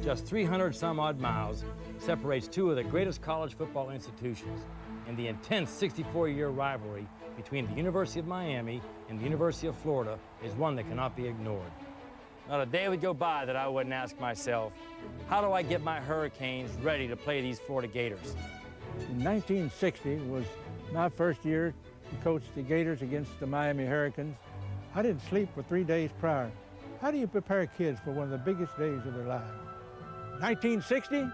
Just 300 some odd miles separates two of the greatest college football institutions, and the intense 64-year rivalry between the University of Miami and the University of Florida is one that cannot be ignored. Not a day would go by that I wouldn't ask myself, how do I get my Hurricanes ready to play these Florida Gators? In 1960 was my first year to coach the Gators against the Miami Hurricanes. I didn't sleep for 3 days prior. How do you prepare kids for one of the biggest days of their lives? 1960,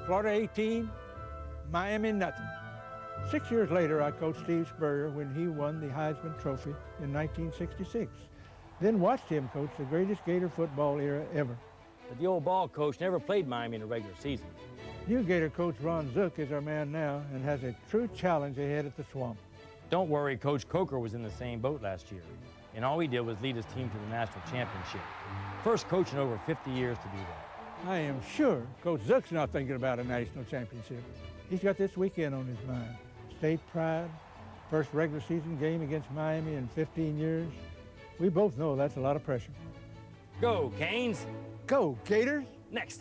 Florida 18, Miami nothing. 6 years later, I coached Steve Spurrier when he won the Heisman Trophy in 1966. Then watched him coach the greatest Gator football era ever. But the old ball coach never played Miami in a regular season. New Gator coach Ron Zook is our man now and has a true challenge ahead at the Swamp. Don't worry, Coach Coker was in the same boat last year, and all he did was lead his team to the national championship. First coach in over 50 years to do that. I am sure Coach Zook's not thinking about a national championship. He's got this weekend on his mind. State pride, first regular season game against Miami in 15 years. We both know that's a lot of pressure. Go, Canes! Go, Gators! Next!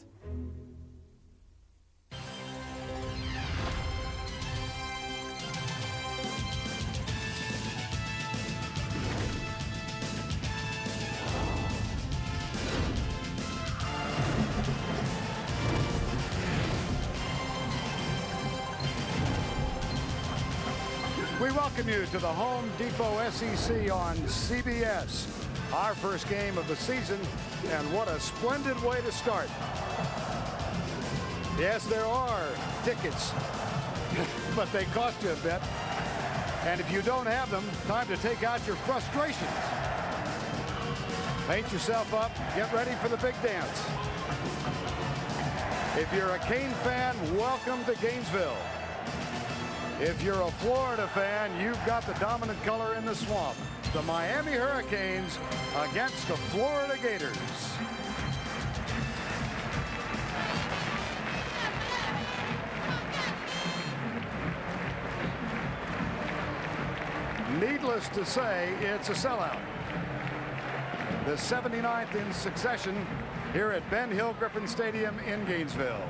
We welcome you to the Home Depot SEC on CBS. Our first game of the season, and what a splendid way to start. Yes, there are tickets, but they cost you a bit. And if you don't have them, time to take out your frustrations. Paint yourself up, get ready for the big dance. If you're a Cane fan, welcome to Gainesville. If you're a Florida fan, you've got the dominant color in the Swamp. The Miami Hurricanes against the Florida Gators. Needless to say, it's a sellout. The 79th in succession here at Ben Hill Griffin Stadium in Gainesville.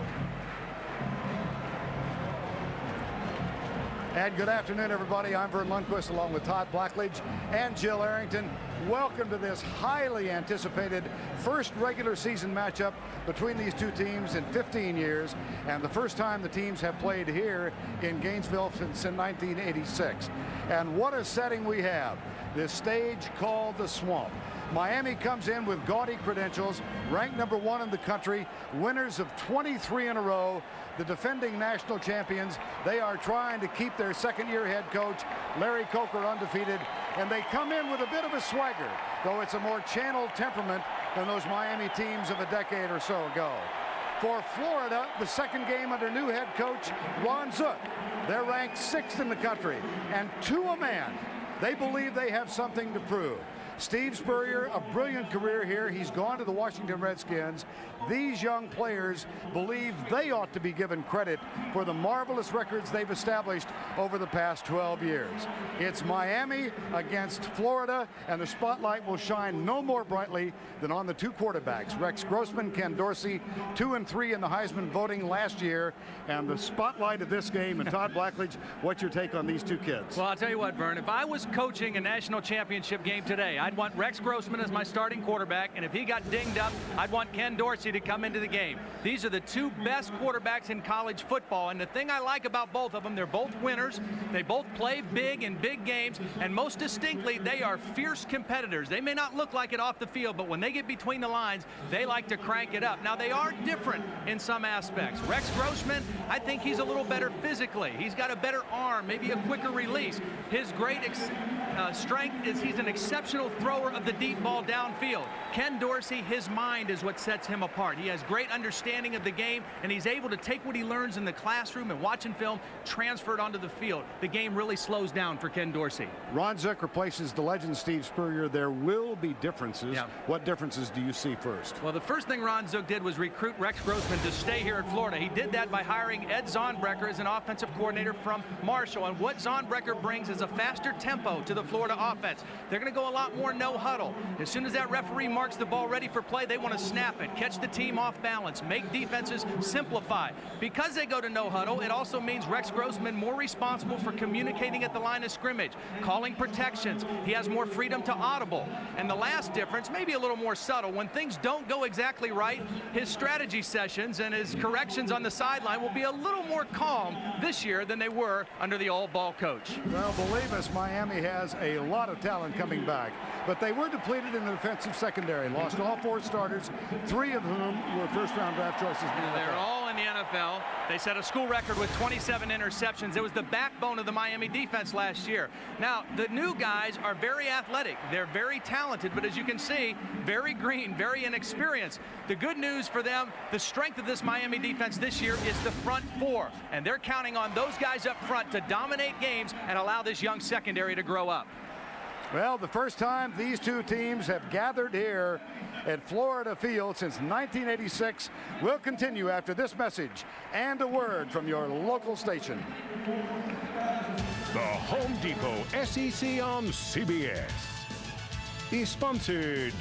And good afternoon, everybody. I'm Vern Lundquist along with Todd Blackledge and Jill Arrington. Welcome to this highly anticipated first regular season matchup between these two teams in 15 years, and the first time the teams have played here in Gainesville since 1986. And what a setting we have. This stage called the Swamp. Miami comes in with gaudy credentials, ranked #1 in the country, winners of 23 in a row, the defending national champions. They are trying to keep their second-year head coach, Larry Coker, undefeated, and they come in with a bit of a swagger, though it's a more channeled temperament than those Miami teams of a decade or so ago. For Florida, the second game under new head coach Ron Zook. They're ranked 6th in the country, and to a man, they believe they have something to prove. Steve Spurrier, a brilliant career here. He's gone to the Washington Redskins. These young players believe they ought to be given credit for the marvelous records they've established over the past 12 years. It's Miami against Florida, and the spotlight will shine no more brightly than on the two quarterbacks, Rex Grossman, Ken Dorsey, 2 and 3 in the Heisman voting last year. And the spotlight of this game, and Todd Blackledge, what's your take on these two kids? Well, I'll tell you what, Vern, if I was coaching a national championship game today, I'd want Rex Grossman as my starting quarterback, and if he got dinged up, I'd want Ken Dorsey to come into the game. These are the two best quarterbacks in college football, and the thing I like about both of them, they're both winners. They both play big in big games, and most distinctly, they are fierce competitors. They may not look like it off the field, but when they get between the lines, they like to crank it up. Now, they are different in some aspects. Rex Grossman, I think he's a little better physically. He's got a better arm, maybe a quicker release. His great strength is he's an exceptional thrower of the deep ball downfield. Ken Dorsey, his mind is what sets him apart. He has great understanding of the game, and he's able to take what he learns in the classroom and watching film, transfer it onto the field. The game really slows down for Ken Dorsey. Ron Zook replaces the legend Steve Spurrier. There will be differences. Yeah. What differences do you see first? Well, the first thing Ron Zook did was recruit Rex Grossman to stay here at Florida. He did that by hiring Ed Zonbrecker as an offensive coordinator from Marshall. And what Zonbrecker brings is a faster tempo to the the Florida offense. They're going to go a lot more no huddle. As soon as that referee marks the ball ready for play, they want to snap it, catch the team off balance, make defenses simplify. Because they go to no huddle, it also means Rex Grossman more responsible for communicating at the line of scrimmage, calling protections. He has more freedom to audible. And the last difference, maybe a little more subtle, when things don't go exactly right, his strategy sessions and his corrections on the sideline will be a little more calm this year than they were under the old ball coach. Well, believe us, Miami has a lot of talent coming back, but they were depleted in the defensive secondary. Lost all 4 starters, 3 of whom were first-round draft choices in the NFL. They're all in the NFL. They set a school record with 27 interceptions. It was the backbone of the Miami defense last year. Now, the new guys are very athletic. They're very talented, but as you can see, very green, very inexperienced. The good news for them, the strength of this Miami defense this year is the front 4, and they're counting on those guys up front to dominate games and allow this young secondary to grow up. Well, the first time these two teams have gathered here at Florida Field since 1986 will continue after this message and a word from your local station. The Home Depot SEC on CBS is sponsored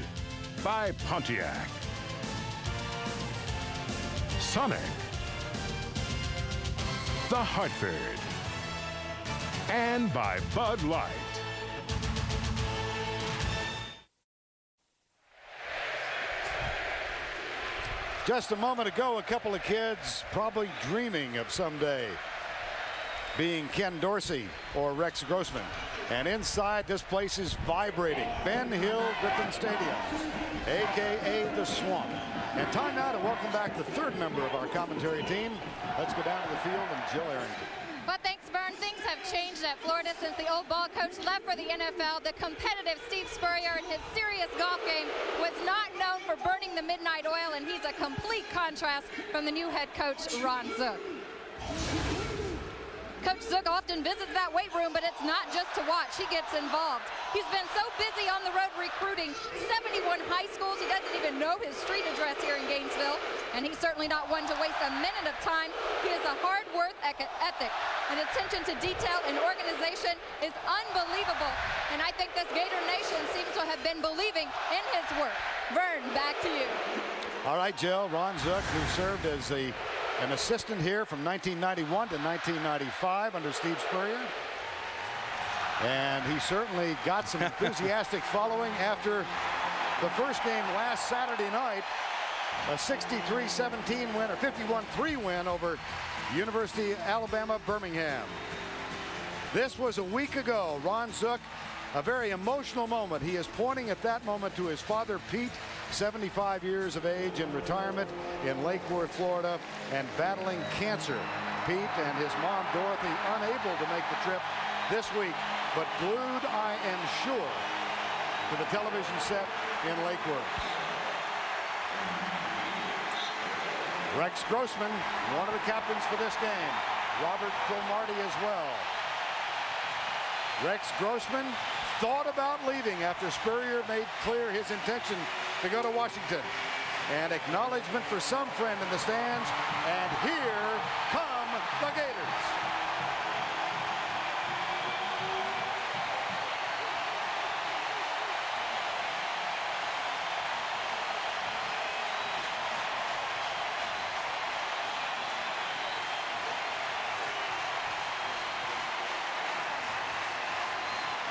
by Pontiac, Sonic, The Hartford, and by Bud Light. Just a moment ago, a couple of kids probably dreaming of someday being Ken Dorsey or Rex Grossman. And inside, this place is vibrating. Ben Hill Griffin Stadium, a.k.a. the Swamp. And time now to welcome back the third member of our commentary team. Let's go down to the field and Jill Arrington. But thanks, Vern. Things have changed at Florida since the old ball coach left for the NFL. The competitive Steve Spurrier in his serious golf game was not known for burning the midnight oil, and he's a complete contrast from the new head coach, Ron Zook. Coach Zook often visits that weight room, but it's not just to watch. He gets involved. He's been so busy on the road recruiting 71 high schools, he doesn't even know his street address here in Gainesville. And he's certainly not one to waste a minute of time. He has a hard work ethic, and attention to detail and organization is unbelievable. And I think this Gator Nation seems to have been believing in his work. Vern, back to you. All right, Jill. Ron Zook, who served as an assistant here from 1991 to 1995 under Steve Spurrier. And he certainly got some enthusiastic following after the first game last Saturday night. A 63-17 win, or 51-3 win over University of Alabama, Birmingham. This was a week ago. Ron Zook, a very emotional moment. He is pointing at that moment to his father, Pete, 75 years of age in retirement in Lake Worth, Florida, and battling cancer. Pete and his mom, Dorothy, unable to make the trip this week, but glued, I am sure, to the television set in Lake Worth. Rex Grossman, one of the captains for this game. Robert Cromartie as well. Rex Grossman thought about leaving after Spurrier made clear his intention to go to Washington. And acknowledgement for some friend in the stands. And here come the Gators.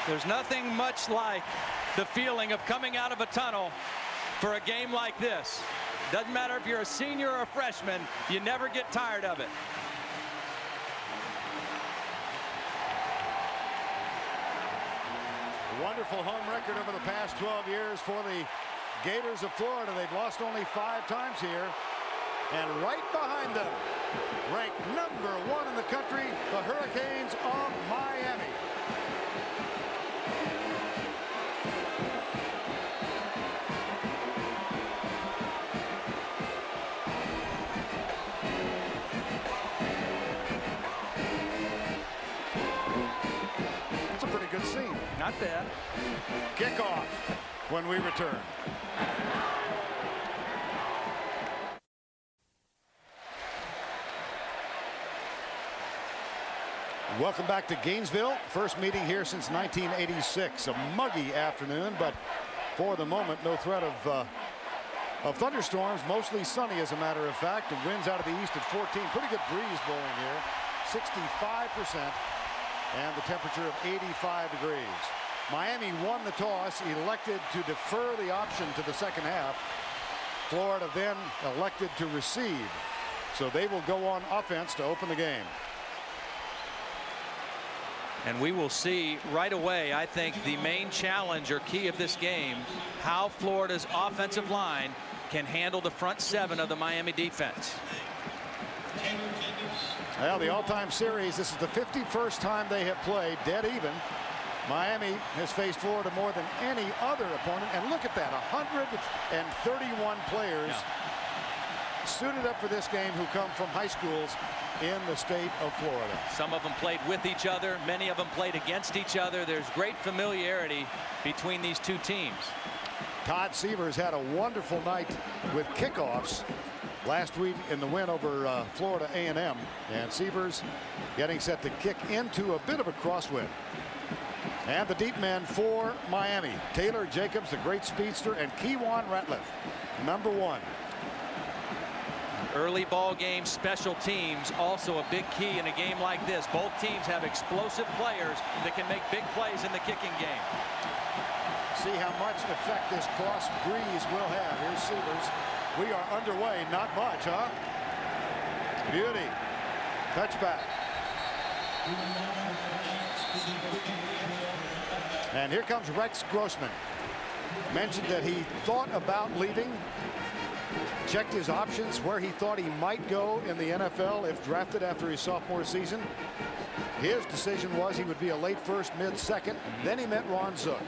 There's nothing much like the feeling of coming out of a tunnel for a game like this. Doesn't matter if you're a senior or a freshman, you never get tired of it. Wonderful home record over the past 12 years for the Gators of Florida. They've lost only 5 times here. And right behind them, ranked number 1 in the country, the Hurricanes of Miami. Good scene. Not bad. Kickoff when we return. Welcome back to Gainesville. First meeting here since 1986. A muggy afternoon, but for the moment, no threat of thunderstorms. Mostly sunny, as a matter of fact. And winds out of the east at 14. Pretty good breeze blowing here. 65%. And the temperature of 85 degrees. Miami won the toss, elected to defer the option to the second half. Florida then elected to receive. So they will go on offense to open the game. And we will see right away, I think, the main challenge or key of this game, how Florida's offensive line can handle the front seven of the Miami defense. Well, the all-time series, this is the 51st time they have played, dead even. Miami has faced Florida more than any other opponent. And look at that, 131 players suited up for this game who come from high schools in the state of Florida. Some of them played with each other. Many of them played against each other. There's great familiarity between these two teams. Todd Severs had a wonderful night with kickoffs last week in the win over Florida A&M. And Severs getting set to kick into a bit of a crosswind. And the deep men for Miami, Taylor Jacobs, the great speedster, and Kewan Ratliff, number 1. Early ball game special teams also a big key in a game like this. Both teams have explosive players that can make big plays in the kicking game. See how much effect this cross breeze will have. Here's Severs. We are underway. Not much, huh? Beauty. Touchback. And here comes Rex Grossman. Mentioned that he thought about leaving. Checked his options where he thought he might go in the NFL if drafted after his sophomore season. His decision was he would be a late first, mid second. Then he met Ron Zook.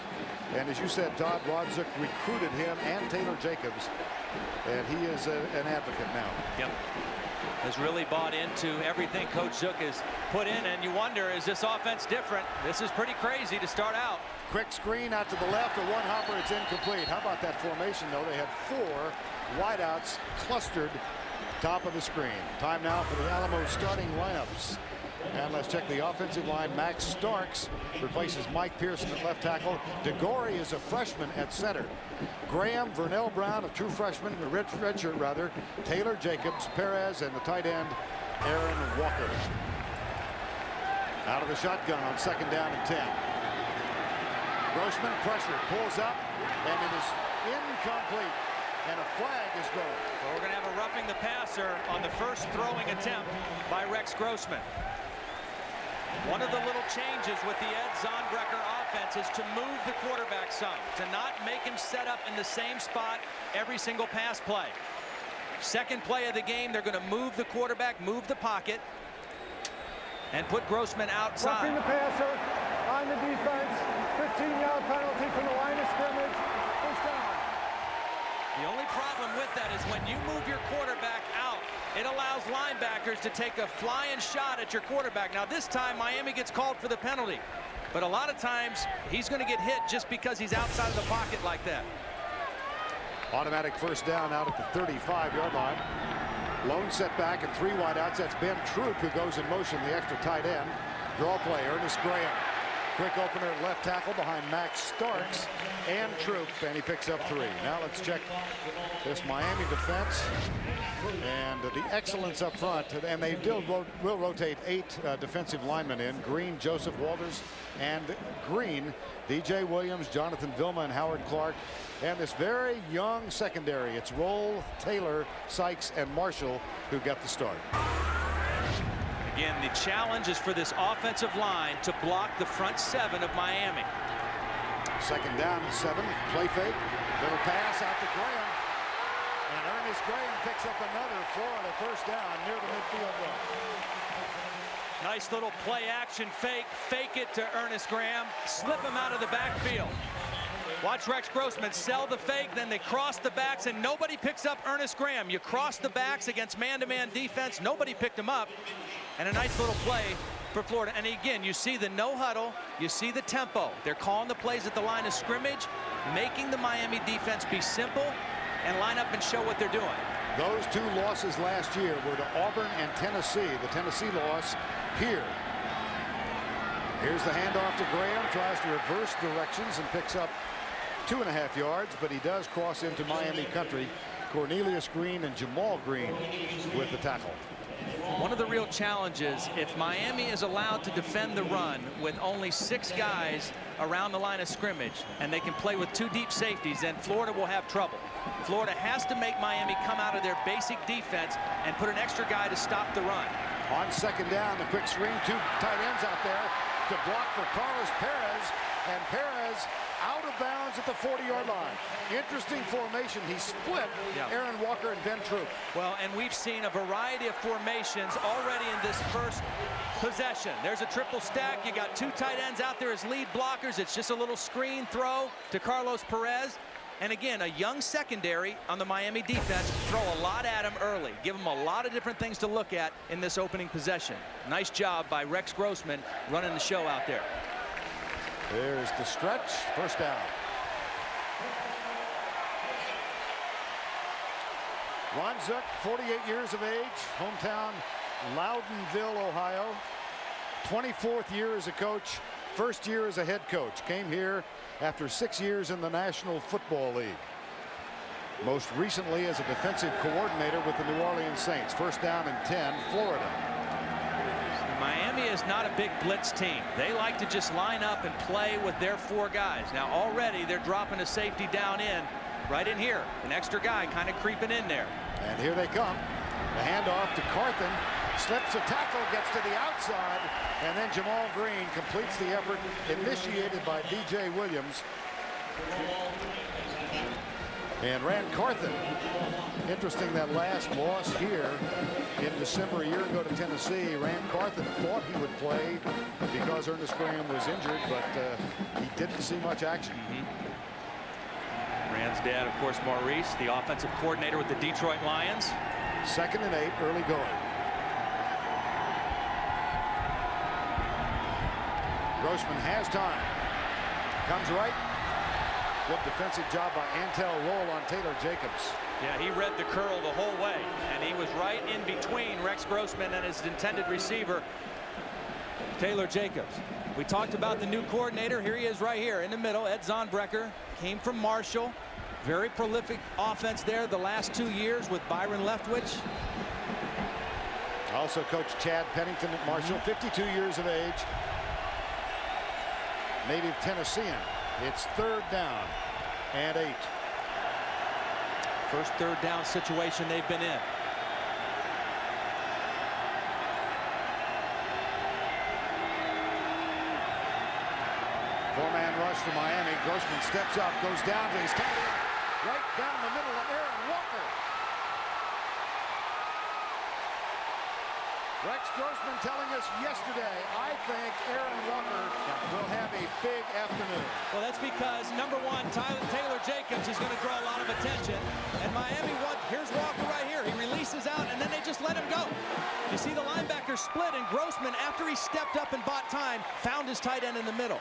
And as you said, Todd, Ron Zook recruited him and Taylor Jacobs. And he is an advocate now. Yep. Has really bought into everything Coach Zook has put in. And you wonder, is this offense different? This is pretty crazy to start out. Quick screen out to the left, a one hopper, it's incomplete. How about that formation, though? They had 4 wideouts clustered top of the screen. Time now for the Alamo starting lineups. And let's check the offensive line. Max Starks replaces Mike Pearson at left tackle. DeGore is a freshman at center. Graham, Vernell Brown, a true freshman, a redshirt rather. Taylor Jacobs, Perez, and the tight end, Aaron Walker. Out of the shotgun on second down and 10. Grossman pressure, pulls up, and it is incomplete. And a flag is going. So we're going to have a roughing the passer on the first throwing attempt by Rex Grossman. One of the little changes with the Ed Zondrecker offense is to move the quarterback some, to not make him set up in the same spot every single pass play. Second play of the game, they're going to move the quarterback, move the pocket, and put Grossman outside. Roughing the passer on the defense. 15-yard penalty from the line of scrimmage. First down. The only problem with that is when you move your quarterback out, it allows linebackers to take a flying shot at your quarterback. Now this time Miami gets called for the penalty, but a lot of times he's going to get hit just because he's outside of the pocket like that. Automatic first down out at the 35-yard line. Lone setback and 3 wideouts. That's Ben Troop who goes in motion, the extra tight end. Draw play, Ernest Graham. Quick opener at left tackle behind Max Starks and Troop, and he picks up 3. Now let's check this Miami defense and the excellence up front. And they will rotate 8 defensive linemen in. Green, Joseph Walters, and Green, DJ Williams, Jonathan Vilma, and Howard Clark. And this very young secondary. It's Roll, Taylor, Sykes, and Marshall who got the start. Again, the challenge is for this offensive line to block the front 7 of Miami. Second down and 7. Play fake. Little pass out to Graham. And Ernest Graham picks up another Florida first down near the midfield line. Nice little play action fake. Fake it to Ernest Graham. Slip him out of the backfield. Watch Rex Grossman sell the fake, then they cross the backs, and nobody picks up Ernest Graham. You cross the backs against man-to-man defense. Nobody picked him up. And a nice little play for Florida. And again, you see the no huddle. You see the tempo. They're calling the plays at the line of scrimmage, making the Miami defense be simple and line up and show what they're doing. Those 2 losses last year were to Auburn and Tennessee. The Tennessee loss here. Here's the handoff to Graham, tries to reverse directions and picks up 2.5 yards, but he does cross into Miami country. Cornelius Green and Jamal Green with the tackle. One of the real challenges, if Miami is allowed to defend the run with only 6 guys around the line of scrimmage and they can play with 2 deep safeties, then Florida will have trouble. Florida has to make Miami come out of their basic defense and put an extra guy to stop the run. On second down, the quick screen, 2 tight ends out there to block for Carlos Perez, and Perez out of bounds at the 40-yard line. Interesting formation. He split Aaron Walker and Ben Troop. Well, and we've seen a variety of formations already in this first possession. There's a triple stack. You got 2 tight ends out there as lead blockers. It's just a little screen throw to Carlos Perez. And again, a young secondary on the Miami defense. Throw a lot at him early. Give him a lot of different things to look at in this opening possession. Nice job by Rex Grossman running the show out there. There's the stretch. First down. Ron Zook, 48 years of age, hometown Loudonville, Ohio. 24th year as a coach, first year as a head coach. Came here after 6 years in the National Football League. Most recently as a defensive coordinator with the New Orleans Saints. First down and 10, Florida. Miami is not a big blitz team. They like to just line up and play with their 4 guys. Now already they're dropping a safety down in, right in here. An extra guy kind of creeping in there. And here they come. The handoff to Carthen. Slips a tackle, gets to the outside, and then Jamal Green completes the effort initiated by D.J. Williams. And Rand Carthen, interesting that last loss here in December a year ago to Tennessee. Rand Carthen thought he would play because Ernest Graham was injured, but he didn't see much action. Rand's dad, of course, Maurice, the offensive coordinator with the Detroit Lions. 2nd and 8, early going. Grossman has time. Comes right. Good defensive job by Antel Roll on Taylor Jacobs. Yeah, he read the curl the whole way, and he was right in between Rex Grossman and his intended receiver, Taylor Jacobs. We talked about the new coordinator. Here he is right here in the middle. Ed Zonbrecker came from Marshall. Very prolific offense there the last 2 years with Byron Leftwich. Also coached Chad Pennington at Marshall, 52 years of age. Native Tennessean. It's 3rd down and 8. First 3rd down situation they've been in. Four-man rush for Miami. Grossman steps up, goes down to his tight end. Right down the middle of Aaron Walker. Rex Grossman telling us yesterday, I think Aaron Walker will have a big afternoon. Well, that's because, number one, Taylor Jacobs is going to draw a lot of attention. And Miami, here's Walker right here. He releases out, and then they just let him go. You see the linebacker split, and Grossman, after he stepped up and bought time, found his tight end in the middle.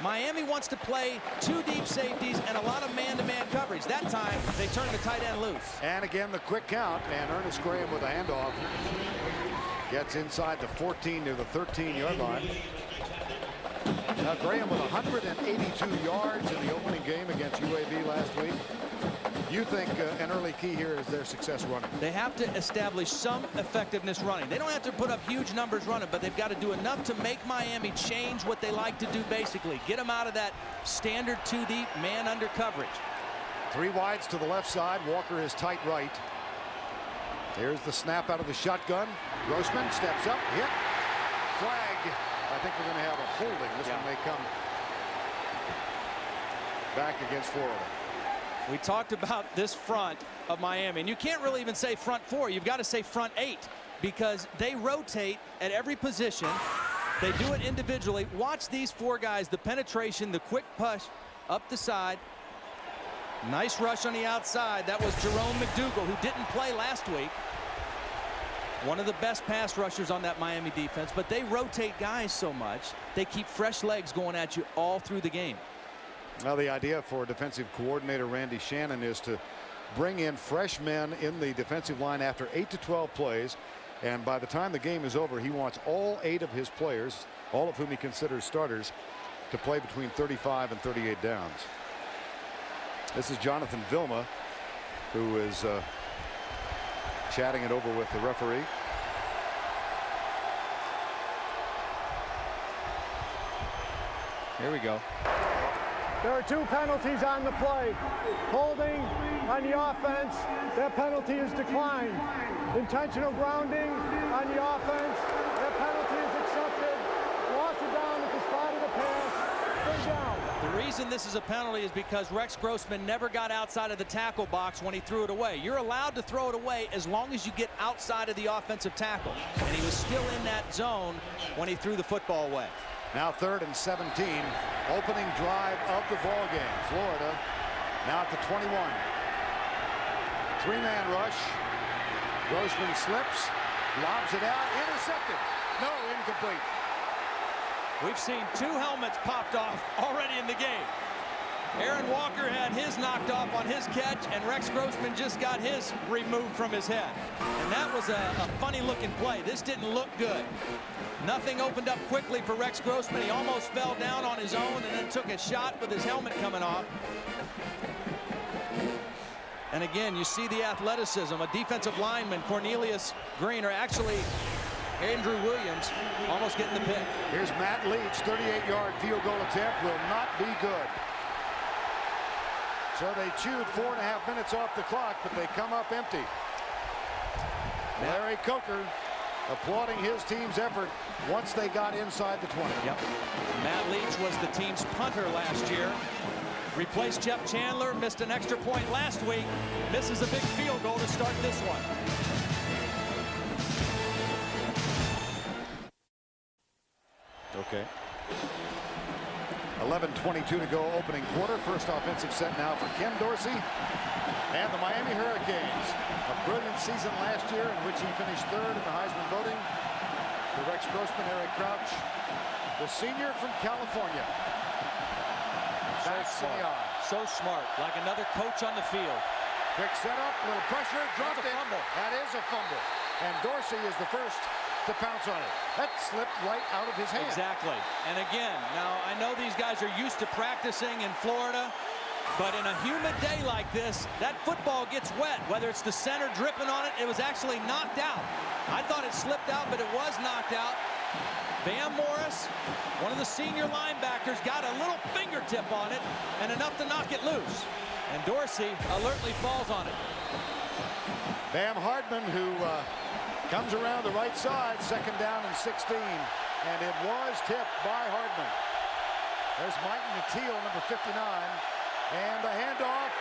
Miami wants to play 2 deep safeties and a lot of man-to-man coverage. That time, they turn the tight end loose. And again, the quick count, and Ernest Graham with a handoff. Gets inside the 14 near the 13-yard line. Now Graham with 182 yards in the opening game against UAB last week. You think an early key here is their success running? They have to establish some effectiveness running. They don't have to put up huge numbers running, but they've got to do enough to make Miami change what they like to do basically. Get them out of that standard 2 deep man under coverage. 3 wides to the left side. Walker is tight right. Here's the snap out of the shotgun. Grossman steps up, hit, flag. I think we're going to have a holding. This one may come back against Florida. We talked about this front of Miami, and you can't really even say front 4. You've got to say front 8 because they rotate at every position. They do it individually. Watch these 4 guys, the penetration, the quick push up the side. Nice rush on the outside. That was Jerome McDougal, who didn't play last week. One of the best pass rushers on that Miami defense, but they rotate guys so much. They keep fresh legs going at you all through the game. Well, the idea for defensive coordinator Randy Shannon is to bring in fresh men in the defensive line after 8 to 12 plays. And by the time the game is over, he wants all 8 of his players, all of whom he considers starters, to play between 35 and 38 downs. This is Jonathan Vilma, who is chatting it over with the referee. Here we go. There are 2 penalties on the play. Holding on the offense, that penalty is declined. Intentional grounding on the offense, that penalty is accepted. Loss of down at the spot of the pass, bring down. The reason this is a penalty is because Rex Grossman never got outside of the tackle box when he threw it away. You're allowed to throw it away as long as you get outside of the offensive tackle. And he was still in that zone when he threw the football away. Now 3rd and 17, opening drive of the ball game. Florida now at the 21. 3-man rush. Grossman slips, lobs it out, intercepted. No, incomplete. We've seen 2 helmets popped off already in the game. Aaron Walker had his knocked off on his catch, and Rex Grossman just got his removed from his head. And that was a funny looking play. This didn't look good. Nothing opened up quickly for Rex Grossman. He almost fell down on his own and then took a shot with his helmet coming off. And again, you see the athleticism. A defensive lineman, Cornelius Green, or actually Andrew Williams, almost getting the pick. Here's Matt Leach, 38-yard field goal attempt, will not be good. So they chewed 4.5 minutes off the clock, but they come up empty. Larry Coker applauding his team's effort once they got inside the 20. Yep. Matt Leach was the team's punter last year. Replaced Jeff Chandler, missed an extra point last week, misses a big field goal to start this one. Okay. 11:22 to go, opening quarter. First offensive set now for Ken Dorsey and the Miami Hurricanes. A brilliant season last year in which he finished 3rd in the Heisman voting. For Rex Grossman, Eric Crouch, the senior from California. So smart, like another coach on the field. Quick setup, little pressure, dropped it. Fumble. That is a fumble. And Dorsey is the first to pounce on it. That slipped right out of his hand. Exactly. And again, now I know these guys are used to practicing in Florida, but in a humid day like this, that football gets wet. Whether it's the center dripping on it, it was actually knocked out. I thought it slipped out, but it was knocked out. Bam Morris, one of the senior linebackers, got a little fingertip on it and enough to knock it loose. And Dorsey alertly falls on it. Bam Hardman, who comes around the right side, 2nd down and 16. And it was tipped by Hardman. There's Mike Nateel, number 59. And the handoff.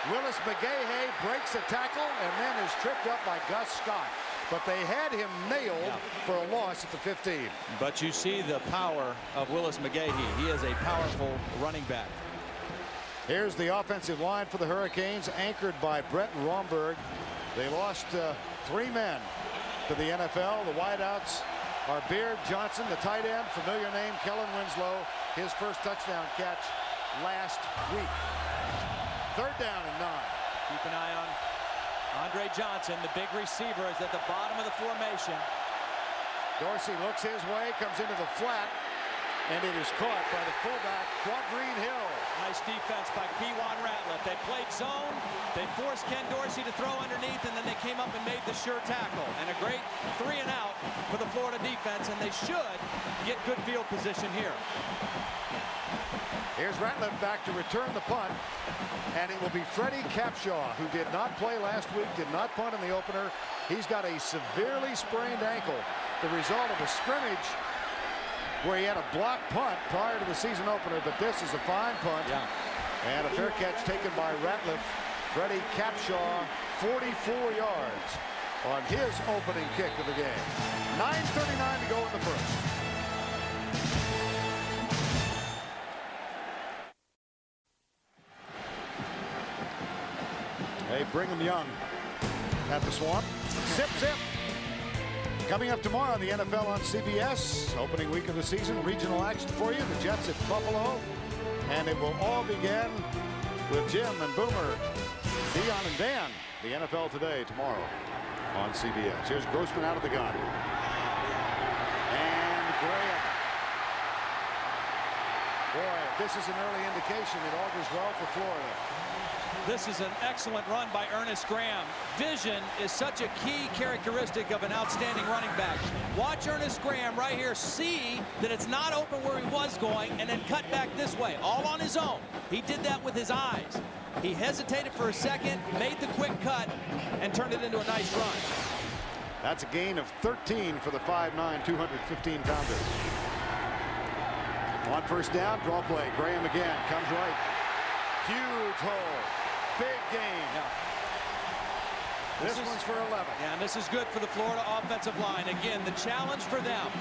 Willis McGahey breaks a tackle and then is tripped up by Gus Scott. But they had him nailed for a loss at the 15. But you see the power of Willis McGahey. He is a powerful running back. Here's the offensive line for the Hurricanes, anchored by Brett Romberg. They lost 3 men to the NFL. The wideouts are Beard Johnson, the tight end, familiar name Kellen Winslow, his first touchdown catch last week. 3rd down and 9. Keep an eye on Andre Johnson, the big receiver, is at the bottom of the formation. Dorsey looks his way, comes into the flat, and it is caught by the fullback, Quadrine Hill. Nice defense by Kewan Ratliff. They played zone, they forced Ken Dorsey to throw underneath, and then they came up and made the sure tackle. And a great 3 and out for the Florida defense, and they should get good field position here. Here's Ratliff back to return the punt, and it will be Freddie Capshaw, who did not play last week, did not punt in the opener. He's got a severely sprained ankle, the result of a scrimmage where he had a blocked punt prior to the season opener, but this is a fine punt. Yeah. And a fair catch taken by Ratliff. Freddie Capshaw, 44 yards on his opening kick of the game. 9:39 to go in the first. Hey, Brigham Young at the Swamp. Zip, zip. Coming up tomorrow on the NFL on CBS. Opening week of the season. Regional action for you. The Jets at Buffalo. And it will all begin with Jim and Boomer, Dion and Dan. The NFL Today tomorrow on CBS. Here's Grossman out of the gun. And Graham. Boy, if this is an early indication, it augurs well for Florida. This is an excellent run by Ernest Graham. Vision is such a key characteristic of an outstanding running back. Watch Ernest Graham right here see that it's not open where he was going and then cut back this way, all on his own. He did that with his eyes. He hesitated for a second, made the quick cut, and turned it into a nice run. That's a gain of 13 for the 5'9", 215-pounder. On first down, draw play. Graham again, comes right. Huge hole. Big game. Yeah. This one's for 11. Yeah, and this is good for the Florida offensive line. Again, the challenge for them,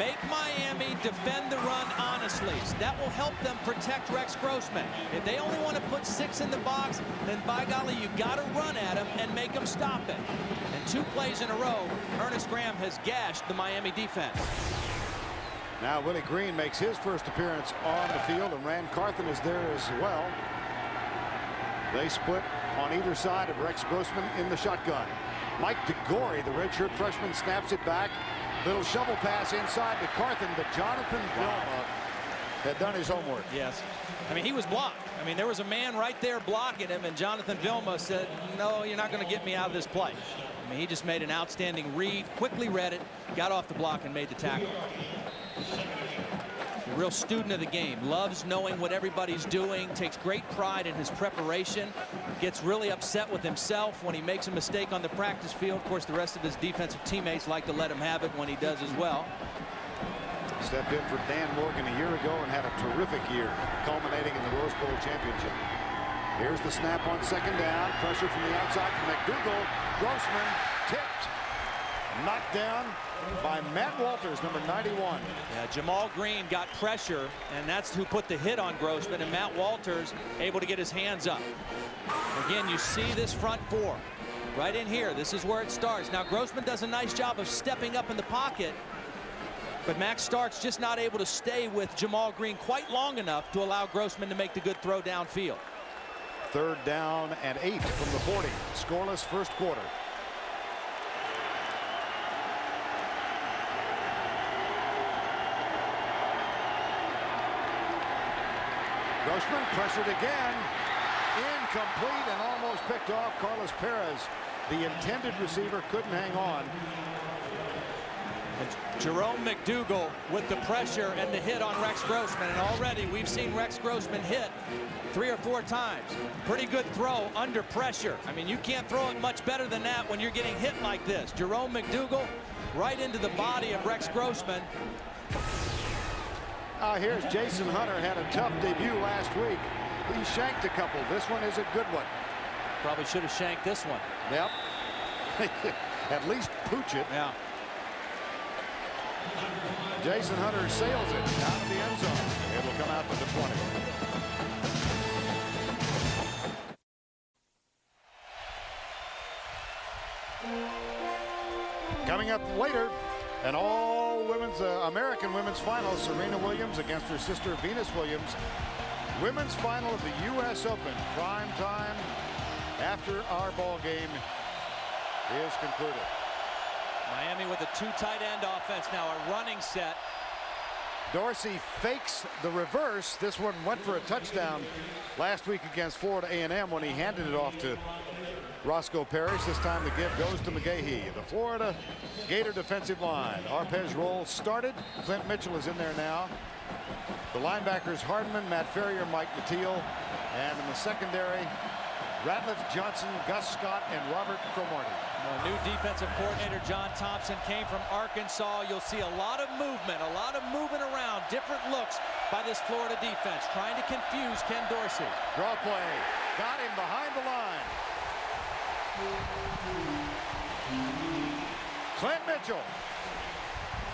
make Miami defend the run honestly. That will help them protect Rex Grossman. If they only want to put 6 in the box, then by golly, you got to run at him and make them stop it. And 2 plays in a row, Ernest Graham has gashed the Miami defense. Now Willie Green makes his first appearance on the field, and Rand Carthen is there as well. They split on either side of Rex Grossman in the shotgun. Mike DeGore, the redshirt freshman, snaps it back. Little shovel pass inside to Carthen, but Jonathan Vilma had done his homework. Yes. I mean, he was blocked. I mean, there was a man right there blocking him, and Jonathan Vilma said, no, you're not going to get me out of this play. I mean, he just made an outstanding read, quickly read it, got off the block, and made the tackle. A real student of the game, loves knowing what everybody's doing, takes great pride in his preparation, gets really upset with himself when he makes a mistake on the practice field. Of course, the rest of his defensive teammates like to let him have it when he does as well. Stepped in for Dan Morgan a year ago and had a terrific year, culminating in the Rose Bowl championship. Here's the snap on second down. Pressure from the outside from McDougal. Grossman tipped. Knocked down by Matt Walters, number 91. Yeah, Jamal Green got pressure, and that's who put the hit on Grossman, and Matt Walters able to get his hands up. Again, you see this front 4 right in here. This is where it starts. Now, Grossman does a nice job of stepping up in the pocket, but Max Starks just not able to stay with Jamal Green quite long enough to allow Grossman to make the good throw downfield. 3rd down and 8 from the 40. Scoreless first quarter. Grossman pressured again. Incomplete and almost picked off. Carlos Perez, the intended receiver, couldn't hang on. And Jerome McDougal with the pressure and the hit on Rex Grossman. And already we've seen Rex Grossman hit 3 or 4 times. Pretty good throw under pressure. I mean, you can't throw it much better than that when you're getting hit like this. Jerome McDougal right into the body of Rex Grossman. Here's Jason Hunter, had a tough debut last week. He shanked a couple. This one is a good one. Probably should have shanked this one. Yep. At least pooch it. Yeah. Jason Hunter sails it out of the end zone. It will come out to the 20. Coming up later, an all-women's American women's final. Serena Williams against her sister Venus Williams. Women's final of the U.S. Open. Prime time after our ball game is concluded. Miami with a 2 tight end offense now, a running set. Dorsey fakes the reverse. This one went for a touchdown last week against Florida A&M when he handed it off to Roscoe Parrish. This time the give goes to McGahee. The Florida Gator defensive line. Arpez roll started. Clint Mitchell is in there now. The linebackers Hardman, Matt Ferrier, Mike Mateel. And in the secondary, Ratliff Johnson, Gus Scott, and Robert Cromartie. New defensive coordinator John Thompson came from Arkansas. You'll see a lot of movement around, different looks by this Florida defense, trying to confuse Ken Dorsey. Draw play. Got him behind the line. Clint Mitchell.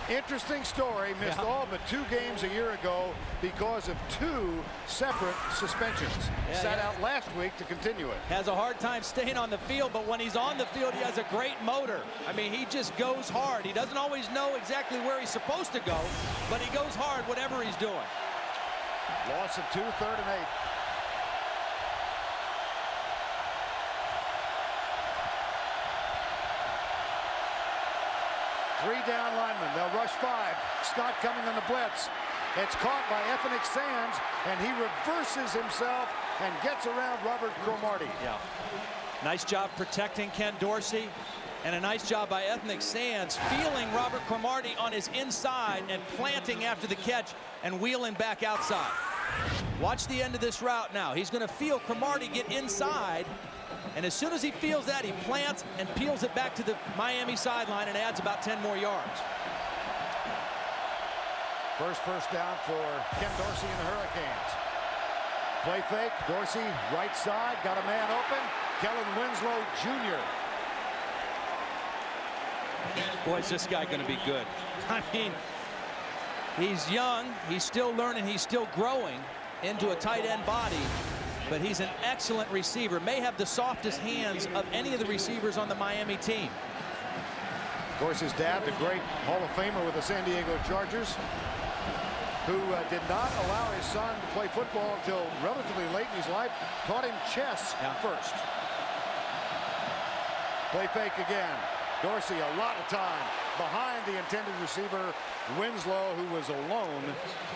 Interesting story. Missed all but 2 games a year ago because of 2 separate suspensions. Sat out last week to continue it. Has a hard time staying on the field, but when he's on the field, he has a great motor. I mean, he just goes hard. He doesn't always know exactly where he's supposed to go, but he goes hard whatever he's doing. Loss of 2, 3rd and 8. 3 down linemen. They'll rush 5. Scott coming on the blitz. It's caught by Ethnic Sands, and he reverses himself and gets around Robert Cromartie. Yeah. Nice job protecting Ken Dorsey, and a nice job by Ethnic Sands feeling Robert Cromartie on his inside and planting after the catch and wheeling back outside. Watch the end of this route now. He's going to feel Cromartie get inside, and as soon as he feels that, he plants and peels it back to the Miami sideline and adds about 10 more yards. First down for Ken Dorsey and the Hurricanes. Play fake, Dorsey right side, got a man open. Kellen Winslow Jr. Boy, is this guy going to be good. I mean, he's young, he's still learning, he's still growing into a tight end body, but he's an excellent receiver. May have the softest hands of any of the receivers on the Miami team. Of course, his dad, the great Hall of Famer with the San Diego Chargers, who did not allow his son to play football until relatively late in his life, taught him chess first. Play fake again. Dorsey a lot of time behind the intended receiver, Winslow, who was alone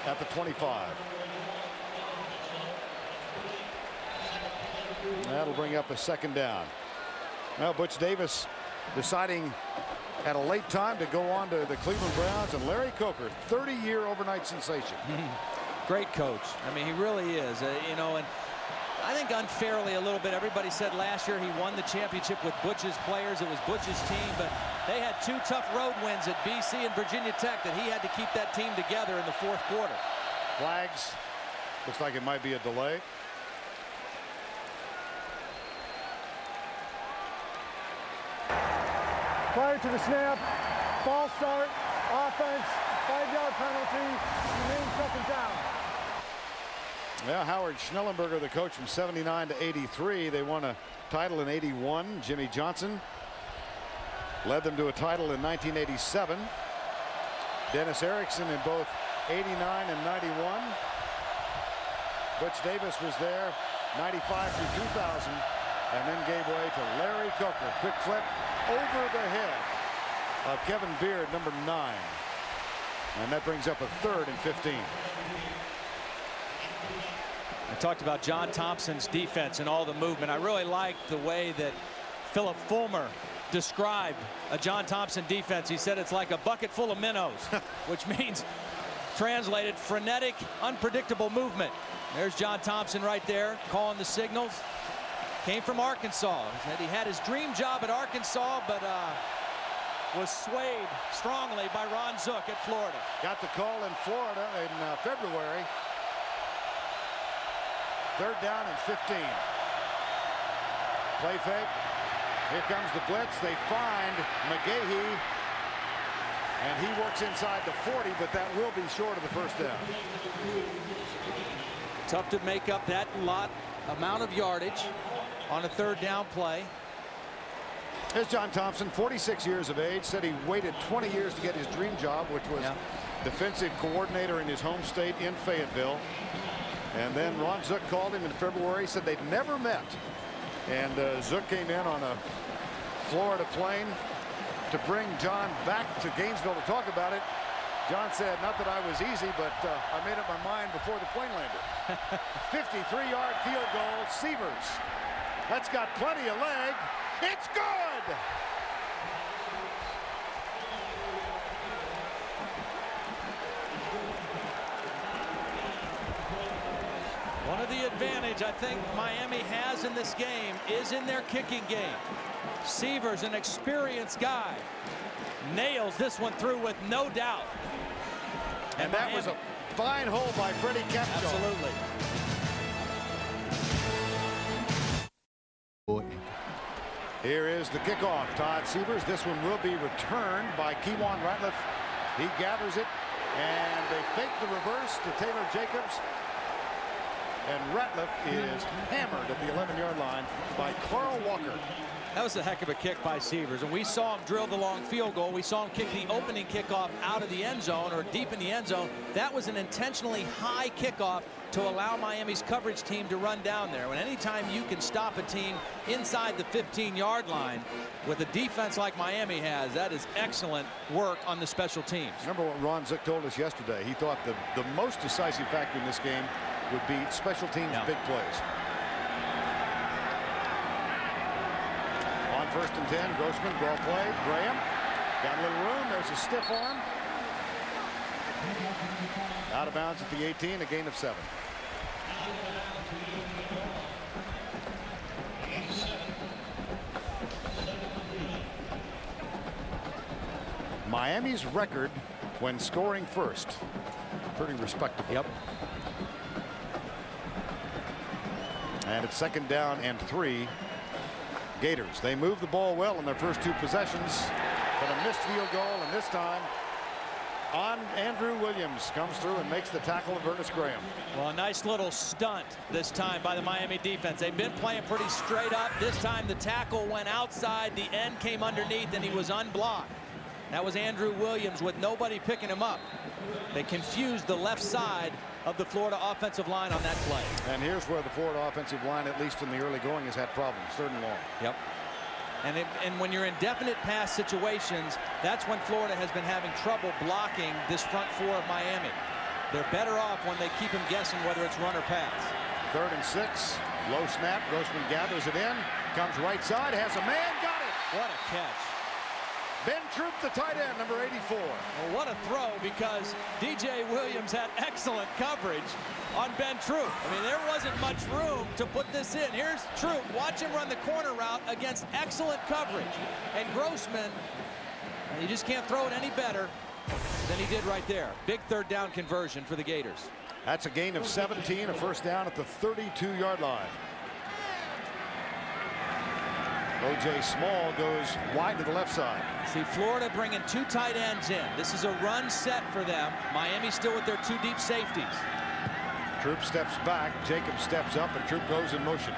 at the 25. That'll bring up a 2nd down. Now Butch Davis deciding at a late time to go on to the Cleveland Browns, and Larry Coker, 30-year overnight sensation. Great coach. I mean, he really is. You know, and I think unfairly a little bit. Everybody said last year he won the championship with Butch's players. It was Butch's team, but they had 2 tough road wins at BC and Virginia Tech that he had to keep that team together in the 4th quarter. Flags. Looks like it might be a delay. Prior to the snap, false start, offense, 5-yard penalty, remains 2nd down. Yeah, Howard Schnellenberger, the coach from 79 to 83. They won a title in 81. Jimmy Johnson led them to a title in 1987. Dennis Erickson in both 89 and 91. Butch Davis was there 95 through 2000 and then gave way to Larry Coker. Quick flip over the head of Kevin Beard, number 9. And that brings up a 3rd and 15. I talked about John Thompson's defense and all the movement. I really liked the way that Philip Fulmer described a John Thompson defense. He said it's like a bucket full of minnows, which means, translated, frenetic, unpredictable movement. There's John Thompson right there calling the signals. Came from Arkansas. He said he had his dream job at Arkansas, but was swayed strongly by Ron Zook at Florida. Got the call in Florida in February. 3rd down and 15. Play fake. Here comes the blitz. They find McGahee, and he works inside the 40, but that will be short of the 1st down. Tough to make up that amount of yardage on a 3rd down play. Here's John Thompson, 46 years of age, said he waited 20 years to get his dream job, which was defensive coordinator in his home state in Fayetteville. And then Ron Zook called him in February, said they'd never met. And Zook came in on a Florida plane to bring John back to Gainesville to talk about it. John said, not that I was easy, but I made up my mind before the plane landed. 53-yard field goal, Sievers. That's got plenty of leg. It's good! One of the advantage I think Miami has in this game is in their kicking game. Sievers, an experienced guy, nails this one through with no doubt. And that was a fine hole by Freddie Capshaw. Absolutely. Here is the kickoff. Todd Sievers. This one will be returned by Kewan Ratliff. He gathers it, and they fake the reverse to Taylor Jacobs. And Ratliff is hammered at the 11-yard line by Carl Walker. That was a heck of a kick by Sievers, and we saw him drill the long field goal. We saw him kick the opening kickoff out of the end zone or deep in the end zone. That was an intentionally high kickoff to allow Miami's coverage team to run down there. When anytime you can stop a team inside the 15-yard line with a defense like Miami has, that is excellent work on the special teams. Remember what Ron Zook told us yesterday. He thought the most decisive factor in this game would be special teams big plays. On 1st and 10, Grossman, draw play. Graham got a little room. There's a stiff arm. Out of bounds at the 18, a gain of 7. Miami's record when scoring first, pretty respectable. Yep. And it's 2nd down and 3. Gators. They move the ball well in their first 2 possessions, but a missed field goal, and this time on Andrew Williams comes through and makes the tackle of Ernest Graham. Well, a nice little stunt this time by the Miami defense. They've been playing pretty straight up. This time the tackle went outside, the end came underneath, and he was unblocked. That was Andrew Williams with nobody picking him up. They confused the left side of the Florida offensive line on that play. And here's where the Florida offensive line, at least in the early going, has had problems. 3rd and long. Yep. And when you're in definite pass situations, that's when Florida has been having trouble blocking this front 4 of Miami. They're better off when they keep him guessing whether it's run or pass. 3rd and 6. Low snap. Grossman gathers it in. Comes right side. Has a man. Got it. What a catch. Ben Troop, the tight end, number 84. Well, what a throw, because DJ Williams had excellent coverage on Ben Troop. I mean, there wasn't much room to put this in. Here's Troop. Watch him run the corner route against excellent coverage. And Grossman, you just can't throw it any better than he did right there. Big 3rd down conversion for the Gators. That's a gain of 17, a 1st down at the 32-yard line. O.J. Small goes wide to the left side. See, Florida bringing 2 tight ends in. This is a run set for them. Miami still with their 2 deep safeties. Troop steps back. Jacob steps up, and Troop goes in motion.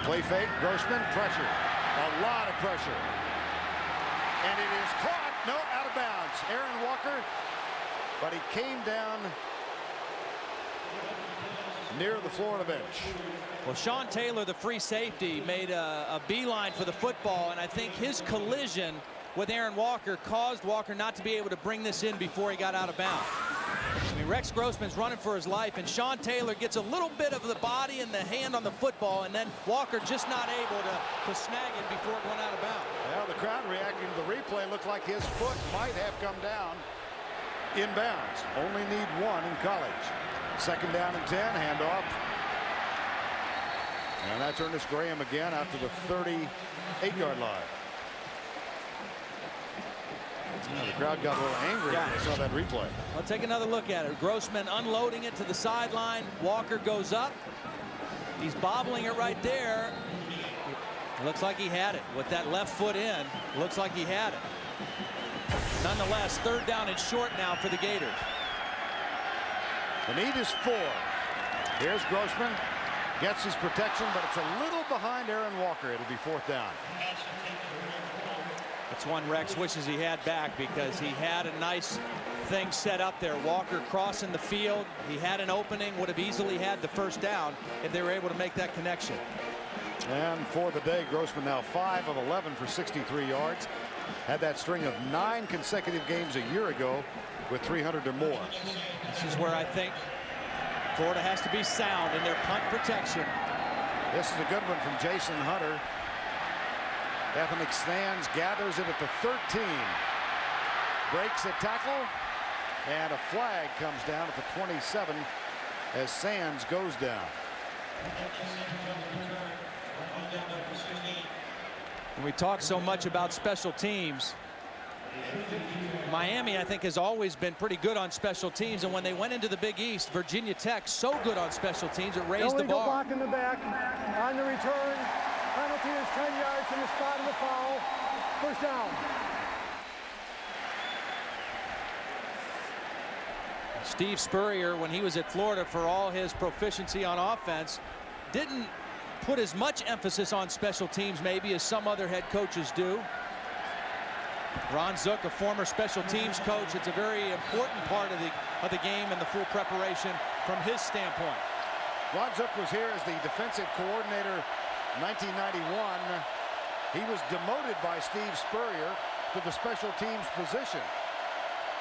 Play fake. Grossman. Pressure. A lot of pressure. And it is caught. No, out of bounds. Aaron Walker. But he came down near the Florida bench. Well, Sean Taylor, the free safety, made a beeline for the football, and I think his collision with Aaron Walker caused Walker not to be able to bring this in before he got out of bounds. I mean, Rex Grossman's running for his life, and Sean Taylor gets a little bit of the body and the hand on the football, and then Walker just not able to snag it before it went out of bounds. Well, the crowd reacting to the replay looked like his foot might have come down in bounds. Only need 1 in college. 2nd down and 10, handoff. And that's Ernest Graham again out to the 38-yard line. The crowd got a little angry when they saw that replay. I'll take another look at it. Grossman unloading it to the sideline. Walker goes up. He's bobbling it right there. It looks like he had it. With that left foot in, looks like he had it. Nonetheless, 3rd down and short now for the Gators. The need is 4. Here's Grossman. Gets his protection, but it's a little behind Aaron Walker. It'll be 4th down. That's one Rex wishes he had back, because he had a nice thing set up there. Walker crossing the field. He had an opening, would have easily had the 1st down if they were able to make that connection. And for the day, Grossman now 5 of 11 for 63 yards. Had that string of 9 consecutive games a year ago with 300 or more. This is where I think Florida has to be sound in their punt protection. This is a good one from Jason Hunter. Ethnic stands, gathers it at the 13. Breaks a tackle, and a flag comes down at the 27 as Sands goes down. We talk so much about special teams. Miami, I think, has always been pretty good on special teams, and when they went into the Big East, Virginia Tech, so good on special teams, it raised the bar. Block in the back. On the return, penalty is 10 yards from the spot of the foul. 1st down. Steve Spurrier, when he was at Florida, for all his proficiency on offense, didn't put as much emphasis on special teams maybe as some other head coaches do. Ron Zook, a former special teams coach, it's a very important part of the game and the full preparation from his standpoint. Ron Zook was here as the defensive coordinator in 1991. He was demoted by Steve Spurrier to the special teams position.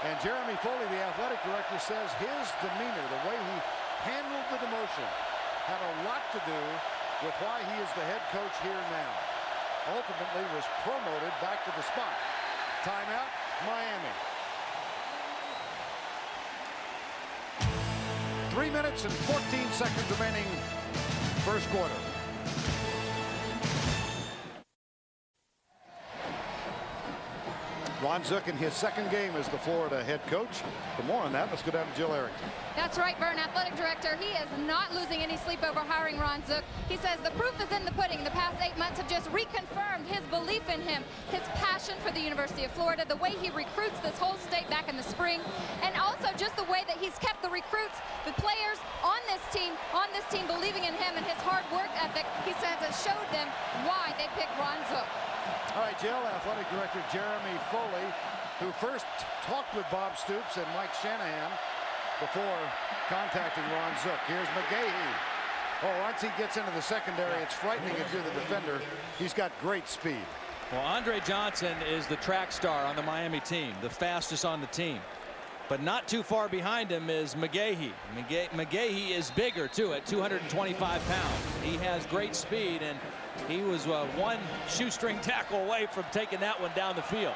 And Jeremy Foley, the athletic director, says his demeanor, the way he handled the demotion, had a lot to do with why he is the head coach here now. Ultimately was promoted back to the spot. Timeout, Miami. 3 minutes and 14 seconds remaining, first quarter. Ron Zook in his second game as the Florida head coach. For more on that, let's go down to Jill Arrington. That's right, Vern, athletic director. He is not losing any sleep over hiring Ron Zook. He says the proof is in the pudding. The past 8 months have just reconfirmed his belief in him, his passion for the University of Florida, the way he recruits this whole state back in the spring, and also just the way that he's kept the recruits, the players on this team believing in him, and his hard work ethic, he says, has showed them why they picked Ron Zook. All right, Jill, athletic director Jeremy Foley, who first talked with Bob Stoops and Mike Shanahan before contacting Ron Zook. Here's McGahee. Oh, once he gets into the secondary, it's frightening if you're the defender. He's got great speed. Well, Andre Johnson is the track star on the Miami team, the fastest on the team. But not too far behind him is McGahee. McGahee is bigger, too, at 225 pounds. He has great speed, and he was one shoestring tackle away from taking that one down the field.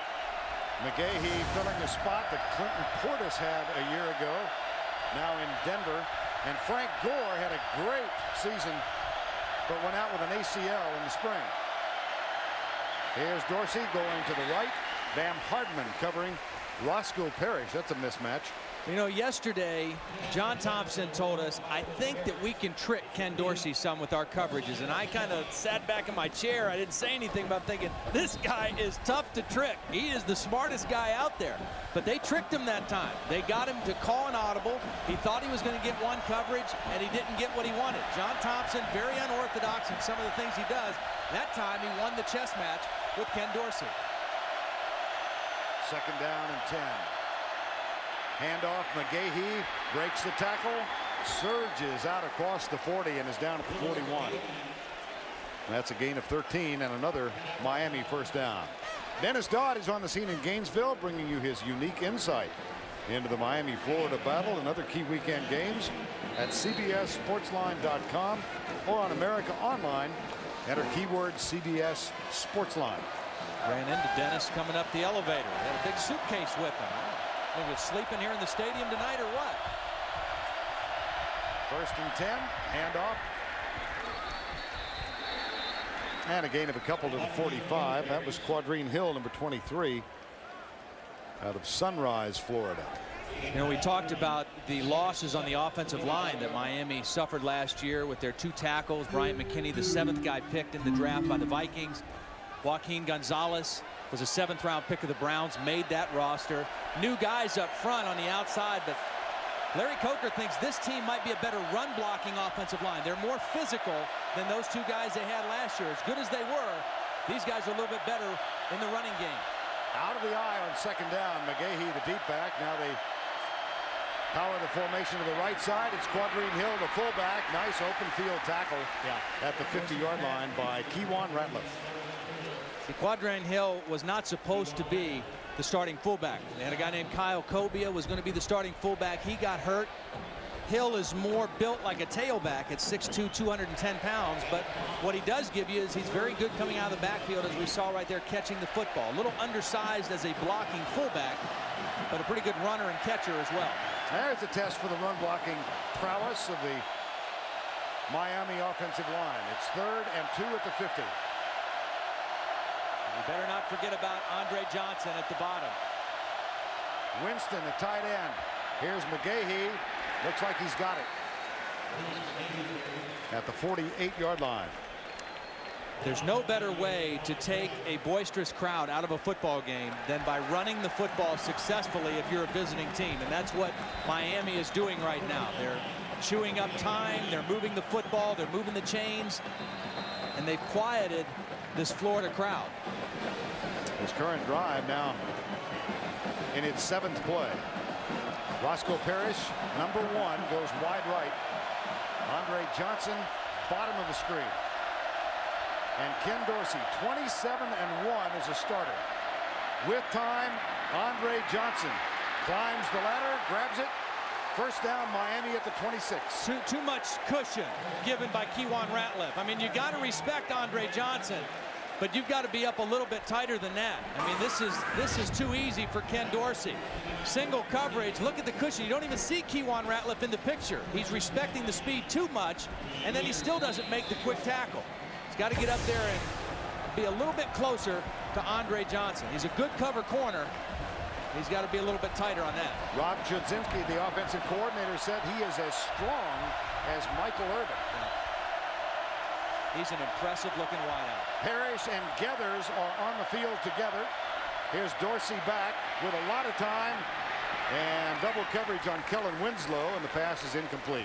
McGahee filling a spot that Clinton Portis had a year ago, now in Denver. And Frank Gore had a great season, but went out with an ACL in the spring. Here's Dorsey going to the right. Bam Hardman covering Roscoe Parrish. That's a mismatch. You know, yesterday, John Thompson told us, I think that we can trick Ken Dorsey some with our coverages. And I kind of sat back in my chair. I didn't say anything, but I'm thinking, this guy is tough to trick. He is the smartest guy out there. But they tricked him that time. They got him to call an audible. He thought he was going to get one coverage, and he didn't get what he wanted. John Thompson, very unorthodox in some of the things he does. That time, he won the chess match with Ken Dorsey. Second down and 10. Handoff, McGahee breaks the tackle, surges out across the 40 and is down at the 41. That's a gain of 13 and another Miami first down. Dennis Dodd is on the scene in Gainesville, bringing you his unique insight into the Miami-Florida battle and other key weekend games at CBSSportsline.com or on America Online. Enter keyword CBS Sportsline. Ran into Dennis coming up the elevator. He had a big suitcase with him. He was sleeping here in the stadium tonight or what? First and 10, handoff. And a gain of a couple to the 45. That was Quadrine Hill, number 23, out of Sunrise, Florida. You know, we talked about the losses on the offensive line that Miami suffered last year with their 2 tackles. Bryant McKinney, the 7th guy picked in the draft by the Vikings. Joaquin Gonzalez was a 7th round pick of the Browns, made that roster. New guys up front on the outside, but Larry Coker thinks this team might be a better run blocking offensive line. They're more physical than those 2 guys they had last year. As good as they were, these guys are a little bit better in the running game. Out of the eye on second down, McGahee, the deep back. Now they power the formation to the right side. It's Quadrine Hill, the fullback. Nice open field tackle at the 50-yard line by Kewan Ratliff. The Quadrine Hill was not supposed to be the starting fullback. They had a guy named Kyle Cobia was going to be the starting fullback. He got hurt. Hill is more built like a tailback at 6'2", 210 pounds. But what he does give you is he's very good coming out of the backfield, as we saw right there, catching the football. A little undersized as a blocking fullback, but a pretty good runner and catcher as well. There's a test for the run blocking prowess of the Miami offensive line. It's 3rd and 2 at the 50. You better not forget about Andre Johnson at the bottom. Winston, the tight end. Here's McGahee. Looks like he's got it. At the 48-yard line. There's no better way to take a boisterous crowd out of a football game than by running the football successfully if you're a visiting team. And that's what Miami is doing right now. They're chewing up time. They're moving the football. They're moving the chains. And they've quieted this Florida crowd. This current drive now in its 7th play. Roscoe Parrish, number 1, goes wide right. Andre Johnson, bottom of the screen. And Ken Dorsey, 27-1 as a starter. With time, Andre Johnson climbs the ladder, grabs it. First down, Miami at the 26. Too much cushion given by Kewan Ratliff. I mean, you got to respect Andre Johnson, but you've got to be up a little bit tighter than that. I mean, this is too easy for Ken Dorsey. Single coverage. Look at the cushion. You don't even see Kewan Ratliff in the picture. He's respecting the speed too much, and then he still doesn't make the quick tackle. He's got to get up there and be a little bit closer to Andre Johnson. He's a good cover corner. He's got to be a little bit tighter on that. Rob Chudzinski, the offensive coordinator, said he is as strong as Michael Irvin. He's an impressive looking wideout. Parrish and Gathers are on the field together. Here's Dorsey back with a lot of time and double coverage on Kellen Winslow, and the pass is incomplete.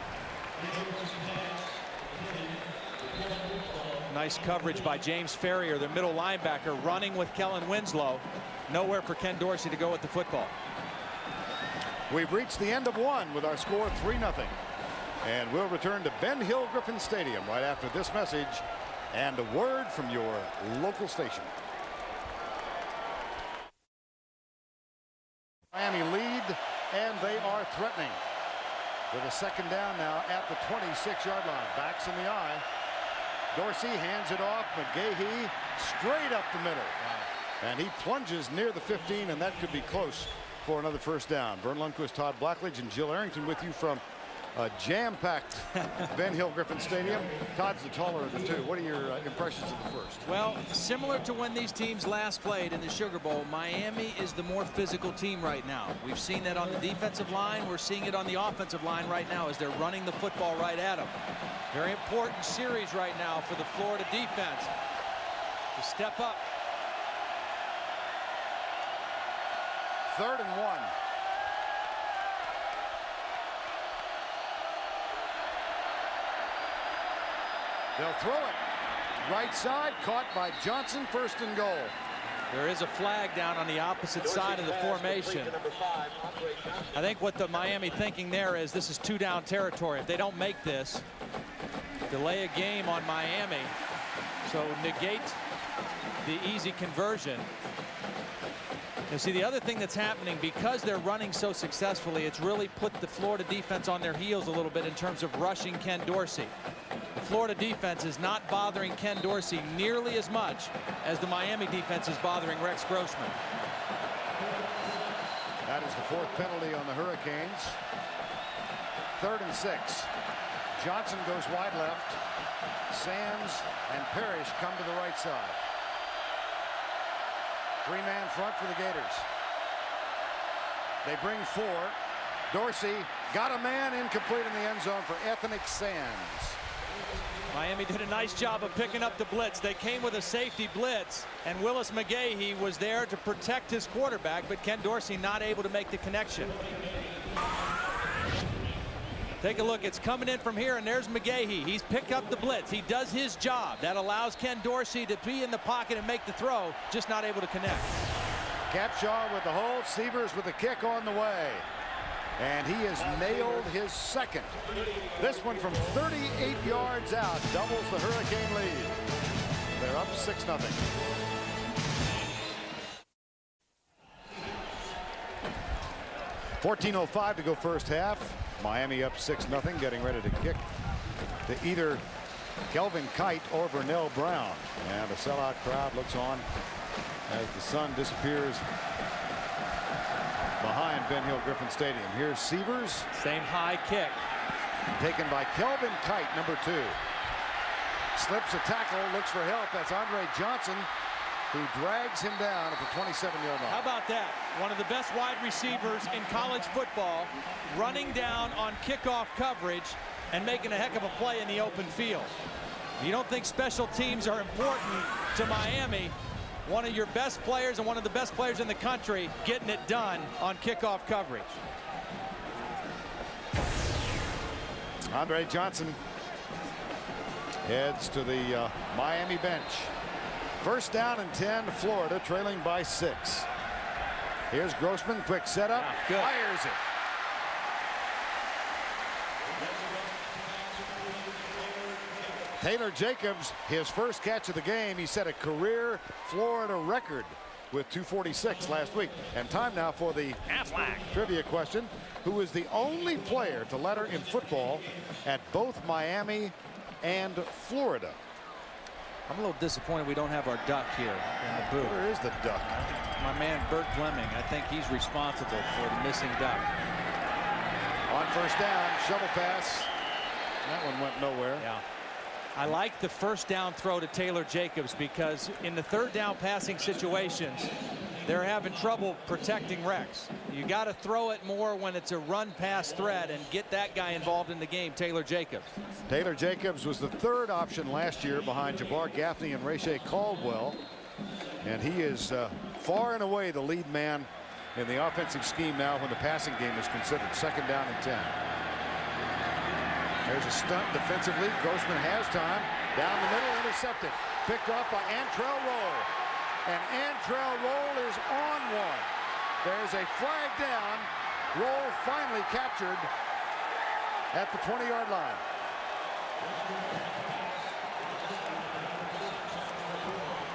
Nice coverage by James Ferrier, the middle linebacker, running with Kellen Winslow. Nowhere for Ken Dorsey to go with the football. We've reached the end of 1 with our score 3-0. And we'll return to Ben Hill Griffin Stadium right after this message and a word from your local station. Miami lead, and they are threatening. With a second down now at the 26-yard line. Backs in the eye. Dorsey hands it off. McGahee straight up the middle. Wow. And he plunges near the 15, and that could be close for another first down. Vern Lundquist, Todd Blackledge, and Jill Arrington with you from a jam-packed Ben Hill Griffin Stadium. Todd's the taller of the two. What are your impressions of the first? Well, similar to when these teams last played in the Sugar Bowl, Miami is the more physical team right now. We've seen that on the defensive line. We're seeing it on the offensive line right now as they're running the football right at them. Very important series right now for the Florida defense to step up. 3rd and 1. They'll throw it. Right side, caught by Johnson, 1st and goal. There is a flag down on the opposite side of the formation. I think what the Miami thinking there is this is 2-down territory. If they don't make this, delay a game on Miami. So negate the easy conversion. You see, the other thing that's happening, because they're running so successfully, it's really put the Florida defense on their heels a little bit in terms of rushing Ken Dorsey. The Florida defense is not bothering Ken Dorsey nearly as much as the Miami defense is bothering Rex Grossman. That is the 4th penalty on the Hurricanes. 3rd and 6. Johnson goes wide left. Sands and Parrish come to the right side. 3-man front for the Gators. They bring 4. Dorsey got a man, incomplete in the end zone for Ethnic Sands. Miami did a nice job of picking up the blitz. They came with a safety blitz, and Willis McGahee was there to protect his quarterback, but Ken Dorsey not able to make the connection. Take a look. It's coming in from here, and there's McGahee. He's picked up the blitz. He does his job. That allows Ken Dorsey to be in the pocket and make the throw, just not able to connect. Capshaw with the hold. Severs with the kick on the way. And he has nailed his 2nd. This one from 38 yards out doubles the Hurricane lead. They're up 6-0. .14:05 to go first half. Miami up 6-0, getting ready to kick to either Kelvin Kite or Vernell Brown. And the sellout crowd looks on as the sun disappears behind Ben Hill Griffin Stadium. Here's Severs. Same high kick. Taken by Kelvin Kite, number 2. Slips a tackle, looks for help. That's Andre Johnson, who drags him down at the 27-yard line. How about that? One of the best wide receivers in college football, running down on kickoff coverage and making a heck of a play in the open field. You don't think special teams are important to Miami? One of your best players and one of the best players in the country getting it done on kickoff coverage. Andre Johnson heads to the Miami bench. First down and 10 to Florida, trailing by 6. Here's Grossman, quick setup, fires it. Taylor Jacobs, his first catch of the game. He set a career Florida record with 246 last week. And time now for the trivia question. Who is the only player to letter in football at both Miami and Florida? I'm a little disappointed we don't have our duck here in the booth. Where is the duck? My man Bert Fleming, I think he's responsible for the missing duck. On first down, shovel pass. That one went nowhere. Yeah. I like the first down throw to Taylor Jacobs because in the third down passing situations, they're having trouble protecting Rex. You got to throw it more when it's a run pass threat and get that guy involved in the game, Taylor Jacobs. Taylor Jacobs was the third option last year behind Jabbar Gaffney and Rashae Caldwell. And he is far and away the lead man in the offensive scheme now when the passing game is considered. Second down and 10. There's a stunt defensively. Grossman has time. Down the middle, intercepted. Picked off by Antrell Roll. And Antrell Roll is on one. There's a flag down. Roll finally captured at the 20-yard line.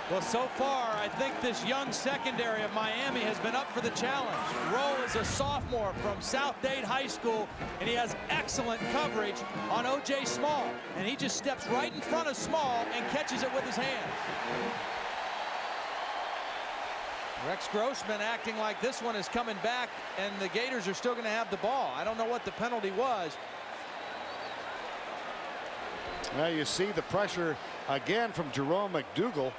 Well, so far, I think this young secondary of Miami has been up for the challenge. Roll is a sophomore from South Dade High School, and he has excellent coverage on O.J. Small. And he just steps right in front of Small and catches it with his hands. Rex Grossman acting like this one is coming back, and the Gators are still going to have the ball. I don't know what the penalty was. Now you see the pressure again from Jerome McDougal.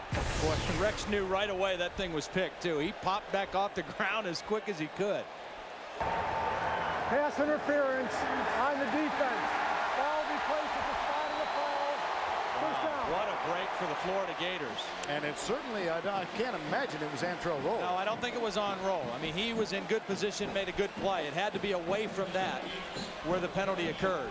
Boy, Rex knew right away that thing was picked, too. He popped back off the ground as quick as he could. Pass interference on the defense. Ball be placed at the spot of the fall. First down. What a break for the Florida Gators. And it's certainly, I can't imagine it was Antrell Roll. No, I don't think it was on Roll. I mean, he was in good position, made a good play. It had to be away from that where the penalty occurred.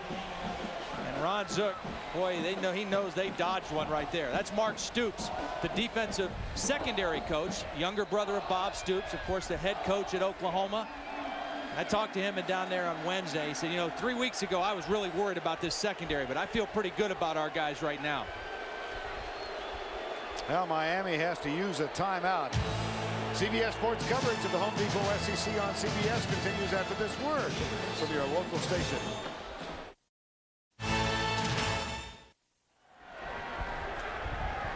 And Ron Zook, boy, he knows they dodged one right there. That's Mark Stoops, the defensive secondary coach, younger brother of Bob Stoops, of course, the head coach at Oklahoma. I talked to him down there on Wednesday. He said, you know, 3 weeks ago, I was really worried about this secondary, but I feel pretty good about our guys right now. Well, Miami has to use a timeout. CBS Sports coverage of the Home Depot SEC on CBS continues after this word from your local station.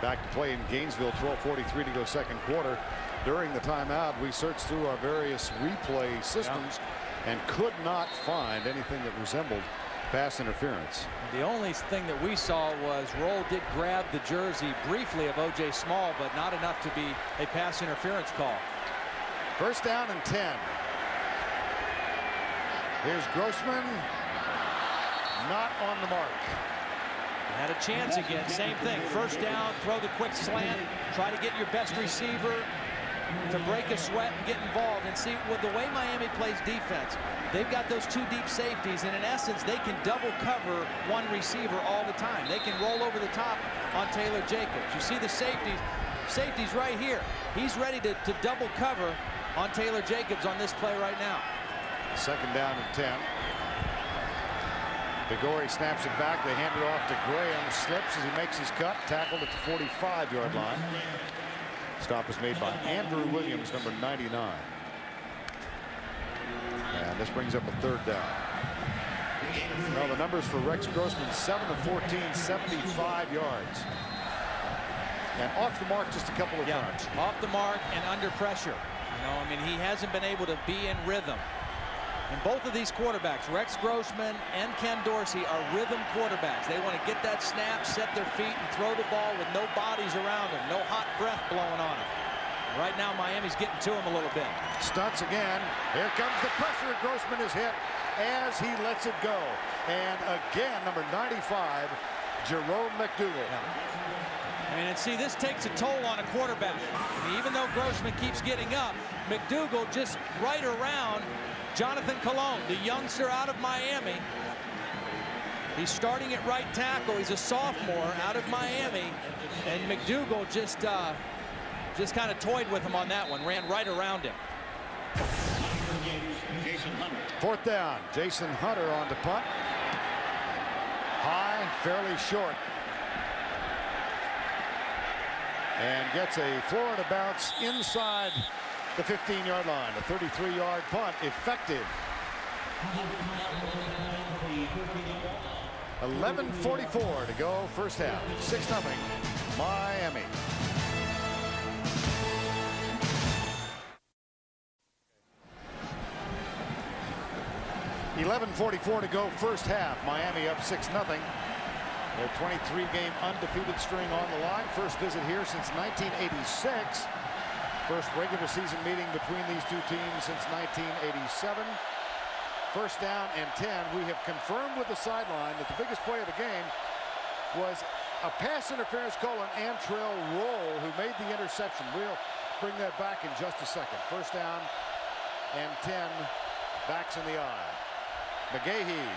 Back to play in Gainesville, 12:43 to go second quarter. During the timeout, we searched through our various replay systems and could not find anything that resembled pass interference. The only thing that we saw was Roll did grab the jersey briefly of O.J. Small, but not enough to be a pass interference call. First down and 10. Here's Grossman. Not on the mark. Had a chance again. Same thing. First down, throw the quick slant. Try to get your best receiver to break a sweat and get involved. And see, with the way Miami plays defense, they've got those two deep safeties, and in essence, they can double cover one receiver all the time. They can roll over the top on Taylor Jacobs. You see the safeties right here. He's ready to double cover on Taylor Jacobs on this play right now. Second down and 10. DeGore snaps it back. They hand it off to Graham. Slips as he makes his cut. Tackled at the 45-yard line. Stop is made by Andrew Williams, number 99. And this brings up a third down. Well, the numbers for Rex Grossman, 7 of 14, 75 yards. And off the mark just a couple of times. Off the mark and under pressure. You know, I mean, he hasn't been able to be in rhythm. And both of these quarterbacks, Rex Grossman and Ken Dorsey, are rhythm quarterbacks. They want to get that snap, set their feet, and throw the ball with no bodies around them, no hot breath blowing on them. Right now, Miami's getting to him a little bit. Stunts again. Here comes the pressure. Grossman is hit as he lets it go. And again, number 95 Jerome McDougal. Yeah. And see, this takes a toll on a quarterback. I mean, even though Grossman keeps getting up, McDougal just right around Jonathan Colon, the youngster out of Miami. He's starting at right tackle. He's a sophomore out of Miami. And McDougal just kind of toyed with him on that one, ran right around him. Fourth down. Jason Hunter on to punt. High, fairly short. And gets a Florida bounce inside the 15-yard line. A 33-yard punt, effective. 11:44 to go, first half. 6-0 Miami. .11:44 to go, first half. Miami up 6-0. Their 23-game undefeated string on the line. First visit here since 1986. First regular season meeting between these two teams since 1987. First down and 10. We have confirmed with the sideline that the biggest play of the game was a pass interference call on Antrell Roll, who made the interception. We'll bring that back in just a second. First down and 10. Backs in the eye. McGahee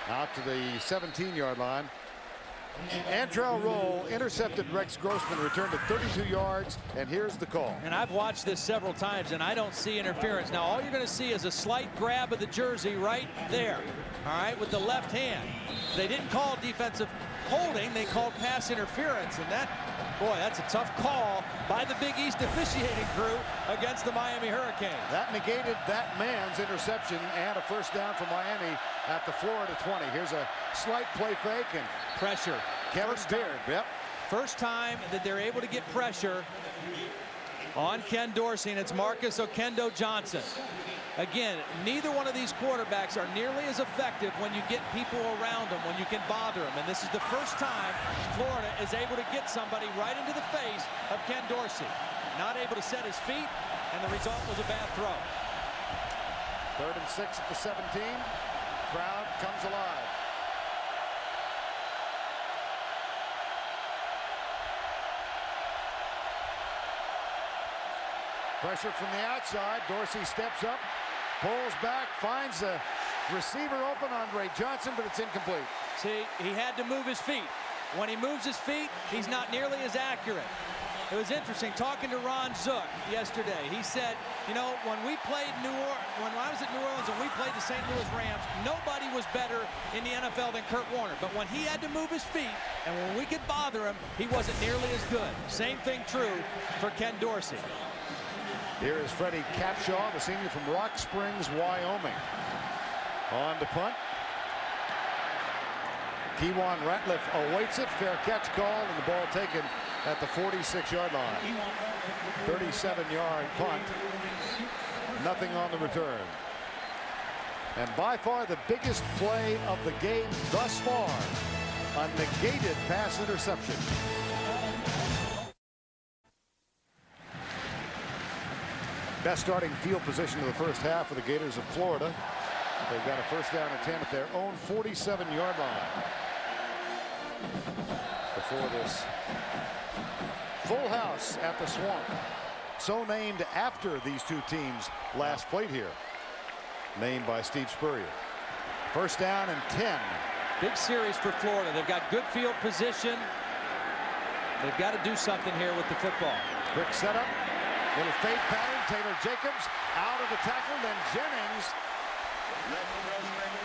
out to the 17-yard line. Antrell Roll intercepted Rex Grossman, returned to 32 yards, and here's the call. And I've watched this several times, and I don't see interference. Now, all you're going to see is a slight grab of the jersey right there, all right, with the left hand. They didn't call defensive holding, they called pass interference, and that, boy, that's a tough call by the Big East officiating crew against the Miami Hurricanes. That negated that man's interception, and a first down for Miami at the Florida 20. Here's a slight play fake and pressure. Kevin Beard. Yep. First time that they're able to get pressure on Ken Dorsey, and it's Marcus Okendo Johnson. Again, neither one of these quarterbacks are nearly as effective when you get people around them, when you can bother them. And this is the first time Florida is able to get somebody right into the face of Ken Dorsey. Not able to set his feet, and the result was a bad throw. 3rd and 6 at the 17. Crowd comes alive. Pressure from the outside. Dorsey steps up, pulls back, finds a receiver open, Andre Johnson, but it's incomplete. See, he had to move his feet. When he moves his feet, he's not nearly as accurate. It was interesting talking to Ron Zook yesterday. He said, you know, when I was at New Orleans and we played the St. Louis Rams, nobody was better in the NFL than Kurt Warner. But when he had to move his feet and when we could bother him, he wasn't nearly as good. Same thing true for Ken Dorsey. Here is Freddie Capshaw, the senior from Rock Springs, Wyoming. On to punt. Kewan Ratliff awaits it. Fair catch call, and the ball taken at the 46-yard line. 37-yard punt. Nothing on the return. And by far the biggest play of the game thus far, a negated pass interception. Best starting field position of the first half for the Gators of Florida. They've got a first down and 10 at their own 47-yard line. Before this full house at the Swamp, so named after these two teams last played here, named by Steve Spurrier. First down and 10. Big series for Florida. They've got good field position. They've got to do something here with the football. Quick setup, little fade pattern. Taylor Jacobs out of the tackle, then Jennings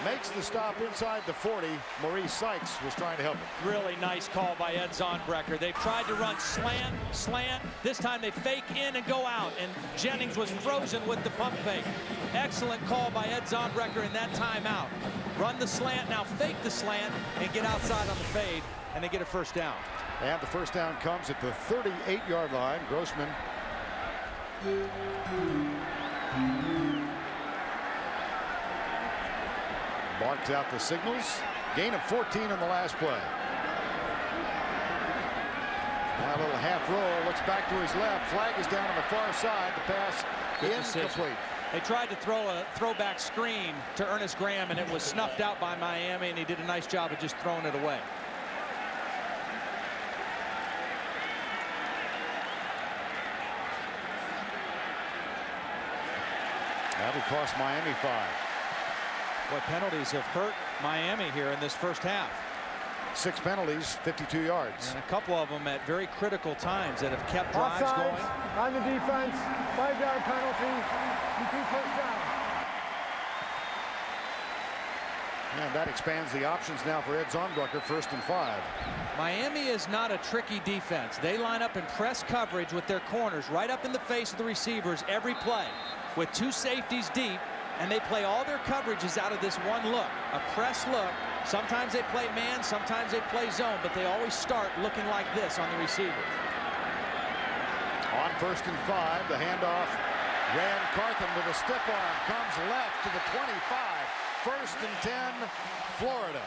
makes the stop inside the 40. Maurice Sykes was trying to help him. Really nice call by Ed Zonbrecker. They've tried to run slant. This time they fake in and go out, and Jennings was frozen with the pump fake. Excellent call by Ed Zonbrecker in that timeout. Run the slant, now fake the slant, and get outside on the fade, and they get a first down. And the first down comes at the 38-yard line. Grossman barks out the signals. Gain of 14 on the last play. Now a little half roll, looks back to his left. Flag is down on the far side. The pass incomplete. They tried to throw a throwback screen to Ernest Graham, and it was snuffed out by Miami, and he did a nice job of just throwing it away. That would cost Miami 5. Boy, penalties have hurt Miami here in this first half. 6 penalties, 52 yards. And a couple of them at very critical times that have kept drives Offsides going. on the defense, 5-yard penalty, complete first down. And that expands the options now for Ed Zornbrucker, 1st and 5. Miami is not a tricky defense. They line up in press coverage with their corners right up in the face of the receivers every play with 2 safeties deep, and they play all their coverages out of this one look, a press look. Sometimes they play man, sometimes they play zone, but they always start looking like this on the receiver. On 1st and 5, the handoff. Rand Carthen with a stiff arm comes left to the 25. 1st and 10, Florida.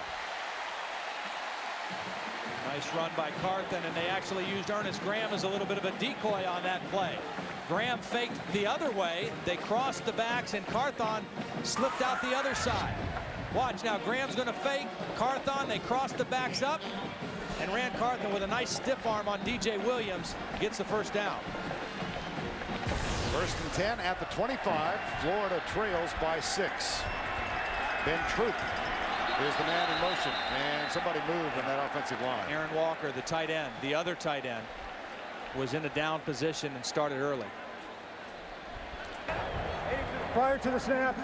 Nice run by Carthen, and they actually used Ernest Graham as a little bit of a decoy on that play. Graham faked the other way. They crossed the backs, and Carthon slipped out the other side. Watch now, Graham's going to fake. Carthon, they cross the backs up, and Rand Carthen with a nice stiff arm on DJ Williams gets the first down. 1st and 10 at the 25. Florida trails by 6. Ben Troop is the man in motion, and somebody moved in that offensive line. Aaron Walker, the tight end, the other tight end, was in a down position and started early. Prior to the snap,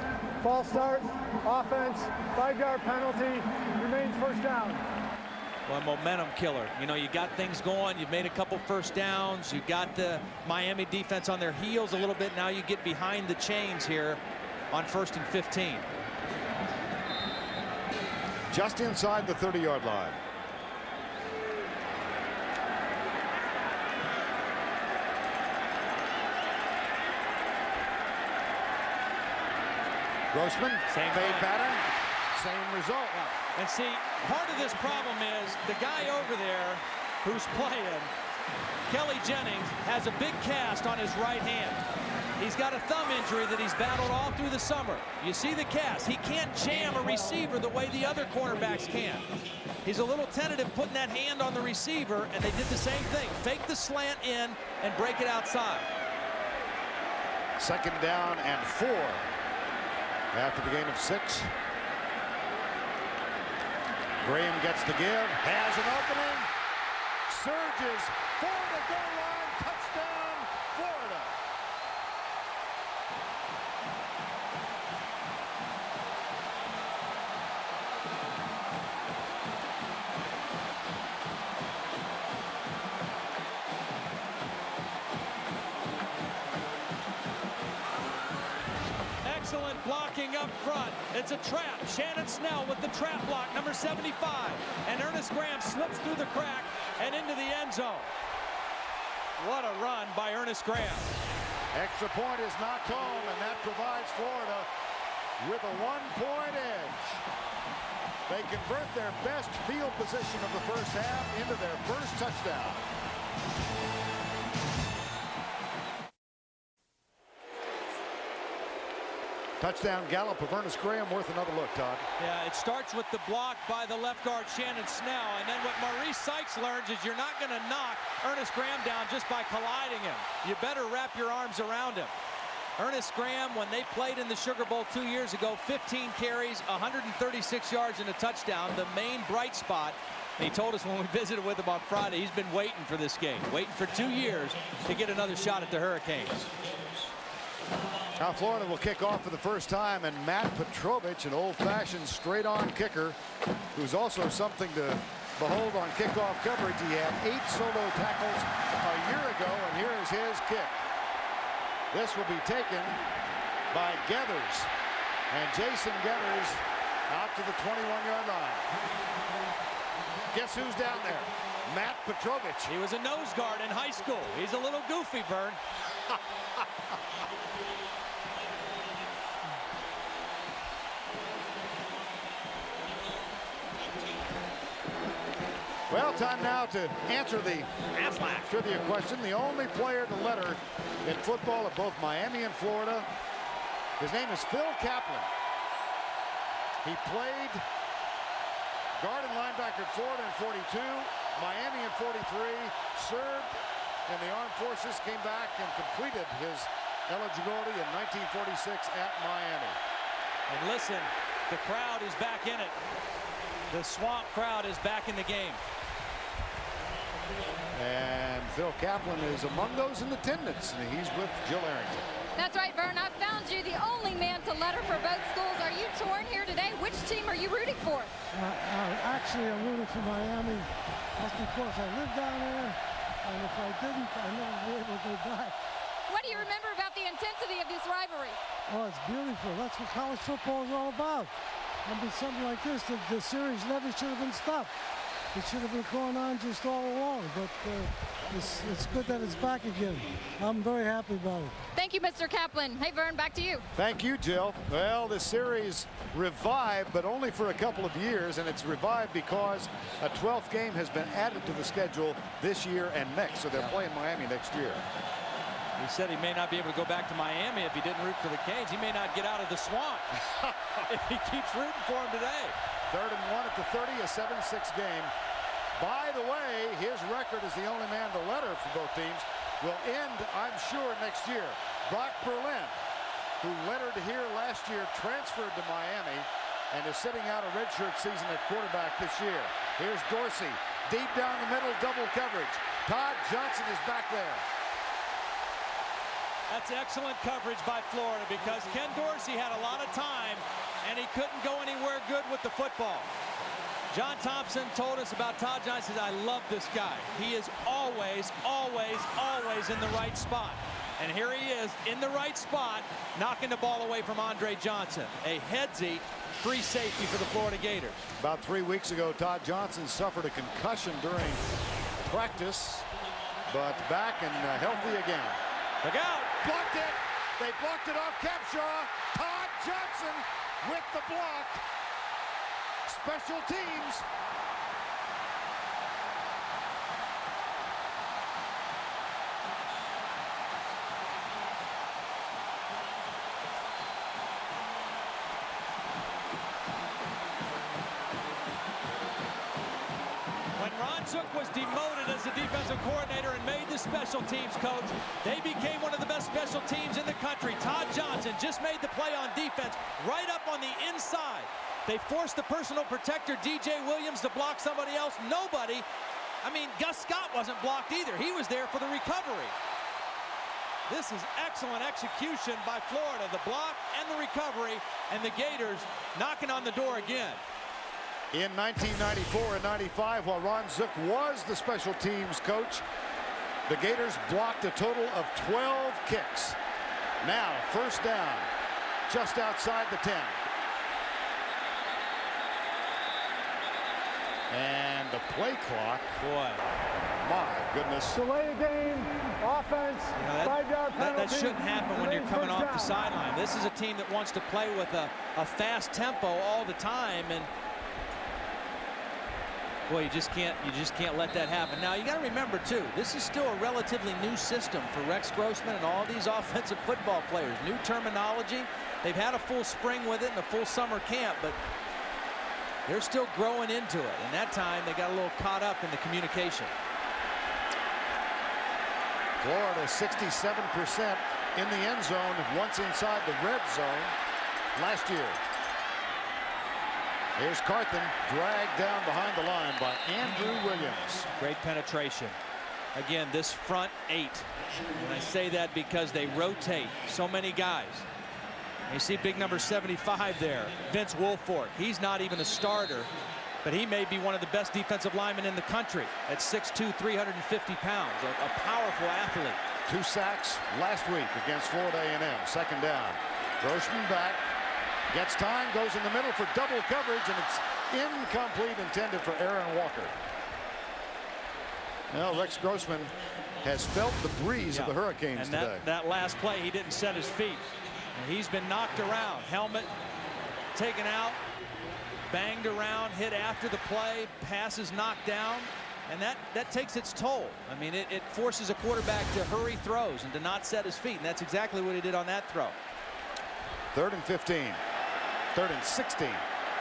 false start, offense, 5-yard penalty, remains first down. Well, momentum killer. You know, you got things going. You've made a couple first downs. You got the Miami defense on their heels a little bit. Now you get behind the chains here on 1st and 15. Just inside the 30-yard line. Grossman, same fade pattern, same result. And see, part of this problem is the guy over there who's playing, Kelly Jennings, has a big cast on his right hand. He's got a thumb injury that he's battled all through the summer. You see the cast. He can't jam a receiver the way the other cornerbacks can. He's a little tentative putting that hand on the receiver, and they did the same thing. Fake the slant in and break it outside. 2nd down and 4 after the gain of 6. Graham gets the give, has an opening, surges for the goal line, touchdown, Florida. Excellent blocking up front. It's a trap. Shannon Snell with the trap block, number 75. And Ernest Graham slips through the crack and into the end zone. What a run by Ernest Graham. Extra point is knocked home, and that provides Florida with a 1-point edge. They convert their best field position of the first half into their first touchdown. Touchdown gallop of Ernest Graham worth another look, Todd. Yeah, it starts with the block by the left guard Shannon Snell, and then what Maurice Sykes learns is you're not going to knock Ernest Graham down just by colliding him. You better wrap your arms around him. Ernest Graham, when they played in the Sugar Bowl 2 years ago, 15 carries, 136 yards and a touchdown, the main bright spot. And he told us when we visited with him on Friday, he's been waiting for this game, waiting for 2 years to get another shot at the Hurricanes. Now Florida will kick off for the first time, and Matt Petrovich, an old-fashioned straight-on kicker, who's also something to behold on kickoff coverage. He had 8 solo tackles a year ago, and here is his kick. This will be taken by Gators, and Jason Gators out to the 21-yard line. Guess who's down there? Matt Petrovich. He was a nose guard in high school. He's a little goofy, Vern. Well, time now to answer the trivia question. The only player to letter in football at both Miami and Florida. His name is Phil Kaplan. He played guard and linebacker at Florida in 42, Miami in 43, served in the armed forces, came back and completed his eligibility in 1946 at Miami. And listen, the crowd is back in it. The Swamp crowd is back in the game. And Phil Kaplan is among those in attendance, and he's with Jill Arrington. That's right, Vern. I found you the only man to letter for both schools. Are you torn here today? Which team are you rooting for? Actually, I'm rooting for Miami. That's because I live down there, and if I didn't, I'd never be able to go back. What do you remember about the intensity of this rivalry? Oh, it's beautiful. That's what college football is all about. I mean, something like this, the series never should have been stopped. It should have been going on just all along, but it's good that it's back again. I'm very happy about it. Thank you, Mr. Kaplan. Hey, Vern, back to you. Thank you, Jill. Well, the series revived, but only for a couple of years, and it's revived because a 12th game has been added to the schedule this year and next, so they're playing Miami next year. He said he may not be able to go back to Miami if he didn't root for the Canes. He may not get out of the Swamp if he keeps rooting for him today. 3rd and 1 at the 30, a 7-6 game. By the way, his record as the only man to letter for both teams will end, I'm sure, next year. Brock Berlin, who lettered here last year, transferred to Miami and is sitting out a redshirt season at quarterback this year. Here's Dorsey, deep down the middle, double coverage. Todd Johnson is back there. That's excellent coverage by Florida because Ken Dorsey had a lot of time and he couldn't go anywhere good with the football. John Thompson told us about Todd Johnson. I love this guy. He is always, always, always in the right spot. And here he is in the right spot, knocking the ball away from Andre Johnson. A headsy free safety for the Florida Gators. About 3 weeks ago, Todd Johnson suffered a concussion during practice, but back and healthy again. Look out! Blocked it. They blocked it off Capshaw. Todd Johnson with the block. Special teams. When Ron Zook was demoted as the defensive coordinator and made the special teams coach, they became one of the best special teams in the country. Todd Johnson just made the play on defense right up on the inside. They forced the personal protector, DJ Williams, to block somebody else. Nobody, I mean, Gus Scott wasn't blocked either. He was there for the recovery. This is excellent execution by Florida, the block and the recovery, and the Gators knocking on the door again. In 1994 and 95, while Ron Zook was the special teams coach, the Gators blocked a total of 12 kicks. Now, first down, just outside the 10. And the play clock, boy, my goodness. Delay a game, offense, 5-yard penalty. That shouldn't happen when you're coming off the sideline. This is a team that wants to play with a fast tempo all the time, and boy, you just can't let that happen. Now you got to remember too, this is still a relatively new system for Rex Grossman and all these offensive football players. New terminology. They've had a full spring with it and a full summer camp, but they're still growing into it. And that time they got a little caught up in the communication. Florida 67% in the end zone once inside the red zone last year. Here's Carthen, dragged down behind the line by Andrew Williams. Great penetration. Again, this front 8. And I say that because they rotate so many guys. You see big number 75 there, Vince Wilfork. He's not even a starter, but he may be one of the best defensive linemen in the country at 6'2", 350 pounds, a powerful athlete. 2 sacks last week against Florida A&M. Second down. Grossman back, gets time, goes in the middle for double coverage, and it's incomplete, intended for Aaron Walker. Well, Rex Grossman has felt the breeze of the Hurricanes today. And that last play, he didn't set his feet. And he's been knocked around. Helmet taken out, banged around, hit after the play, passes knocked down, and that takes its toll. I mean, it forces a quarterback to hurry throws and to not set his feet, and that's exactly what he did on that throw. 3rd and 15. 3rd and 16.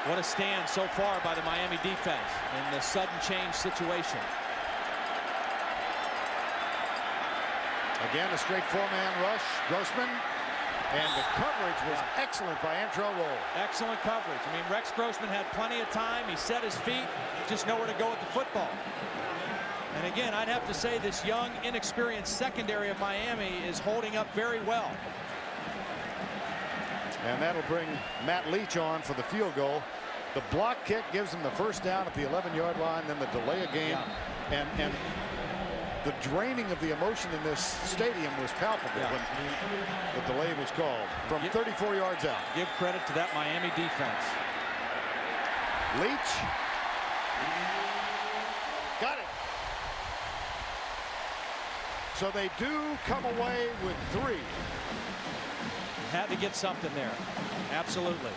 What a stand so far by the Miami defense in the sudden change situation. Again, a straight four-man rush. Grossman. And the coverage was excellent by Antrell Roll. Excellent coverage. I mean, Rex Grossman had plenty of time. He set his feet, just nowhere to go with the football. And again, I'd have to say this young, inexperienced secondary of Miami is holding up very well. And that'll bring Matt Leach on for the field goal. The block kick gives them the first down at the 11-yard line, then the delay of game. Yeah. And the draining of the emotion in this stadium was palpable when the delay was called from 34 yards out. Give credit to that Miami defense. Leach. Got it. So they do come away with 3. Had to get something there. Absolutely.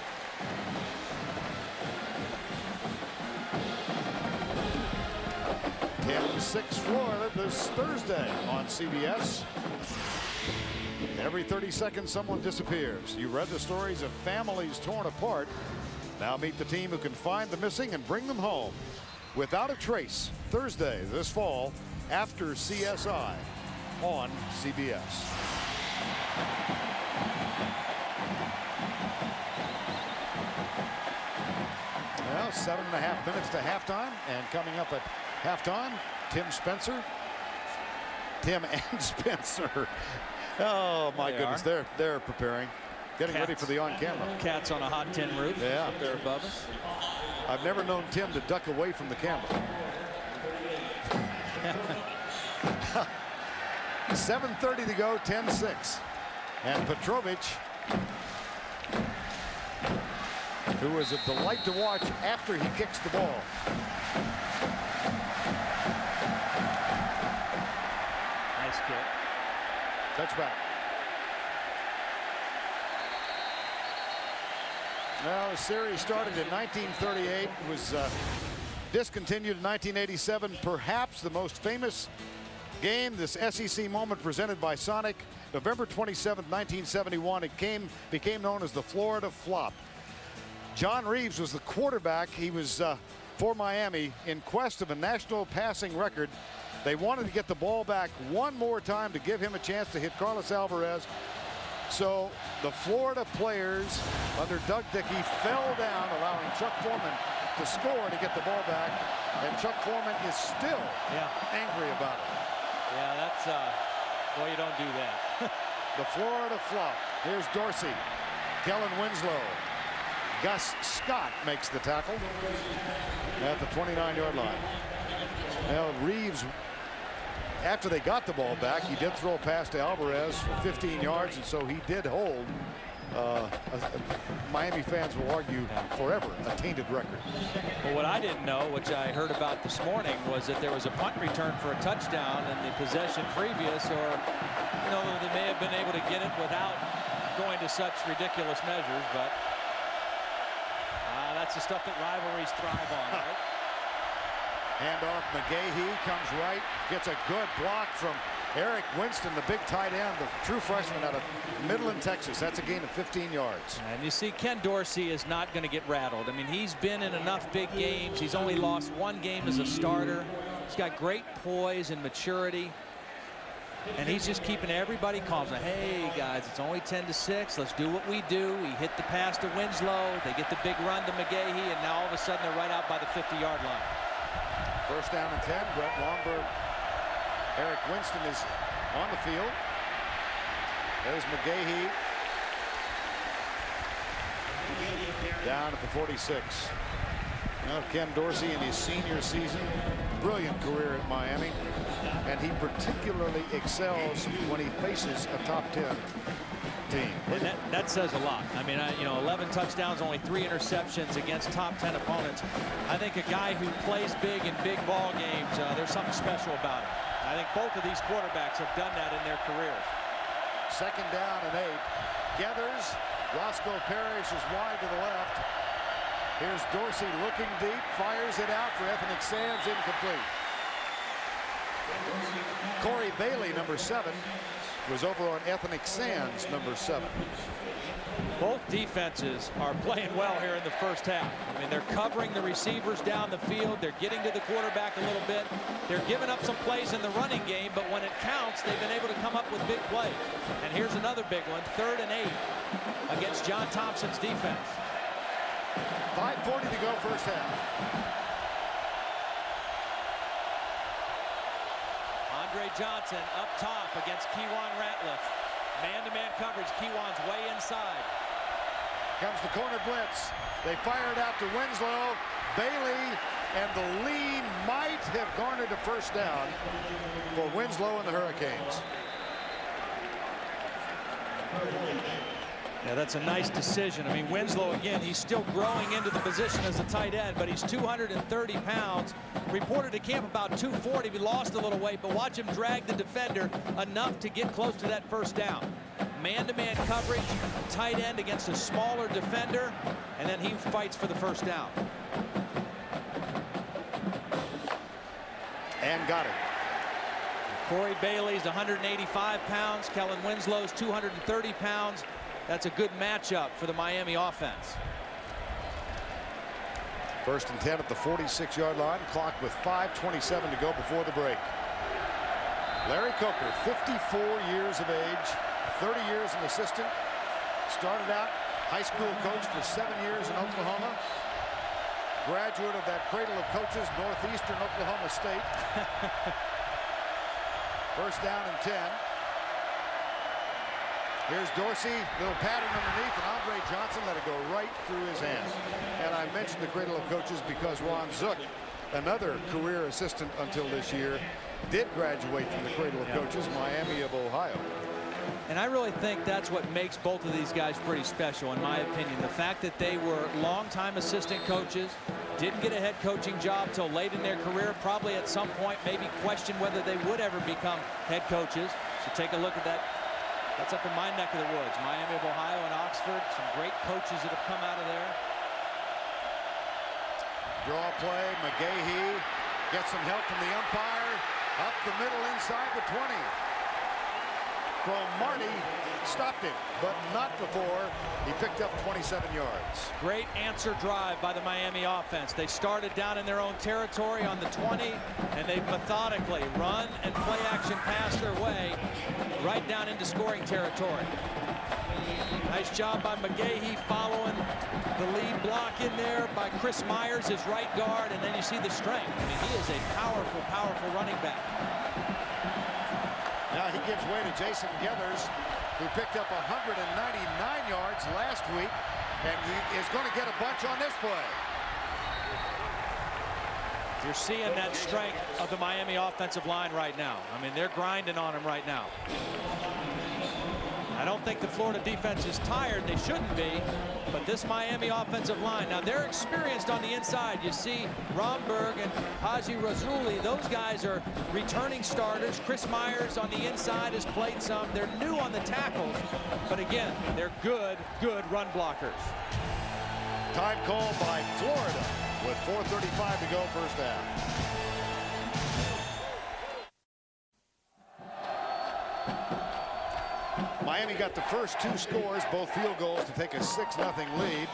Game 6 Florida this Thursday on CBS. Every 30 seconds someone disappears. You read the stories of families torn apart. Now meet the team who can find the missing and bring them home. Without a Trace, Thursday this fall after CSI on CBS. Well, 7.5 minutes to halftime, and coming up at halftime, Tim and Spencer. Oh my goodness, they're preparing, getting ready for the on-camera. Cats on a hot tin roof. Yeah, up there above us. I've never known Tim to duck away from the camera. 7:30 to go, 10-6, and Petrovich, who is a delight to watch after he kicks the ball. Nice kick. Touchback. Well, the series started in 1938. It was discontinued in 1987. Perhaps the most famous game, this SEC moment presented by Sonic. November 27, 1971, it became known as the Florida Flop. John Reeves was the quarterback. He was for Miami in quest of a national passing record. They wanted to get the ball back one more time to give him a chance to hit Carlos Alvarez. So the Florida players under Doug Dickey fell down, allowing Chuck Foreman to score to get the ball back. And Chuck Foreman is still angry about it. Yeah, that's, well, you don't do that. The Florida Flop. Here's Dorsey. Kellen Winslow. Gus Scott makes the tackle at the 29-yard line. Now Reeves, after they got the ball back, he did throw a pass to Alvarez for 15 yards, and so he did hold. Miami fans will argue forever a tainted record. Well, what I didn't know, which I heard about this morning, was that there was a punt return for a touchdown in the possession previous, or they may have been able to get it without going to such ridiculous measures, but that's the stuff that rivalries thrive on, right? Handoff, McGahee comes right, gets a good block from Eric Winston, the big tight end, the true freshman out of Midland, Texas. That's a gain of 15 yards. And you see, Ken Dorsey is not going to get rattled. I mean, he's been in enough big games. He's only lost one game as a starter. He's got great poise and maturity. And he's just keeping everybody calm. So, hey, guys, it's only 10-6. Let's do what we do. We hit the pass to Winslow. They get the big run to McGahee, and now all of a sudden they're right out by the 50-yard line. First down and 10. Brett Lomberg. Eric Winston is on the field. There's McGahee. Down at the 46. Now Ken Dorsey in his senior season. Brilliant career at Miami. And he particularly excels when he faces a top 10 team. And that says a lot. I mean, 11 touchdowns, only 3 interceptions against top 10 opponents. I think a guy who plays big in big ball games, there's something special about him. I think both of these quarterbacks have done that in their careers. Second down and 8. Gathers. Roscoe Parrish is wide to the left. Here's Dorsey looking deep, fires it out for Ethnic Sands, incomplete. Corey Bailey, number 7, was over on Ethnic Sands, number 7. Both defenses are playing well here in the first half. I mean, they're covering the receivers down the field. They're getting to the quarterback a little bit. They're giving up some plays in the running game, but when it counts, they've been able to come up with big plays. And here's another big one, 3rd and 8 against John Thompson's defense. 5:40 to go first half. Andre Johnson up top against Kewan Ratliff. Man-to-man coverage. Kewan's way inside. Comes the corner blitz. They fire it out to Winslow. Bailey, and the lead might have garnered a first down for Winslow and the Hurricanes. Yeah, that's a nice decision. I mean, Winslow, again, he's still growing into the position as a tight end, but he's 230 pounds. Reported to camp about 240. He lost a little weight, but watch him drag the defender enough to get close to that first down. Man-to-man coverage, tight end against a smaller defender, and then he fights for the first down. And got it. Corey Bailey's 185 pounds. Kellen Winslow's 230 pounds. That's a good matchup for the Miami offense. 1st and 10 at the 46-yard line. Clock with 5:27 to go before the break. Larry Coker, 54 years of age, 30 years an assistant. Started out high school coach for 7 years in Oklahoma. Graduate of that cradle of coaches, Northeastern Oklahoma State. 1st down and 10. Here's Dorsey, little pattern underneath, and Andre Johnson let it go right through his hands. And I mentioned the cradle of coaches because Ron Zook, another career assistant until this year, did graduate from the cradle of coaches, Miami of Ohio. And I really think that's what makes both of these guys pretty special, in my opinion. The fact that they were longtime assistant coaches, didn't get a head coaching job till late in their career, probably at some point maybe questioned whether they would ever become head coaches. So take a look at that. That's up in my neck of the woods. Miami of Ohio and Oxford. Some great coaches that have come out of there. Draw play. McGahee gets some help from the umpire. Up the middle inside the 20. Cromartie stopped him, but not before he picked up 27 yards. Great answer drive by the Miami offense. They started down in their own territory on the 20, and they methodically run and play action pass their way right down into scoring territory. Nice job by McGahee following the lead block in there by Chris Myers, his right guard, and then you see the strength. I mean, he is a powerful, powerful running back. Now he gives way to Jason Geathers, who picked up 199 yards last week, and he is going to get a bunch on this play. You're seeing that strength of the Miami offensive line right now. I mean, they're grinding on him right now. I don't think the Florida defense is tired. They shouldn't be. But this Miami offensive line, now they're experienced on the inside. You see Romberg and Haji Razuli. Those guys are returning starters. Chris Myers on the inside has played some. They're new on the tackles. But again, they're good run blockers. Time called by Florida with 4:35 to go first half. Miami got the first 2 scores, both field goals, to take a 6-0 lead.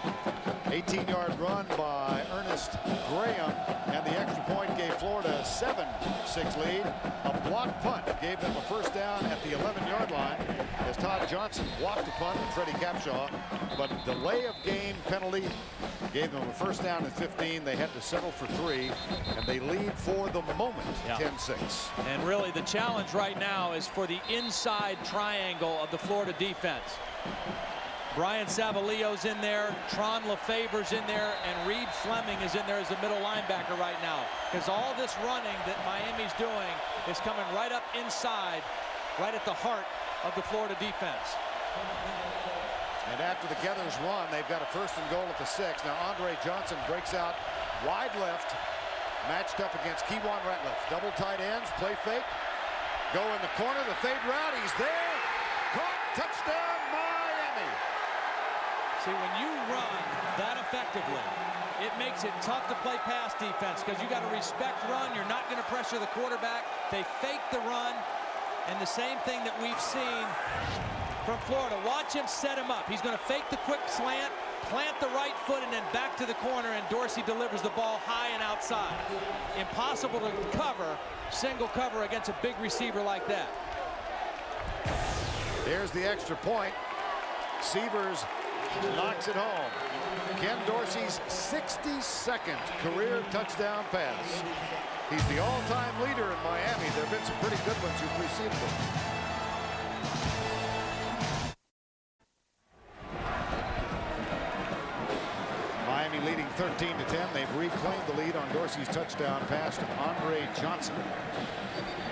18-yard run by Ernest Graham, and the extra point gave Florida a 7-6 lead. A blocked punt gave them a first down at the 11-yard line as Todd Johnson blocked the punt with Freddie Capshaw, but delay of game penalty gave them a first down at 15. They had to settle for 3, and they lead for the moment 10-6. And really the challenge right now is for the inside triangle of the Florida defense. Brian Savalio's in there, Tron Lefever's in there, and Reed Fleming is in there as the middle linebacker right now. Because all this running that Miami's doing is coming right up inside, right at the heart of the Florida defense. And after the Gators run, they've got a 1st and goal at the 6. Now Andre Johnson breaks out wide left, matched up against Kewan Ratliff. Double tight ends, play fake, go in the corner, the fade route, he's there, caught, touchdown Miami. See, when you run that effectively, it makes it tough to play pass defense because you got to respect run. You're not going to pressure the quarterback. They fake the run, and the same thing that we've seen from Florida. Watch him set him up. He's going to fake the quick slant, plant the right foot, and then back to the corner, and Dorsey delivers the ball high and outside. Impossible to cover, single cover against a big receiver like that. Here's the extra point. Sievers knocks it home. Ken Dorsey's 62nd career touchdown pass. He's the all-time leader in Miami. There have been some pretty good ones who preceded him. Miami leading 13-10. They've reclaimed the lead on Dorsey's touchdown pass to Andre Johnson.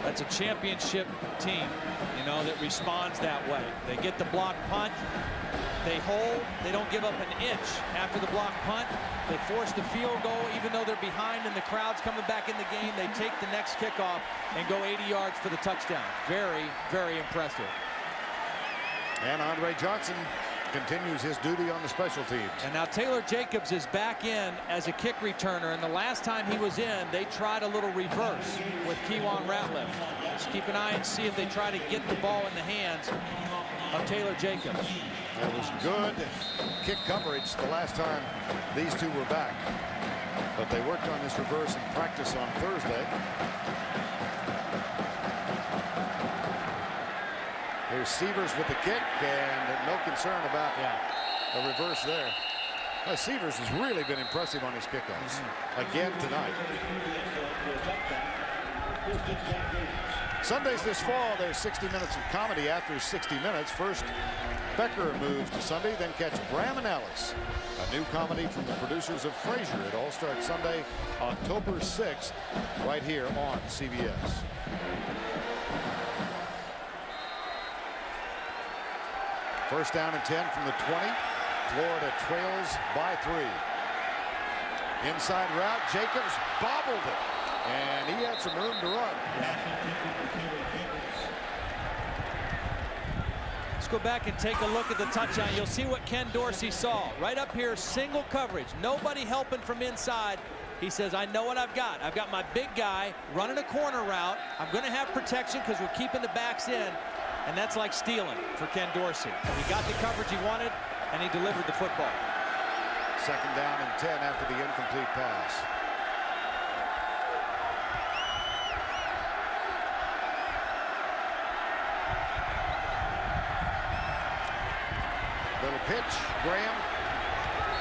That's a championship team, you know, that responds that way. They get the block punt. They hold. They don't give up an inch after the block punt. They force the field goal even though they're behind and the crowd's coming back in the game. They take the next kickoff and go 80 yards for the touchdown. Very, very impressive. And Andre Johnson continues his duty on the special teams. And now Taylor Jacobs is back in as a kick returner, and the last time he was in, they tried a little reverse with Kewan Ratliff. Just keep an eye and see if they try to get the ball in the hands of Taylor Jacobs. That was good kick coverage the last time these two were back, but they worked on this reverse in practice on Thursday. Here's Sievers with the kick, and no concern about a reverse there. Sievers has really been impressive on his kickoffs again tonight. Sundays this fall, there's 60 minutes of comedy after 60 minutes. First, Becker moves to Sunday, then catch Bram and Ellis, a new comedy from the producers of Frasier. It all starts Sunday, October 6th, right here on CBS. First down and 10 from the 20. Florida trails by 3. Inside route, Jacobs bobbled it, and he had some room to run. Let's go back and take a look at the touchdown. You'll see what Ken Dorsey saw. Right up here, single coverage. Nobody helping from inside. He says, I know what I've got. I've got my big guy running a corner route. I'm going to have protection because we're keeping the backs in. And that's like stealing for Ken Dorsey. He got the coverage he wanted, and he delivered the football. Second down and 10 after the incomplete pass. Little pitch, Graham.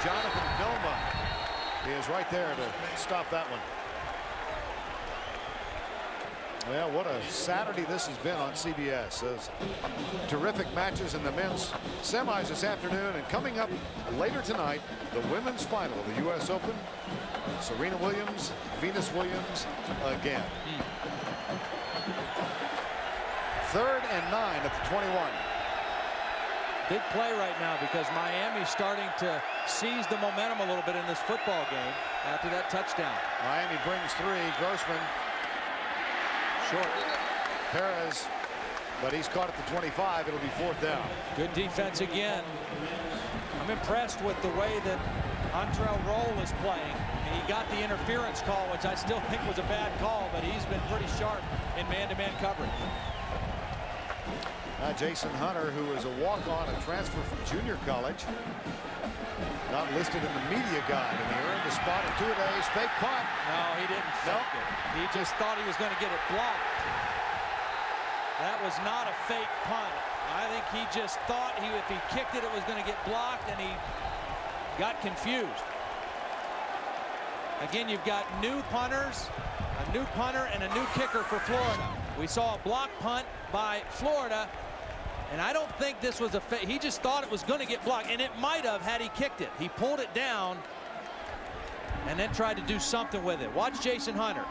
Jonathan Vilma is right there to stop that one. Well, what a Saturday this has been on CBS. Those terrific matches in the men's semis this afternoon, and coming up later tonight, the women's final of the U.S. Open. Serena Williams, Venus Williams again. 3rd and 9 at the 21. Big play right now because Miami's starting to seize the momentum a little bit in this football game after that touchdown. Miami brings 3. Grossman short. Perez, but he's caught at the 25. It'll be 4th down. Good defense again. I'm impressed with the way that Antrell Roll is playing. He got the interference call, which I still think was a bad call, but he's been pretty sharp in man-to-man coverage. Jason Hunter, who is a walk-on, a transfer from junior college, not listed in the media guide, and he earned the spot in 2 days. Fake punt. No, he didn't fake it. He just thought he was going to get it blocked. That was not a fake punt. I think he just thought if he kicked it, it was going to get blocked, and he got confused. Again, you've got new punters, a new punter, and a new kicker for Florida. We saw a block punt by Florida, and I don't think this was a fake. He just thought it was going to get blocked, and it might have had he kicked it. He pulled it down and then tried to do something with it. Watch Jason Hunter.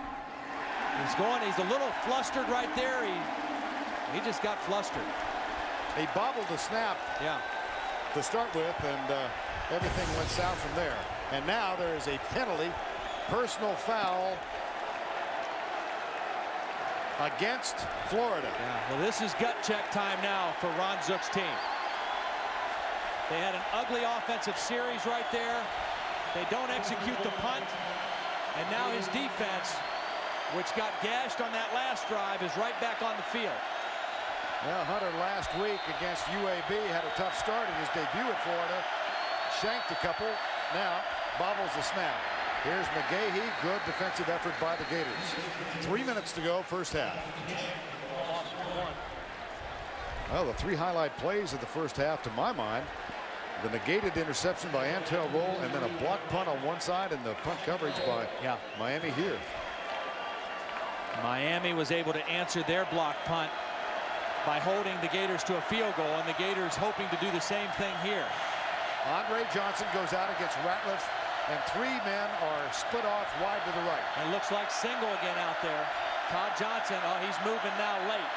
He's a little flustered right there. He just got flustered. He bobbled the snap to start with, and everything went south from there. And now there is a penalty, personal foul against Florida. Well, this is gut check time now for Ron Zook's team. They had an ugly offensive series right there. They don't execute the punt, and now his defense, which got gashed on that last drive, is right back on the field. Well, Hunter last week against UAB had a tough start in his debut at Florida. Shanked a couple. Now bobbles the snap. Here's McGahee. Good defensive effort by the Gators. 3 minutes to go, first half. Well, the 3 highlight plays of the first half, to my mind, the negated interception by Antel Roll, and then a block punt on one side, and the punt coverage by Miami here. Miami was able to answer their block punt by holding the Gators to a field goal, and the Gators hoping to do the same thing here. Andre Johnson goes out against Ratliff, and 3 men are split off wide to the right. It looks like single again out there. Todd Johnson, oh, he's moving now late.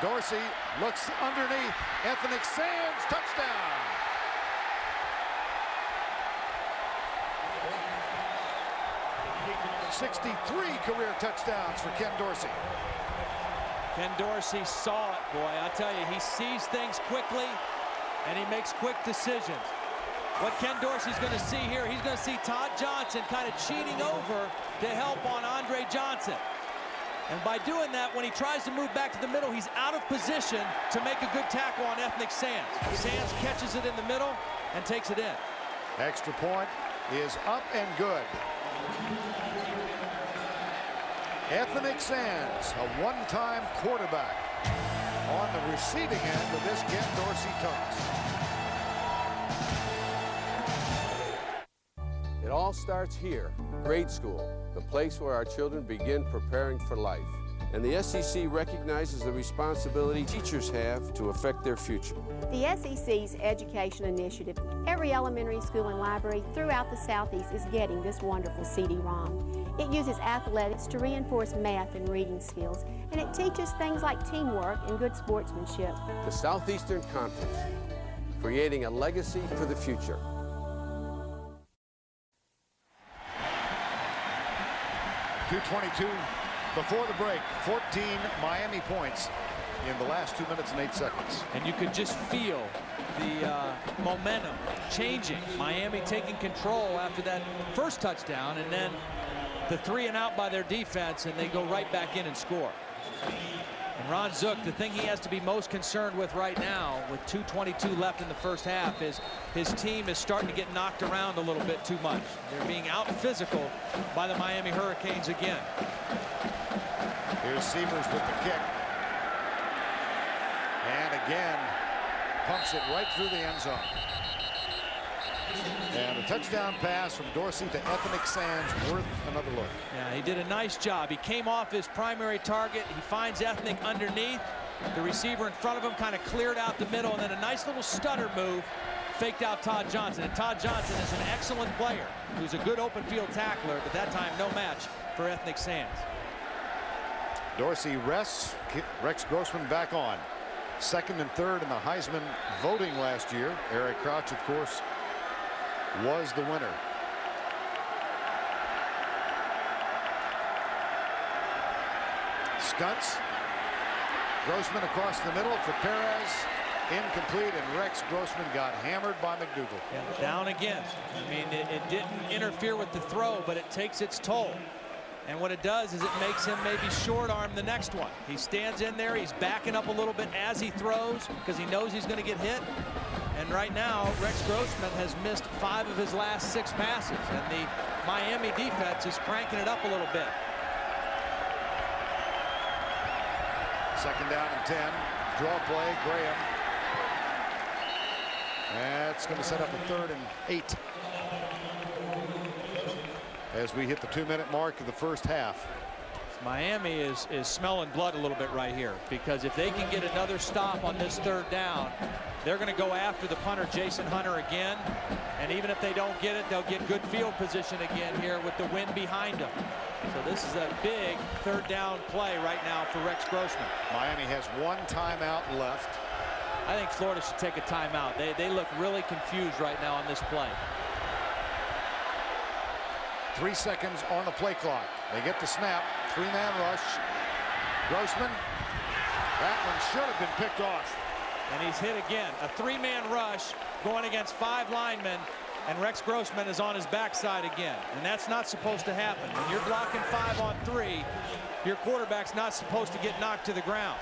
Dorsey looks underneath. Ethnic Sands, touchdown. '63 career touchdowns for Ken Dorsey. Ken Dorsey saw it, boy. I tell you, he sees things quickly, and he makes quick decisions. What Ken Dorsey's going to see here, he's going to see Todd Johnson kind of cheating over to help on Andre Johnson. And by doing that, when he tries to move back to the middle, he's out of position to make a good tackle on Ethnic Sands. Sands catches it in the middle and takes it in. Extra point is up and good. Ethnic Sands, a one-time quarterback, on the receiving end of this Ken Dorsey toss. It all starts here, grade school, the place where our children begin preparing for life. And the SEC recognizes the responsibility teachers have to affect their future. The SEC's education initiative, every elementary school and library throughout the Southeast is getting this wonderful CD-ROM. It uses athletics to reinforce math and reading skills, and it teaches things like teamwork and good sportsmanship. The Southeastern Conference, creating a legacy for the future. .222 before the break. 14 Miami points in the last 2 minutes and 8 seconds. And you could just feel the momentum changing. Miami taking control after that first touchdown, and then the 3 and out by their defense, and they go right back in and score. And Ron Zook, the thing he has to be most concerned with right now, with 2:22 left in the first half, is his team is starting to get knocked around a little bit too much. They're being out physical by the Miami Hurricanes again. Here's Sievers with the kick. And again, pumps it right through the end zone. And a touchdown pass from Dorsey to Ethnic Sands, worth another look. Yeah, he did a nice job. He came off his primary target. He finds Ethnic underneath. The receiver in front of him kind of cleared out the middle, and then a nice little stutter move, faked out Todd Johnson. And Todd Johnson is an excellent player who's a good open field tackler, but that time no match for Ethnic Sands. Dorsey rests. Rex Grossman back on. Second and third in the Heisman voting last year. Eric Crouch, of course, was the winner. Stunts. Grossman across the middle for Perez. Incomplete, and Rex Grossman got hammered by McDougal. Yeah, down again. I mean, it didn't interfere with the throw, but it takes its toll. And what it does is it makes him maybe short arm the next one. He stands in there, he's backing up a little bit as he throws because he knows he's going to get hit. And right now, Rex Grossman has missed 5 of his last 6 passes, and the Miami defense is cranking it up a little bit. Second down and 10. Draw play, Graham. That's going to set up a 3rd and 8. As we hit the 2-minute mark of the first half. Miami is smelling blood a little bit right here, because if they can get another stop on this 3rd down, they're going to go after the punter, Jason Hunter, again. And even if they don't get it, they'll get good field position again here with the wind behind them. So this is a big 3rd down play right now for Rex Grossman. Miami has 1 timeout left. I think Florida should take a timeout. They look really confused right now on this play. 3 seconds on the play clock. They get the snap. 3-man rush. Grossman. That one should have been picked off. And he's hit again. A 3-man rush going against 5 linemen, and Rex Grossman is on his backside again. And that's not supposed to happen. When you're blocking 5 on 3, your quarterback's not supposed to get knocked to the ground.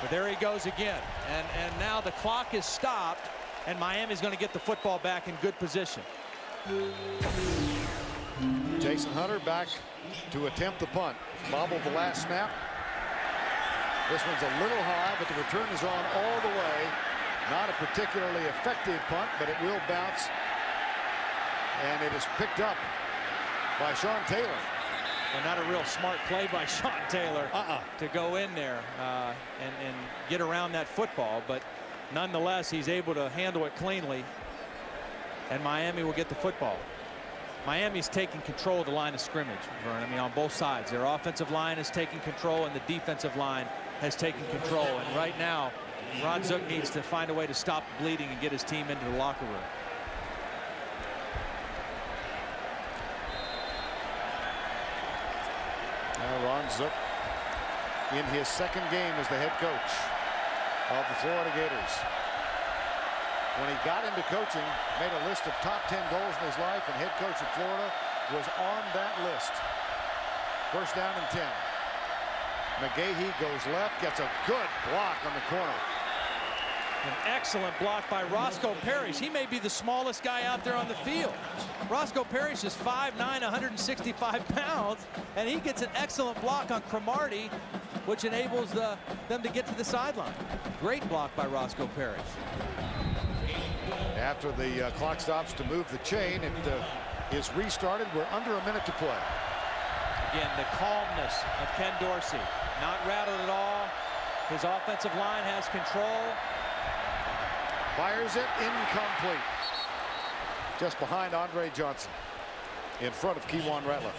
But there he goes again. And now the clock is stopped, and Miami's going to get the football back in good position. Jason Hunter back to attempt the punt. Bobbled the last snap. This one's a little high, but the return is on all the way. Not a particularly effective punt, but it will bounce. And it is picked up by Sean Taylor. Well, not a real smart play by Sean Taylor to go in there and get around that football. But nonetheless, he's able to handle it cleanly. And Miami will get the football. Miami's taking control of the line of scrimmage, Vern. I mean, on both sides. Their offensive line is taking control, and the defensive line has taken control. And right now, Ron Zook needs to find a way to stop the bleeding and get his team into the locker room. Now Ron Zook in his second game as the head coach of the Florida Gators. When he got into coaching, made a list of top 10 goals in his life, and head coach of Florida was on that list. First down and 10. McGahee goes left, gets a good block on the corner. An excellent block by Roscoe Parrish. He may be the smallest guy out there on the field. Roscoe Parrish is 5'9", 165 pounds, and he gets an excellent block on Cromartie, which enables them to get to the sideline. Great block by Roscoe Parrish. After the clock stops to move the chain, it is restarted. We're under a minute to play. Again, the calmness of Ken Dorsey. Not rattled at all. His offensive line has control. Fires it, incomplete. Just behind Andre Johnson. In front of Kewan Ratliff.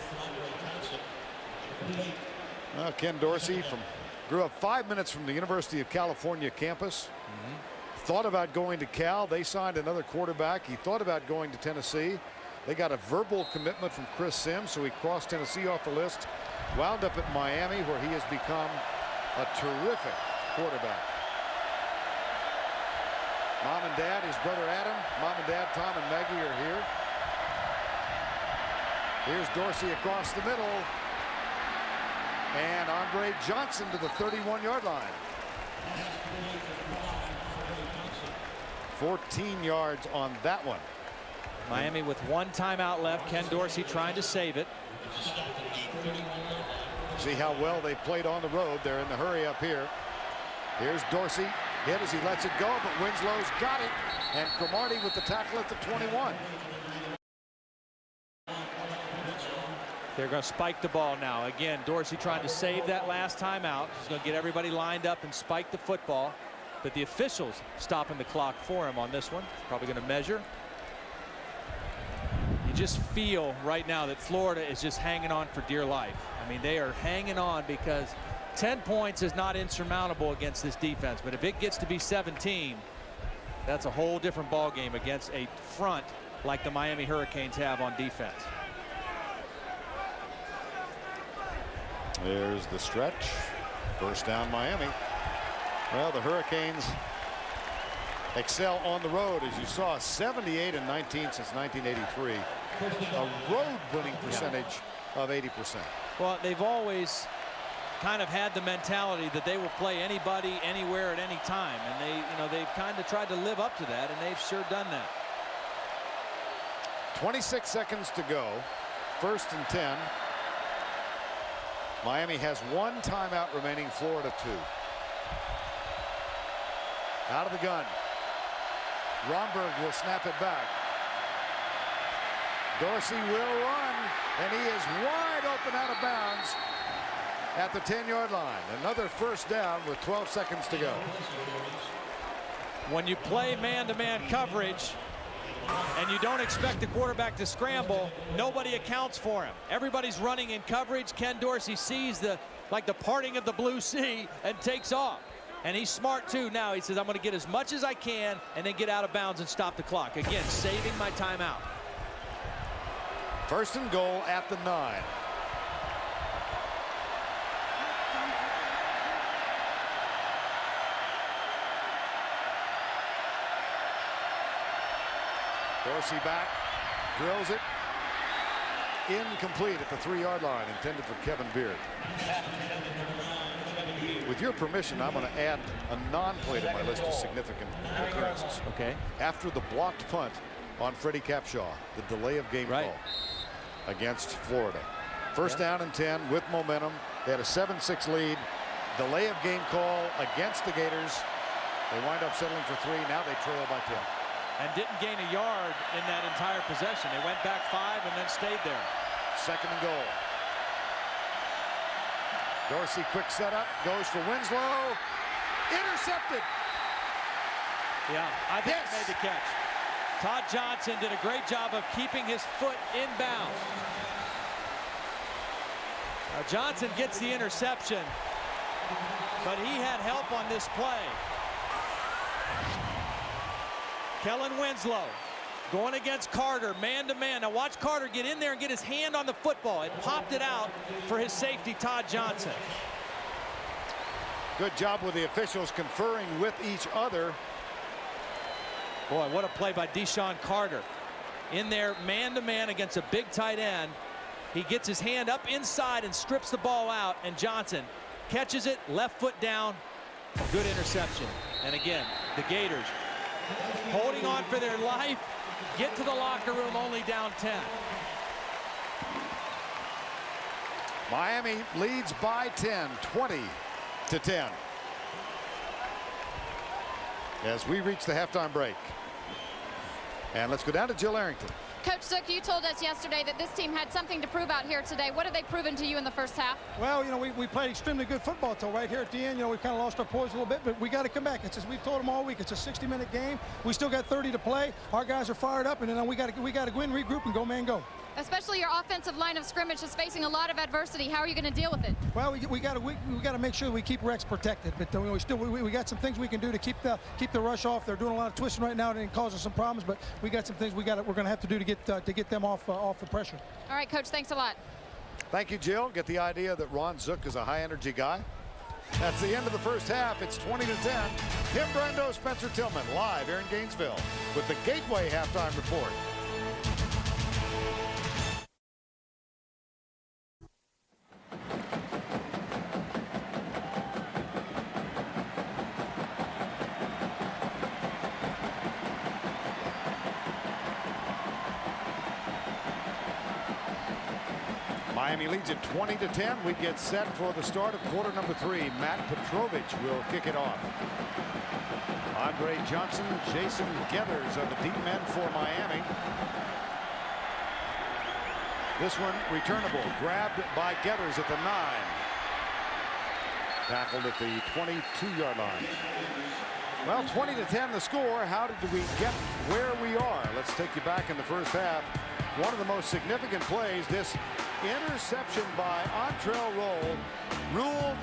Well, Ken Dorsey grew up 5 minutes from the University of California campus. Thought about going to Cal. They signed another quarterback. He thought about going to Tennessee. They got a verbal commitment from Chris Sims, so he crossed Tennessee off the list. Wound up at Miami, where he has become a terrific quarterback. Mom and Dad, his brother Adam, Mom and Dad, Tom and Maggie are here. Here's Dorsey across the middle. And Andre Johnson to the 31-yard line. 14 yards on that one. Miami with one timeout left. Ken Dorsey trying to save it. See how well they played on the road. They're in the hurry up here. Here's Dorsey. Hit as he lets it go, but Winslow's got it. And Cromartie with the tackle at the 21. They're going to spike the ball now. Again, Dorsey trying to save that last timeout. He's going to get everybody lined up and spike the football. But the officials stopping the clock for him on this one. Probably going to measure. You just feel right now that Florida is just hanging on for dear life. I mean, they are hanging on because 10 points is not insurmountable against this defense. But if it gets to be 17, that's a whole different ball game against a front like the Miami Hurricanes have on defense. There's the stretch. First down, Miami. Well, the Hurricanes excel on the road, as you saw, 78-19 since 1983. A road winning percentage of 80%. Well, they've always kind of had the mentality that they will play anybody, anywhere, at any time, and they've kind of tried to live up to that, and they've sure done that. 26 seconds to go. First and 10. Miami has one timeout remaining. Florida 2. Out of the gun. Romberg will snap it back. Dorsey will run, and he is wide open out of bounds at the 10-yard line. Another first down with 12 seconds to go. When you play man-to-man coverage and you don't expect the quarterback to scramble, nobody accounts for him. Everybody's running in coverage. Ken Dorsey sees the parting of the blue sea and takes off. And he's smart too now. He says, I'm going to get as much as I can and then get out of bounds and stop the clock. Again, saving my timeout. First and goal at the 9. Dorsey back, drills it. Incomplete at the 3-yard line, intended for Kevin Beard. With your permission, I'm going to add a non-play to my list of significant occurrences. Okay. After the blocked punt on Freddie Capshaw, the delay of game call against Florida. First down and 10 with momentum. They had a 7-6 lead. Delay of game call against the Gators. They wind up settling for 3. Now they trail by 10. And didn't gain a yard in that entire possession. They went back 5 and then stayed there. Second and goal. Dorsey, quick setup, goes for Winslow. Intercepted. Yeah, I think he made the catch. Todd Johnson did a great job of keeping his foot in bounds. Johnson gets the interception, but he had help on this play. Kellen Winslow going against Carter, man-to-man. Now watch Carter get in there and get his hand on the football. It popped it out for his safety, Todd Johnson. Good job with the officials conferring with each other. Boy, what a play by Deshaun Carter. In there, man-to-man against a big tight end. He gets his hand up inside and strips the ball out, and Johnson catches it, left foot down. Good interception. And again, the Gators holding on for their life, get to the locker room only down 10. Miami leads by 10, 20-10. As we reach the halftime break. And let's go down to Jill Arrington. Coach Zook, you told us yesterday that this team had something to prove out here today. What have they proven to you in the first half? Well, you know, we played extremely good football till right here at the end. You know, we kind of lost our poise a little bit, but we got to come back. It's as we've told them all week. It's a 60-minute game. We still got 30 to play. Our guys are fired up, and then we got to go in, regroup, and go man go. Especially your offensive line of scrimmage is facing a lot of adversity. How are you going to deal with it? Well, we got to make sure we keep Rex protected. But we got some things we can do to keep the rush off. They're doing a lot of twisting right now, and it causes some problems. But we got some things we're going to have to do to get them off the pressure. All right, Coach. Thanks a lot. Thank you, Jill. Get the idea that Ron Zook is a high-energy guy. That's the end of the first half. It's 20-10. Tim Brando, Spencer Tillman, live here in Gainesville with the Gateway halftime report. Miami leads it 20-10. We get set for the start of quarter number 3. Matt Petrovich will kick it off. Andre Johnson, Jason Getters are the deep men for Miami. This one returnable, grabbed by Getters at the 9. Tackled at the 22-yard line. Well, 20-10 the score. How did we get where we are? Let's take you back in the first half. One of the most significant plays, this interception by Antrell Roll, ruled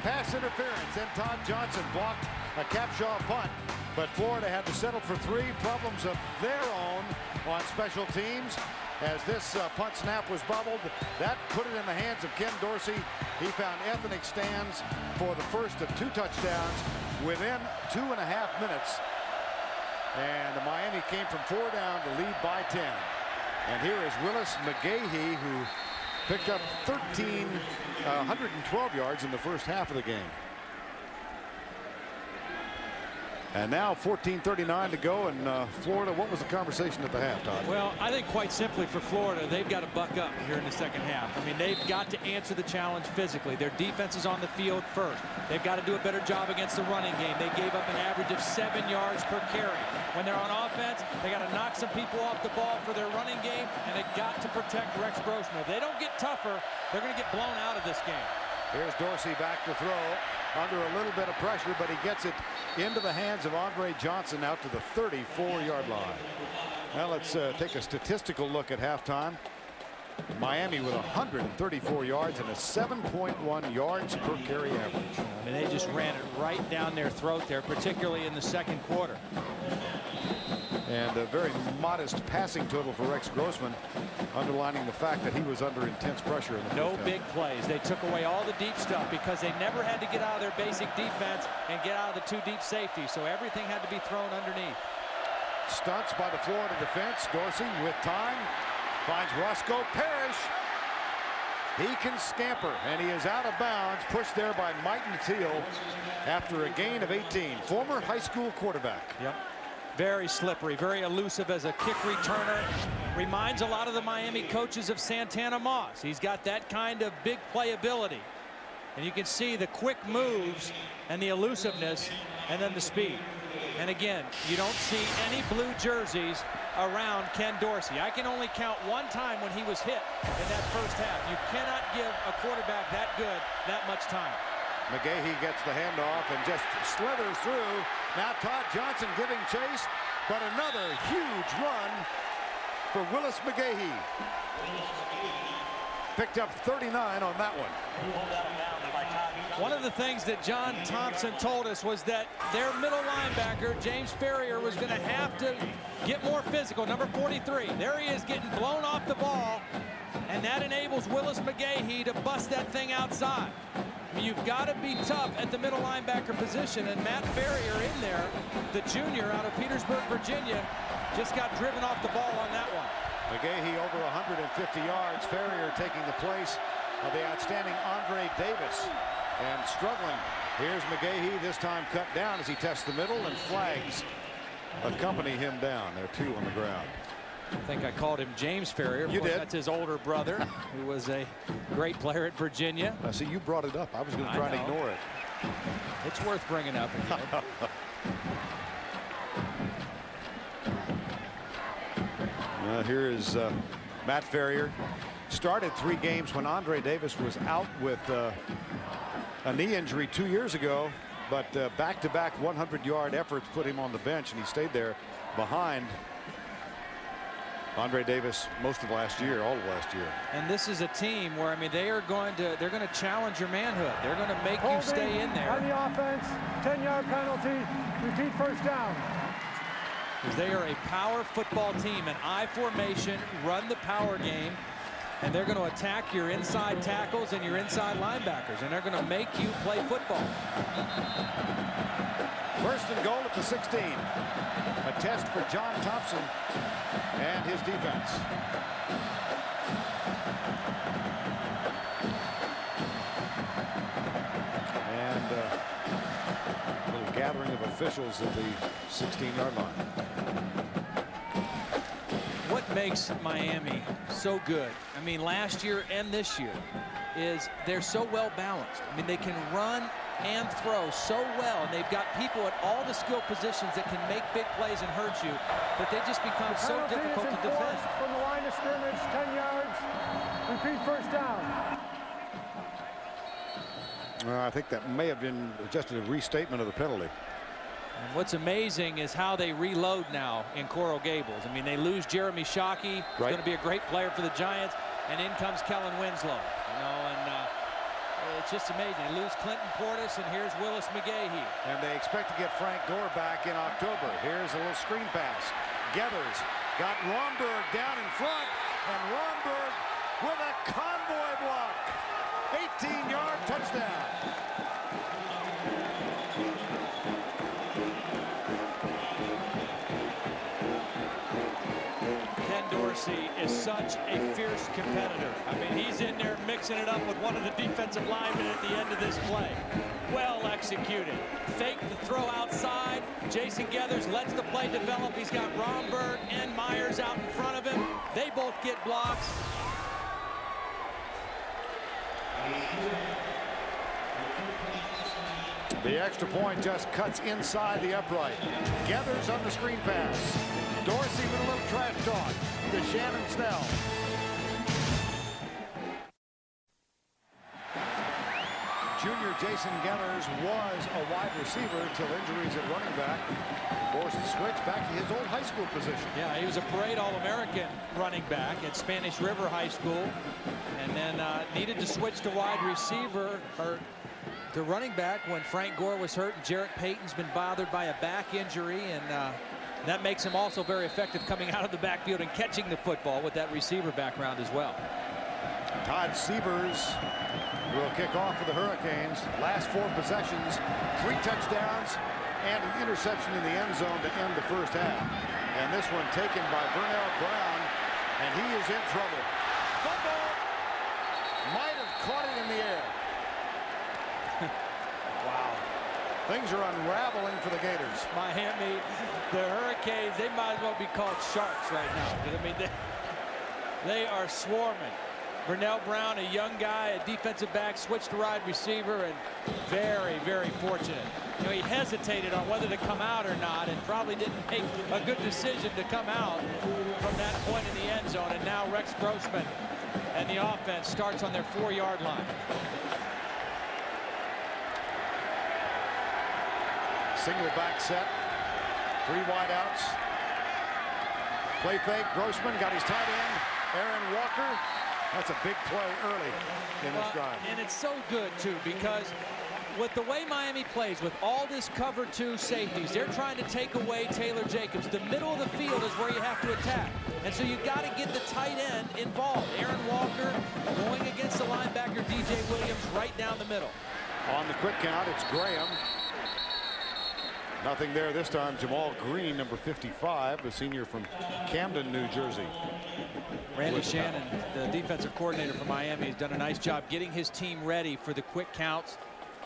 pass interference, and Todd Johnson blocked a Capshaw punt. But Florida had to settle for 3. Problems of their own on special teams. As this punt snap was bubbled, that put it in the hands of Ken Dorsey. He found ethnic stands for the first of 2 touchdowns within 2.5 minutes. And Miami came from 4 down to lead by 10. And here is Willis McGahee, who picked up 112 yards in the first half of the game. And now 14:39 to go, and Florida, what was the conversation at the half, Todd? Well, I think quite simply for Florida, they've got to buck up here in the second half. I mean, they've got to answer the challenge physically. Their defense is on the field first. They've got to do a better job against the running game. They gave up an average of 7 yards per carry. When they're on offense, they got to knock some people off the ball for their running game, and they've got to protect Rex Grossman. If they don't get tougher, they're going to get blown out of this game. Here's Dorsey back to throw under a little bit of pressure, but he gets it into the hands of Andre Johnson out to the 34-yard line. Now let's take a statistical look at halftime. Miami with 134 yards and a 7.1 yards per carry average. I mean, they just ran it right down their throat there, particularly in the second quarter. And a very modest passing total for Rex Grossman, underlining the fact that he was under intense pressure in the No first big half. plays. They took away all the deep stuff because they never had to get out of their basic defense and get out of the 2 deep safeties. So everything had to be thrown underneath. Stunts by the Florida defense. Dorsey with time finds Roscoe Parrish. He can scamper, and he is out of bounds, pushed there by Mighton Teal after a gain of 18. Former high school quarterback. Yep. Very slippery, very elusive as a kick returner. Reminds a lot of the Miami coaches of Santana Moss. He's got that kind of big playability. And you can see the quick moves and the elusiveness and then the speed. And again, you don't see any blue jerseys around Ken Dorsey. I can only count one time when he was hit in that first half. You cannot give a quarterback that good that much time. McGahee gets the handoff and just slithers through. Now Todd Johnson giving chase, but another huge run for Willis McGahee. Picked up 39 on that one. One of the things that John Thompson told us was that their middle linebacker, James Ferrier, was going to have to get more physical. Number 43. There he is getting blown off the ball, and that enables Willis McGahee to bust that thing outside. I mean, you've got to be tough at the middle linebacker position, and Matt Ferrier in there, the junior out of Petersburg, Virginia, just got driven off the ball on that one. McGahee over 150 yards. Ferrier taking the place of the outstanding Andre Davis, and struggling. Here's McGahee, this time cut down as he tests the middle, and flags accompany him down. There are 2 on the ground. I think I called him James Ferrier. You did. That's his older brother, who was a great player at Virginia. I see you brought it up. I was going to try and ignore it. It's worth bringing up again. Here is Matt Ferrier. Started 3 games when Andre Davis was out with a knee injury 2 years ago, but back-to-back 100-yard efforts put him on the bench, and he stayed there behind Andre Davis most of last year, all of last year. And this is a team where, I mean, they're going to challenge your manhood. They're going to make you stay in there. On the offense, 10-yard penalty, repeat first down. Because they are a power football team, an I formation, run the power game, and they're going to attack your inside tackles and your inside linebackers, and they're going to make you play football. First and goal at the 16. A test for John Thompson and his defense. And a little gathering of officials at the 16-yard line. What makes Miami so good, I mean, last year and this year, is they're so well balanced. I mean, they can run and throw so well, and they've got people at all the skill positions that can make big plays and hurt you, but they just become so difficult to defend. From the line of scrimmage, 10 yards, repeat first down. I think that may have been just a restatement of the penalty. And what's amazing is how they reload now in Coral Gables. I mean, they lose Jeremy Shockey, who's going to be a great player for the Giants, and in comes Kellen Winslow. You know, and it's just amazing. They lose Clinton Portis, and here's Willis McGahee. And they expect to get Frank Gore back in October. Here's a little screen pass. Gathers got Romberg down in front, and Romberg with a convoy block. 18-yard touchdown. Dorsey is such a fierce competitor. I mean, he's in there mixing it up with one of the defensive linemen at the end of this play. Well executed. Fake the throw outside. Jason Gathers lets the play develop. He's got Romberg and Myers out in front of him. They both get blocks. The extra point just cuts inside the upright. Gathers on the screen pass. Dorsey with a little trash talk to Shannon Snell. Junior Jason Gathers was a wide receiver till injuries at running back. Forced to switch back to his old high school position. Yeah, he was a parade All-American running back at Spanish River High School, and then needed to switch to wide receiver or to running back when Frank Gore was hurt and Jarrett Payton's been bothered by a back injury, and that makes him also very effective coming out of the backfield and catching the football with that receiver background as well. Todd Sievers will kick off for the Hurricanes. Last 4 possessions, 3 touchdowns, and an interception in the end zone to end the first half. And this one taken by Vernell Brown, and he is in trouble. Fumble! caught it in the air. Wow. Things are unraveling for the Gators. Miami, the Hurricanes, they might as well be called sharks right now. I mean, they are swarming. Vernell Brown, a young guy, a defensive back, switched to wide receiver, and very, very fortunate. You know, he hesitated on whether to come out or not, and probably didn't make a good decision to come out from that point in the end zone. And now Rex Grossman and the offense starts on their 4-yard line. Single back set, 3 wideouts. Play fake, Grossman got his tight end, Aaron Walker. That's a big play early in this drive. And it's so good, too, because with the way Miami plays, with all this cover 2 safeties, they're trying to take away Taylor Jacobs. The middle of the field is where you have to attack. And so you've got to get the tight end involved. Aaron Walker going against the linebacker, DJ Williams, right down the middle. On the quick count, it's Graham. Nothing there this time. Jamal Green, number 55, the senior from Camden, New Jersey. Randy Shannon, the defensive coordinator for Miami, has done a nice job getting his team ready for the quick counts,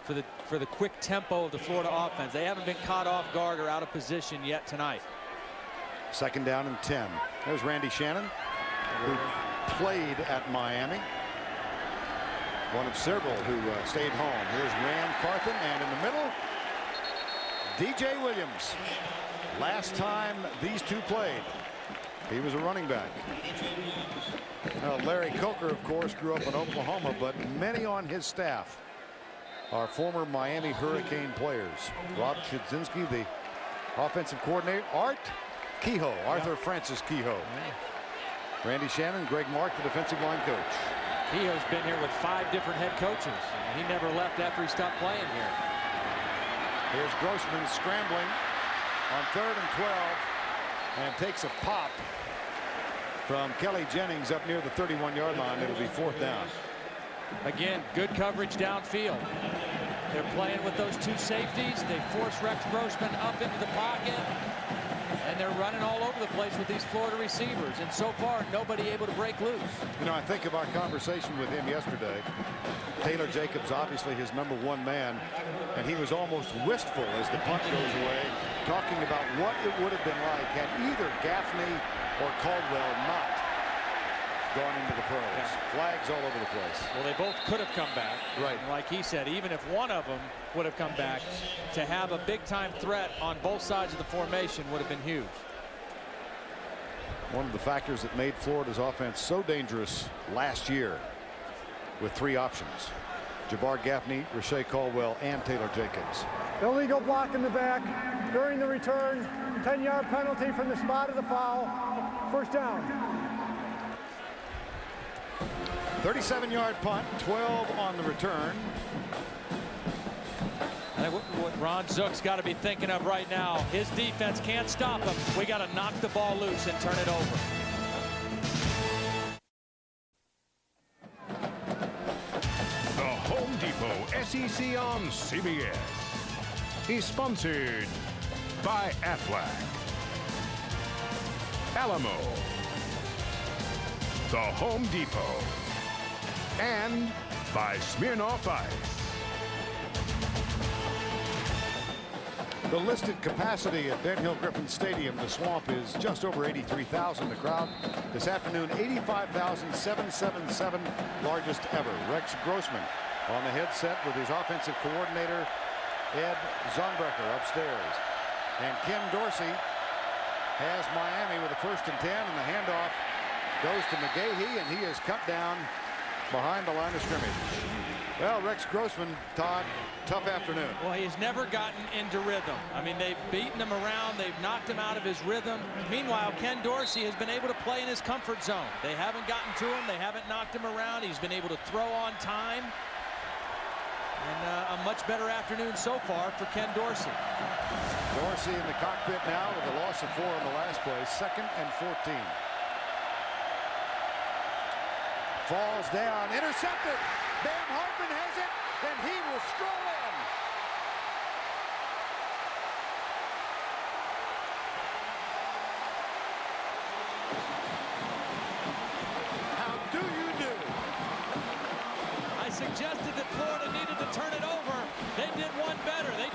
for the quick tempo of the Florida offense. They haven't been caught off guard or out of position yet tonight. 2nd down and 10. There's Randy Shannon, who played at Miami. One of several who stayed home. Here's Rand Carthen, and in the middle, DJ Williams. Last time these two played, he was a running back. Now, Larry Coker, of course, grew up in Oklahoma, but many on his staff are former Miami Hurricane players. Rob Chudzinski, the offensive coordinator. Art Kehoe, Arthur Francis Kehoe. Randy Shannon, Greg Mark, the defensive line coach. Kehoe's been here with 5 different head coaches. He never left after he stopped playing here. Here's Grossman scrambling on 3rd and 12 and takes a pop from Kelly Jennings up near the 31-yard line. It'll be 4th down. Again, good coverage downfield. They're playing with those 2 safeties. They force Rex Grossman up into the pocket, and they're running all over the place with these Florida receivers. And so far, nobody able to break loose. You know, I think of our conversation with him yesterday. Taylor Jacobs, obviously his number 1 man, and he was almost wistful as the punt goes away, talking about what it would have been like had either Gaffney or Caldwell not gone into the pros. Yeah. Flags all over the place. Well, they both could have come back. Right. And like he said, even if one of them would have come back, to have a big-time threat on both sides of the formation would have been huge. One of the factors that made Florida's offense so dangerous last year with 3 options. Jabbar Gaffney, Rashae Caldwell, and Taylor Jacobs. Illegal block in the back during the return. 10-yard penalty from the spot of the foul. 1st down. 37-yard punt, 12 on the return. And what Ron Zook's got to be thinking of right now, his defense can't stop him. We got to knock the ball loose and turn it over. The Home Depot SEC on CBS is sponsored by Aflac, Alamo, The Home Depot, and by Smirnoff Ice. The listed capacity at Ben Hill Griffin Stadium, the Swamp, is just over 83,000. The crowd this afternoon, 85,777, largest ever. Rex Grossman on the headset with his offensive coordinator, Ed Zonbrecker, upstairs. And Ken Dorsey has Miami with a 1st and 10, and the handoff goes to McGahee, and he is cut down behind the line of scrimmage. Well, Rex Grossman, Todd, tough afternoon. Well, he's never gotten into rhythm. I mean, they've beaten him around. They've knocked him out of his rhythm. Meanwhile, Ken Dorsey has been able to play in his comfort zone. They haven't gotten to him. They haven't knocked him around. He's been able to throw on time. And a much better afternoon so far for Ken Dorsey. Dorsey in the cockpit now with a loss of 4 on the last play. 2nd and 14. Falls down, intercepted. Bam Hartman has it, and he will stroll in. How do you do? I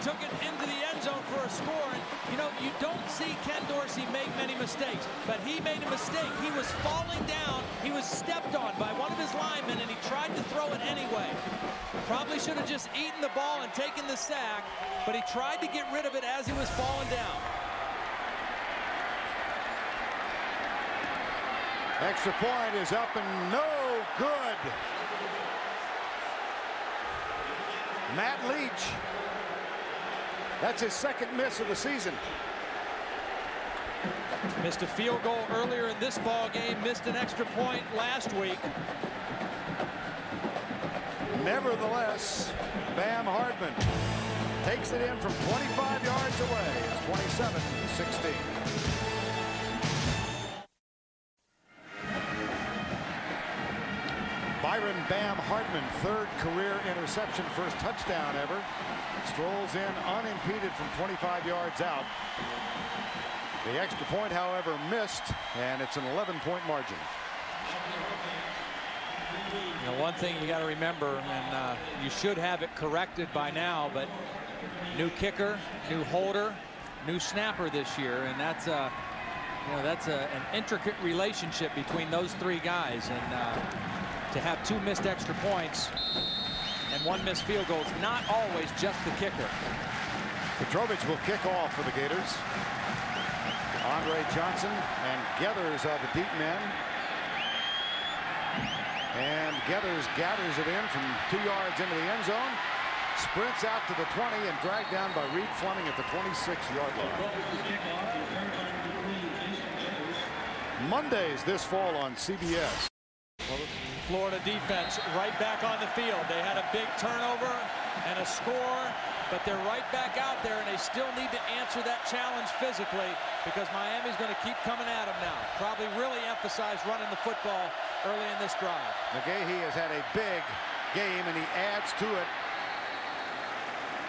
took it into the end zone for a score. And, you know, you don't see Ken Dorsey make many mistakes, but he made a mistake. He was falling down. He was stepped on by one of his linemen, and he tried to throw it anyway. Probably should have just eaten the ball and taken the sack, but he tried to get rid of it as he was falling down. Extra point is up and no good. Matt Leach. That's his second miss of the season. Missed a field goal earlier in this ball game, missed an extra point last week. Nevertheless, Bam Hardman takes it in from 25 yards away. It's 27-16. Byron Bam Hardman, third career interception, first touchdown ever. Strolls in unimpeded from 25 yards out. The extra point, however, missed, and it's an 11-point margin. You know, one thing you got to remember, and you should have it corrected by now, but new kicker, new holder, new snapper this year, and that's an intricate relationship between those three guys. And to have two missed extra points and one missed field goal is not always just the kicker. Petrovich will kick off for the Gators. Andre Johnson and Gathers are the deep men. And Gathers gathers it in from 2 yards into the end zone. Sprints out to the 20 and dragged down by Reed Fleming at the 26-yard line. Mondays this fall on CBS. Florida defense right back on the field. They had a big turnover and a score, but they're right back out there, and they still need to answer that challenge physically because Miami's going to keep coming at them now. Probably really emphasize running the football early in this drive. McGahee has had a big game, and he adds to it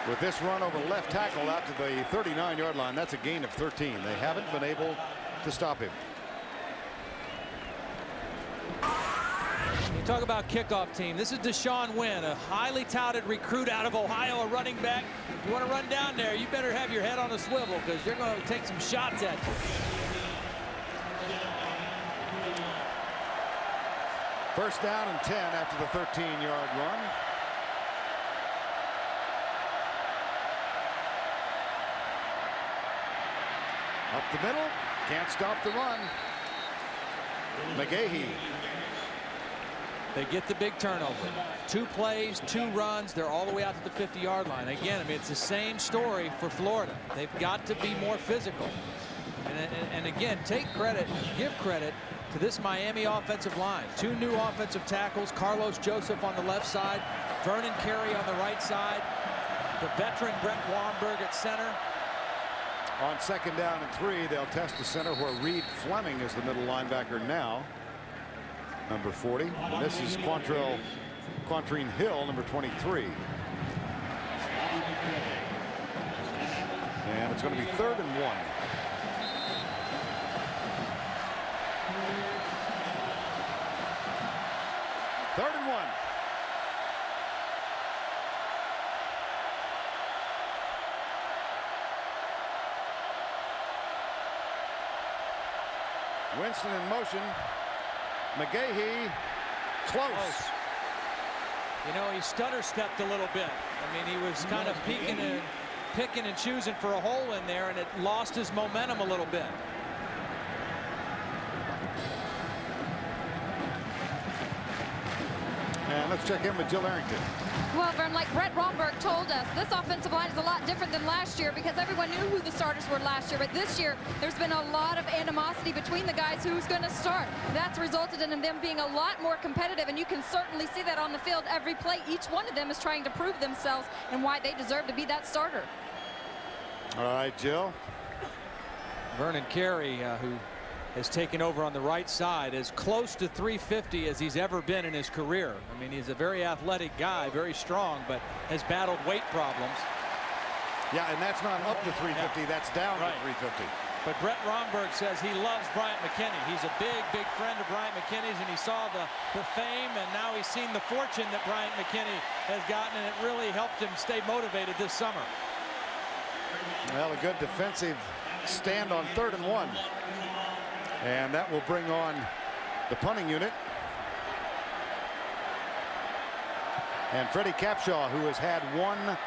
with this run over left tackle out to the 39-yard line. That's a gain of 13. They haven't been able to stop him. You talk about kickoff team. This is Deshaun Wynn, a highly touted recruit out of Ohio, a running back. If you want to run down there, you better have your head on a swivel because you're going to take some shots at you. First down and 10 after the 13-yard run. Up the middle, can't stop the run. McGahee. They get the big turnover. 2 plays, 2 runs. They're all the way out to the 50-yard line. Again, I mean, it's the same story for Florida. They've got to be more physical. And again, take credit, give credit to this Miami offensive line. 2 new offensive tackles, Carlos Joseph on the left side, Vernon Carey on the right side, the veteran Brett Wamberg at center. On second down and 3, they'll test the center where Reed Fleming is the middle linebacker now. Number 40. And this is Quantrine Hill, number 23. And it's going to be 3rd and 1. Third and 1. Winston in motion. McGahee close. You know, he stutter stepped a little bit. I mean, he was kind of picking and choosing for a hole in there, and it lost his momentum a little bit. And let's check in with Jill Arrington. Well, Vern, like Brett Wamberg told us, this offensive line is a lot different than last year because everyone knew who the starters were last year. But this year, there's been a lot of animosity between the guys who's going to start. That's resulted in them being a lot more competitive, and you can certainly see that on the field every play. Each one of them is trying to prove themselves and why they deserve to be that starter. All right, Jill. Vernon Carey, who has taken over on the right side, as close to 350 as he's ever been in his career. I mean, he's a very athletic guy, very strong, but has battled weight problems. Yeah, and that's not up to 350, that's down to 350. But Brett Romberg says he loves Bryant McKinney. He's a big, big friend of Bryant McKinney's, and he saw the fame, and now he's seen the fortune that Bryant McKinney has gotten, and it really helped him stay motivated this summer. Well, a good defensive stand on 3rd and 1. And that will bring on the punting unit. And Freddie Capshaw, who has had one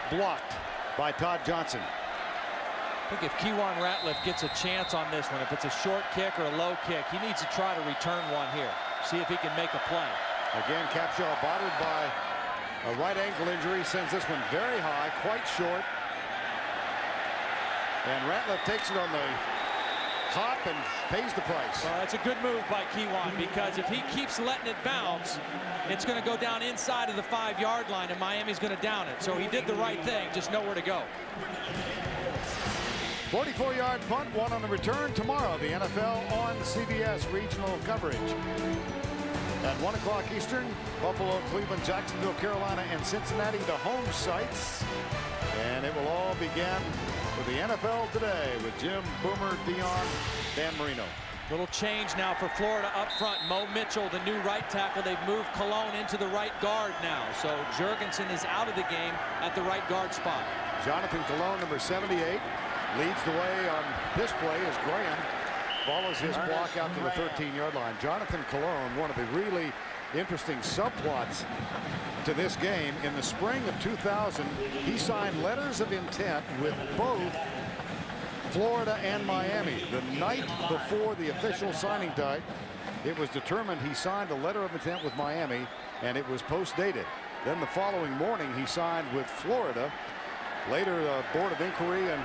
blocked by Todd Johnson. I think if Kewan Ratliff gets a chance on this one, if it's a short kick or a low kick, he needs to try to return one here. See if he can make a play. Again, Capshaw bothered by a right ankle injury, sends this one very high, quite short. And Ratliff takes it on the hop and pays the price. Well, that's a good move by Kewan, because if he keeps letting it bounce, it's going to go down inside of the 5-yard line, and Miami's going to down it. So he did the right thing, just nowhere to go. 44-yard punt, one on the return tomorrow. The NFL on CBS regional coverage. At 1 o'clock Eastern, Buffalo, Cleveland, Jacksonville, Carolina, and Cincinnati, the home sites. And it will all begin with the NFL today with Jim, Boomer, Dion, Dan Marino. Little change now for Florida up front. Mo Mitchell, the new right tackle. They've moved Cologne into the right guard now. So Jurgensen is out of the game at the right guard spot. Jonathan Cologne, number 78, leads the way on this play as Graham follows his block out to the 13-yard line. Jonathan Cologne, one of the really interesting subplots to this game. In the spring of 2000, he signed letters of intent with both Florida and Miami. The night before the official signing date, it was determined he signed a letter of intent with Miami, and it was post-dated. Then the following morning, he signed with Florida. Later, the Board of Inquiry and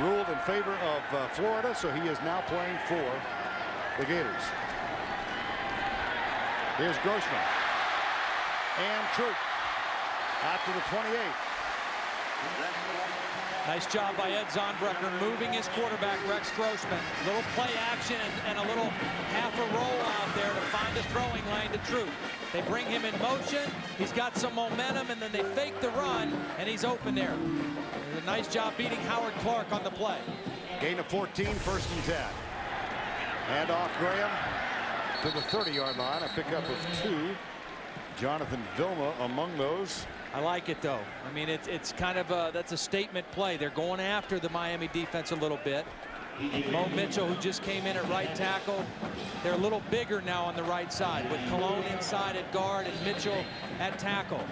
ruled in favor of Florida, so he is now playing for the Gators. Here's Grossman and Troop after the 28. Nice job by Ed Zonbrecker moving his quarterback Rex Grossman. Little play action and a little half a roll out there to find a throwing lane to Troop. They bring him in motion. He's got some momentum, and then they fake the run, and he's open there. A nice job beating Howard Clark on the play. Gain of 14, 1st and 10. And off Graham to the 30-yard line. A pickup of 2. Jonathan Vilma among those. I like it, though. I mean, it's kind of that's a statement play. They're going after the Miami defense a little bit. Mo Mitchell, who just came in at right tackle, they're a little bigger now on the right side with Cologne inside at guard and Mitchell at tackle.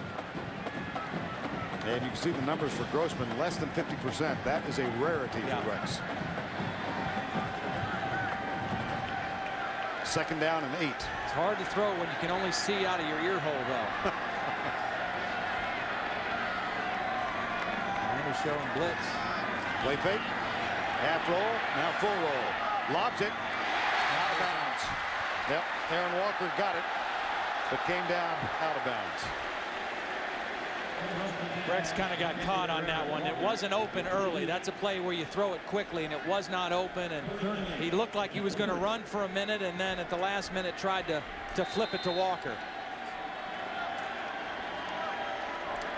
And you can see the numbers for Grossman, less than 50%. That is a rarity for Rex. 2nd down and 8. It's hard to throw when you can only see out of your ear hole, though. Showing blitz. Play fake. Half roll. Now full roll. Lobs it. Out of bounds. Yep. Aaron Walker got it, but came down out of bounds. Rex kind of got caught on that one. It wasn't open early. That's a play where you throw it quickly, and it was not open. And he looked like he was going to run for a minute, and then at the last minute tried to flip it to Walker.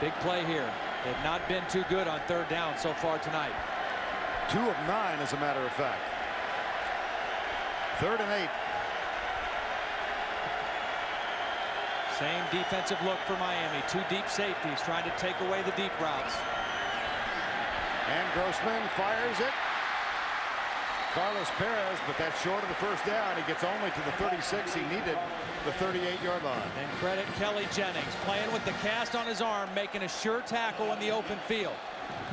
Big play here. They've not been too good on 3rd down so far tonight. 2 of 9, as a matter of fact. 3rd and 8. Same defensive look for Miami. 2 deep safeties trying to take away the deep routes. And Grossman fires it. Carlos Perez, but that's short of the 1st down. He gets only to the 36. He needed the 38-yard line. And credit Kelly Jennings, playing with the cast on his arm, making a sure tackle in the open field.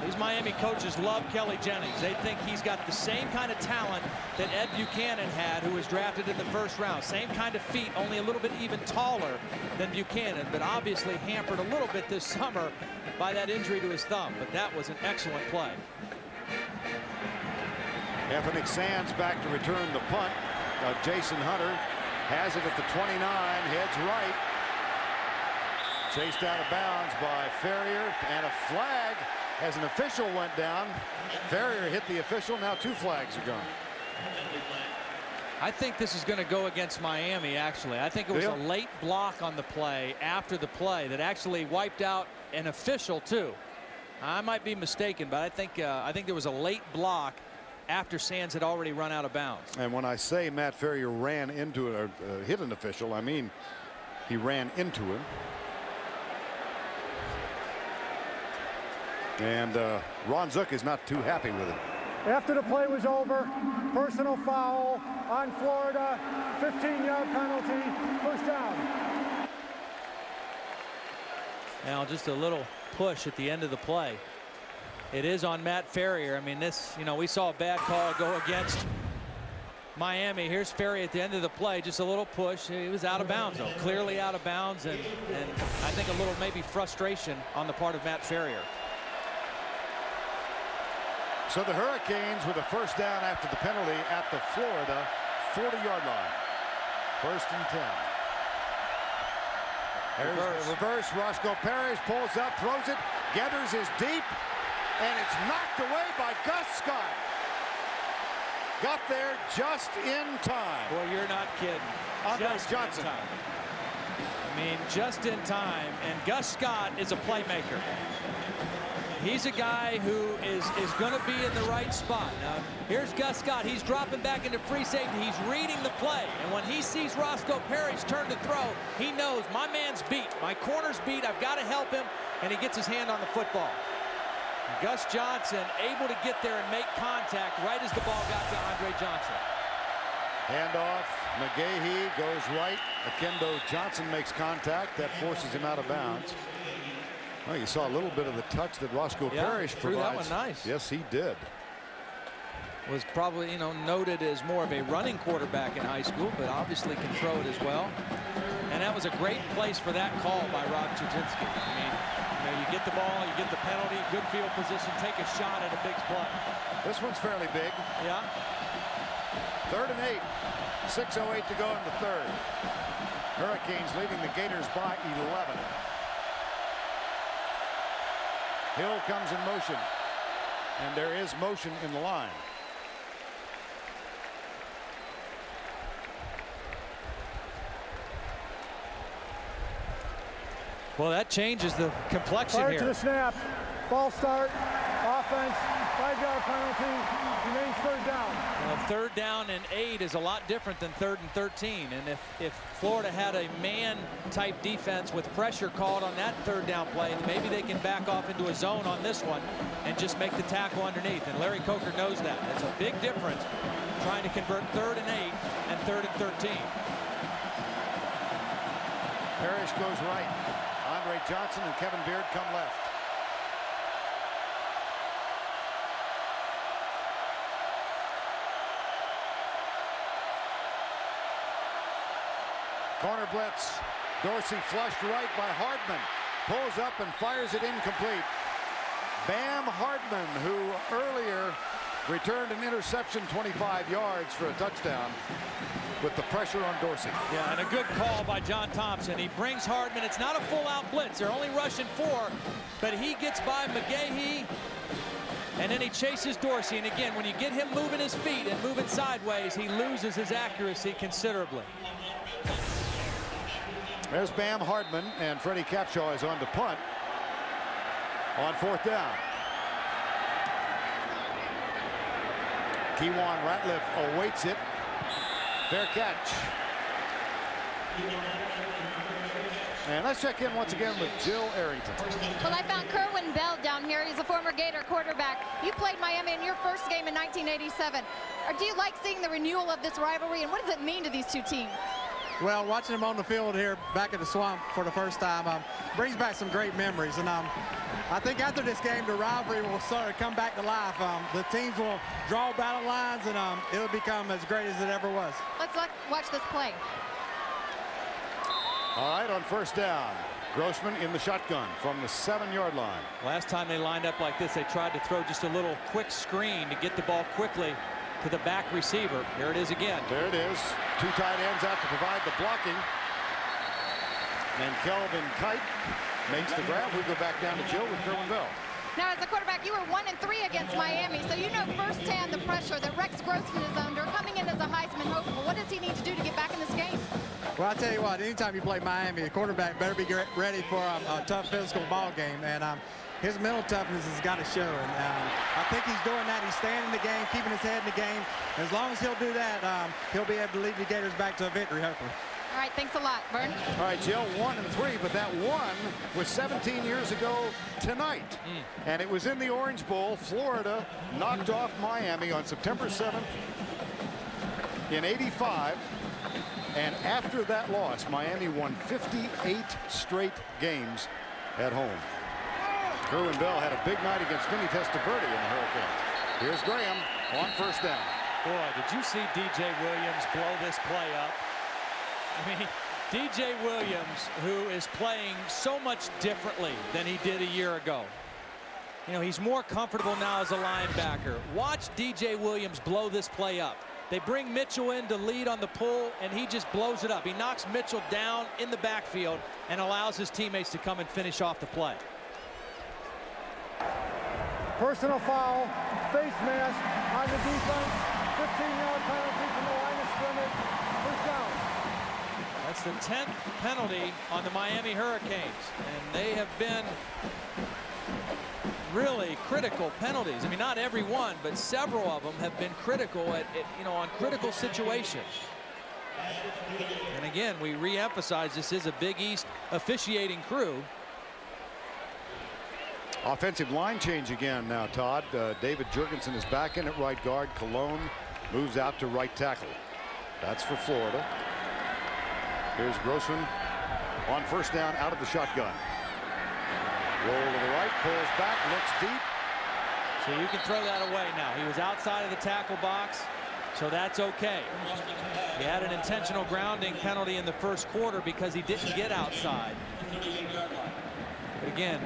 These Miami coaches love Kelly Jennings. They think he's got the same kind of talent that Ed Buchanan had, who was drafted in the 1st round. Same kind of feet, only a little bit even taller than Buchanan, but obviously hampered a little bit this summer by that injury to his thumb. But that was an excellent play. Nick Sands back to return the punt. Jason Hunter has it at the 29, heads right. Chased out of bounds by Ferrier, and a flag as an official went down. Ferrier hit the official. Now 2 flags are gone. I think this is going to go against Miami, actually. I think it was a late block on the play after the play that actually wiped out an official, too. I might be mistaken, but I think there was a late block after Sands had already run out of bounds. And when I say Matt Ferrier ran into it, or hit an official, I mean he ran into him. And Ron Zook is not too happy with it. After the play was over, personal foul on Florida, 15-yard penalty, first down. Now just a little push at the end of the play. It is on Matt Ferrier. I mean, this, you know, we saw a bad call go against Miami. Here's Ferrier at the end of the play, just a little push. He was out of bounds, though, clearly out of bounds, and I think a little maybe frustration on the part of Matt Ferrier. So the Hurricanes with a first down after the penalty at the Florida 40-yard line. First and 10. There's the reverse. Roscoe Parrish pulls up, throws it. Gators is deep, and it's knocked away by Gus Scott. Got there just in time. Boy, you're not kidding. Andre Johnson. I mean, just in time. And Gus Scott is a playmaker. He's a guy who is going to be in the right spot. Now, here's Gus Scott. He's dropping back into free safety. He's reading the play. And when he sees Roscoe Parrish turn to throw, he knows my man's beat. My corner's beat. I've got to help him. And he gets his hand on the football. And Gus Johnson able to get there and make contact right as the ball got to Andre Johnson. Handoff. McGahee goes right. Akendo Johnson makes contact. That forces him out of bounds. Well, you saw a little bit of the touch that Roscoe Parrish threw provides. that one nice. Yes, he did. Was probably, you know, noted as more of a running quarterback in high school, but obviously can throw it as well. And that was a great place for that call by Rob Chudzinski. I mean, you know, you get the ball, you get the penalty, good field position, take a shot at a big play. This one's fairly big. Yeah. 3rd and 8. 6:08 to go in the third. Hurricanes leading the Gators by 11. Hill comes in motion, and there is motion in the line. Well, that changes the complexion Prior here. to the snap, false start, offense, 5-yard penalty, remains third down. Well, 3rd down and 8 is a lot different than 3rd and 13. And if Florida had a man-type defense with pressure called on that 3rd down play, maybe they can back off into a zone on this one and just make the tackle underneath. And Larry Coker knows that. It's a big difference trying to convert 3rd and 8 and 3rd and 13. Parrish goes right. Andre Johnson and Kevin Beard come left. Corner blitz. Dorsey flushed right by Hardman. Pulls up and fires it incomplete. Bam Hardman, who earlier returned an interception 25 yards for a touchdown with the pressure on Dorsey. Yeah, and a good call by John Thompson. He brings Hardman. It's not a full-out blitz. They're only rushing 4, but he gets by McGahee, and then he chases Dorsey. And again, when you get him moving his feet and moving sideways, he loses his accuracy considerably. There's Bam Hardman, and Freddie Capshaw is on to punt on 4th down. Kewan Ratliff awaits it. Fair catch. And let's check in once again with Jill Arrington. Well, I found Kerwin Bell down here. He's a former Gator quarterback. You played Miami in your first game in 1987. Or do you like seeing the renewal of this rivalry, and what does it mean to these two teams? Well, watching them on the field here back at the Swamp for the first time brings back some great memories. And I think after this game, the rivalry will sort of come back to life. The teams will draw battle lines, and it'll become as great as it ever was. Let's watch this play. All right, on 1st down, Grossman in the shotgun from the 7-yard line. Last time they lined up like this, they tried to throw just a little quick screen to get the ball quickly to the back receiver. Here it is again. There it is. 2 tight ends out to provide the blocking. And Kelvin Kite makes the grab. We go back down to Jill with Kerwin Bell. Now, as a quarterback, you were 1-3 against Miami, so you know firsthand the pressure that Rex Grossman is under, coming in as a Heisman hopeful. What does he need to do to get back in this game? Well, I tell you what, anytime you play Miami, the quarterback better be ready for a tough physical ball game. And his mental toughness has got to show. And I think he's doing that. He's staying in the game, keeping his head in the game. As long as he'll do that, he'll be able to lead the Gators back to a victory, hopefully. All right, thanks a lot, Vern. All right, Jill, 1-3, but that one was 17 years ago tonight. And it was in the Orange Bowl. Florida knocked off Miami on September 7th in '85. And after that loss, Miami won 58 straight games at home. Kerwin Bell had a big night against Vinny Testaverde in the Hurricanes. Here's Graham on first down. Boy, did you see DJ Williams blow this play up? I mean, DJ Williams, who is playing so much differently than he did a year ago. You know, he's more comfortable now as a linebacker. Watch DJ Williams blow this play up. They bring Mitchell in to lead on the pull, and he just blows it up. He knocks Mitchell down in the backfield and allows his teammates to come and finish off the play. Personal foul, face mask on the defense, 15-yard penalty from the line of scrimmage, first down. That's the 10th penalty on the Miami Hurricanes, and they have been really critical penalties. I mean, not every one, but several of them have been critical at on critical situations. And again, we re-emphasize this is a Big East officiating crew. Offensive line change again now, Todd. David Jurgensen is back in at right guard. Cologne moves out to right tackle. That's for Florida. Here's Grossman on first down out of the shotgun. Roll to the right, pulls back, looks deep. So you can throw that away now. He was outside of the tackle box, so that's okay. He had an intentional grounding penalty in the first quarter because he didn't get outside. But again,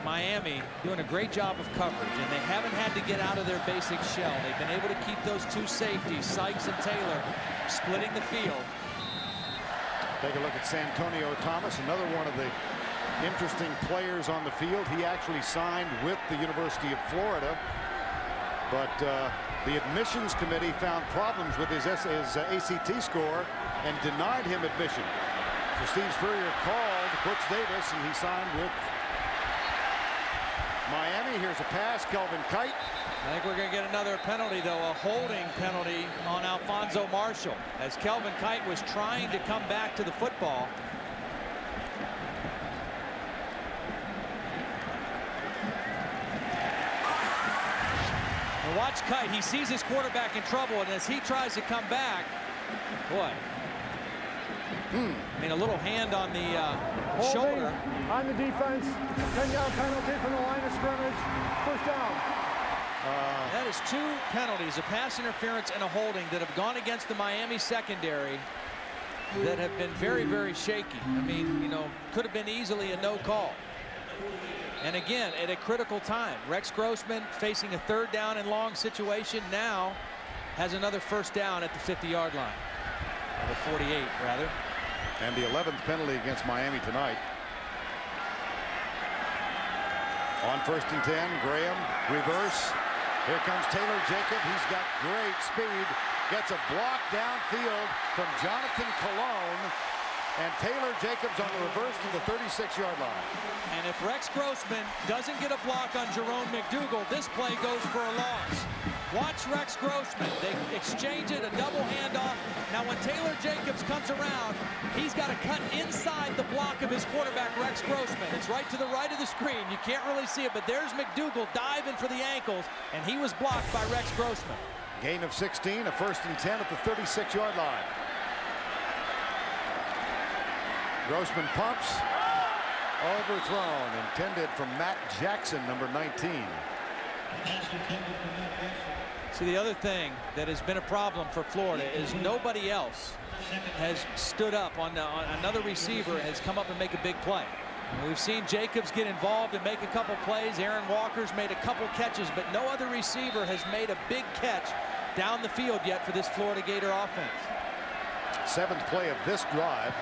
Miami doing a great job of coverage, and they haven't had to get out of their basic shell. They've been able to keep those two safeties, Sykes and Taylor, splitting the field. Take a look at Santonio Thomas, another one of the interesting players on the field. He actually signed with the University of Florida, but the admissions committee found problems with his ACT score and denied him admission. So Steve Spurrier called Butch Davis, and he signed with Miami. Here's a pass, Kelvin Kite. I think we're going to get another penalty, though, a holding penalty on Alfonso Marshall, as Kelvin Kite was trying to come back to the football. And watch Kite. He sees his quarterback in trouble, and as he tries to come back, boy. I mean, a little hand on the shoulder. On the defense, 10-yard penalty from the line of scrimmage, first down. That is two penalties, a pass interference and a holding, that have gone against the Miami secondary that have been very, very shaky. I mean, you know, could have been easily a no call. And again, at a critical time, Rex Grossman facing a third down and long situation now has another first down at the 50-yard line, or the 48 rather. And the 11th penalty against Miami tonight. On first and 10, Graham, reverse. Here comes Taylor Jacob. He's got great speed. Gets a block downfield from Jonathan Cologne. And Taylor Jacobs on the reverse to the 36-yard line. And if Rex Grossman doesn't get a block on Jerome McDougal, this play goes for a loss. Watch Rex Grossman. They exchange it, a double handoff. Now when Taylor Jacobs comes around, he's got to cut inside the block of his quarterback, Rex Grossman. It's right to the right of the screen. You can't really see it, but there's McDougal diving for the ankles, and he was blocked by Rex Grossman. Gain of 16, a first and 10 at the 36-yard line. Grossman pumps, overthrown, intended from Matt Jackson, number 19. See, the other thing that has been a problem for Florida is nobody else has stood up on another receiver and has come up and make a big play. And we've seen Jacobs get involved and make a couple plays. Aaron Walker's made a couple catches, but no other receiver has made a big catch down the field yet for this Florida Gator offense. Seventh play of this drive.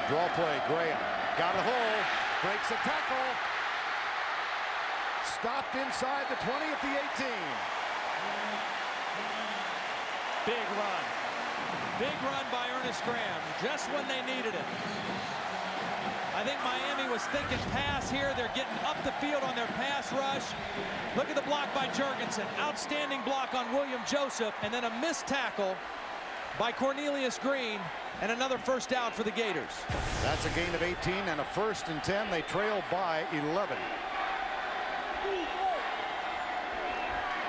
Draw play, Graham got a hole, breaks a tackle, stopped inside the 20 at the 18. Big run by Ernest Graham, just when they needed it. I think Miami was thinking pass here. They're getting up the field on their pass rush. Look at the block by Jurgensen. Outstanding block on William Joseph, and then a missed tackle by Cornelius Green, and another first down for the Gators. That's a gain of 18 and a 1st and 10. They trail by 11.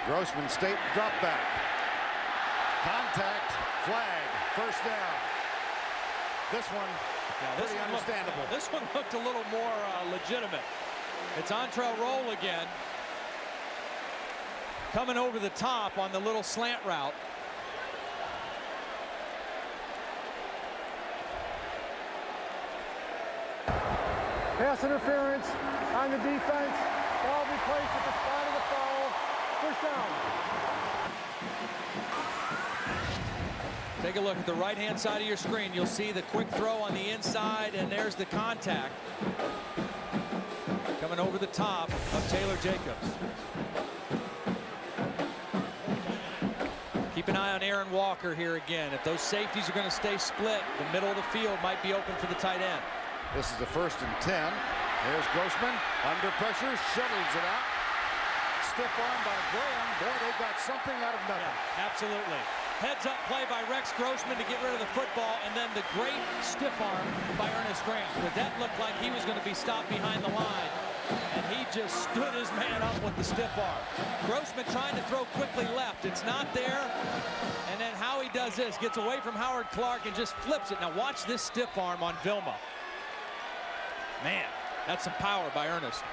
Grossman State drop back. Contact, flag, first down. This one, pretty understandable. This one looked a little more legitimate. It's Entree Roll again. Coming over the top on the little slant route. Pass interference on the defense. Ball be placed at the spot of the foul. First down. Take a look at the right-hand side of your screen. You'll see the quick throw on the inside, and there's the contact. Coming over the top of Taylor Jacobs. Keep an eye on Aaron Walker here again. If those safeties are going to stay split, the middle of the field might be open for the tight end. This is the 1st and 10. There's Grossman under pressure, shuttles it out. Stiff arm by Graham. Boy, they got something out of nothing. Yeah, absolutely. Heads up play by Rex Grossman to get rid of the football, and then the great stiff arm by Ernest Graham. But that looked like he was going to be stopped behind the line, and he just stood his man up with the stiff arm. Grossman trying to throw quickly left. It's not there. And then how he does this, gets away from Howard Clark and just flips it. Now watch this stiff arm on Vilma. Man, that's some power by Ernest.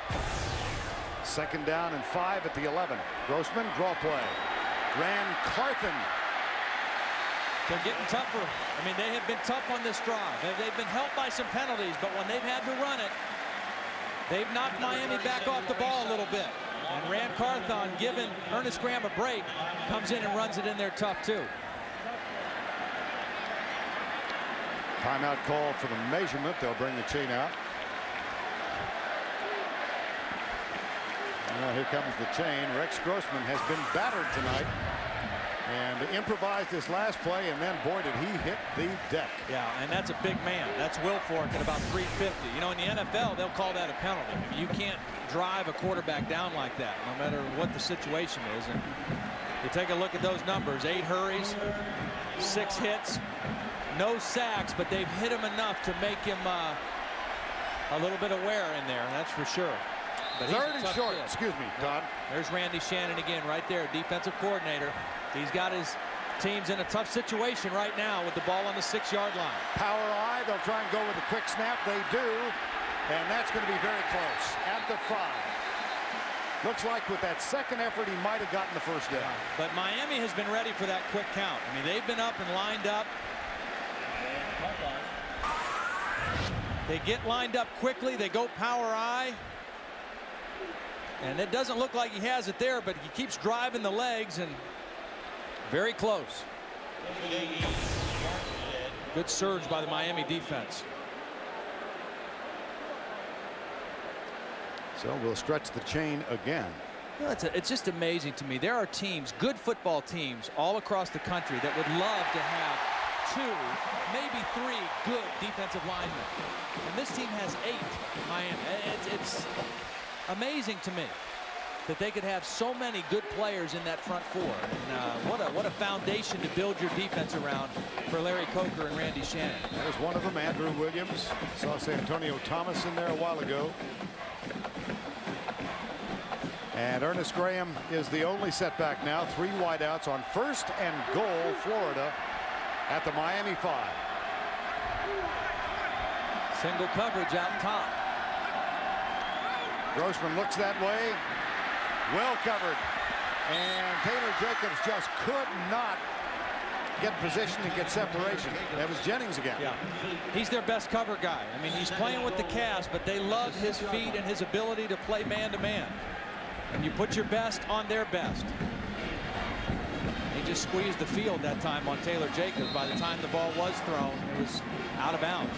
2nd down and 5 at the 11. Grossman, draw play. Ran Carthen. They're getting tougher. I mean, they have been tough on this drive. They've been helped by some penalties, but when they've had to run it, they've knocked Miami back off the ball a little bit. And Rand Carthon, giving Ernest Graham a break, comes in and runs it in there tough, too. Timeout call for the measurement. They'll bring the chain out. Here comes the chain. Rex Grossman has been battered tonight and improvised this last play, and then boy did he hit the deck. Yeah, and that's a big man. That's Wilfork at about 350. You know, in the NFL they'll call that a penalty. You can't drive a quarterback down like that no matter what the situation is. And you take a look at those numbers: 8 hurries, 6 hits, no sacks, but they've hit him enough to make him a little bit of wear in there, that's for sure. But 3rd and short. Excuse me, Todd. There's Randy Shannon again right there, defensive coordinator. He's got his teams in a tough situation right now with the ball on the 6-yard line. Power eye. They'll try and go with a quick snap. They do. And that's going to be very close at the 5. Looks like with that second effort, he might have gotten the first down. But Miami has been ready for that quick count. I mean, they've been up and lined up. They get lined up quickly. They go power eye. And it doesn't look like he has it there, but he keeps driving the legs, and very close. Good surge by the Miami defense. So we'll stretch the chain again. You know, it's just amazing to me. There are teams, good football teams all across the country that would love to have 2, maybe 3 good defensive linemen. And this team has 8, Miami. It's amazing to me that they could have so many good players in that front 4. And what a foundation to build your defense around for Larry Coker and Randy Shannon. There's one of them, Andrew Williams. Saw Santonio Thomas in there a while ago. And Ernest Graham is the only setback now. 3 wideouts on 1st and goal, Florida at the Miami 5. Single coverage out top. Grossman looks that way. Well covered. And Taylor Jacobs just could not get position and get separation. That was Jennings again. Yeah, he's their best cover guy. I mean, he's playing with the cast, but they love his feet and his ability to play man-to-man. And you put your best on their best. He just squeezed the field that time on Taylor Jacobs. By the time the ball was thrown, it was out of bounds.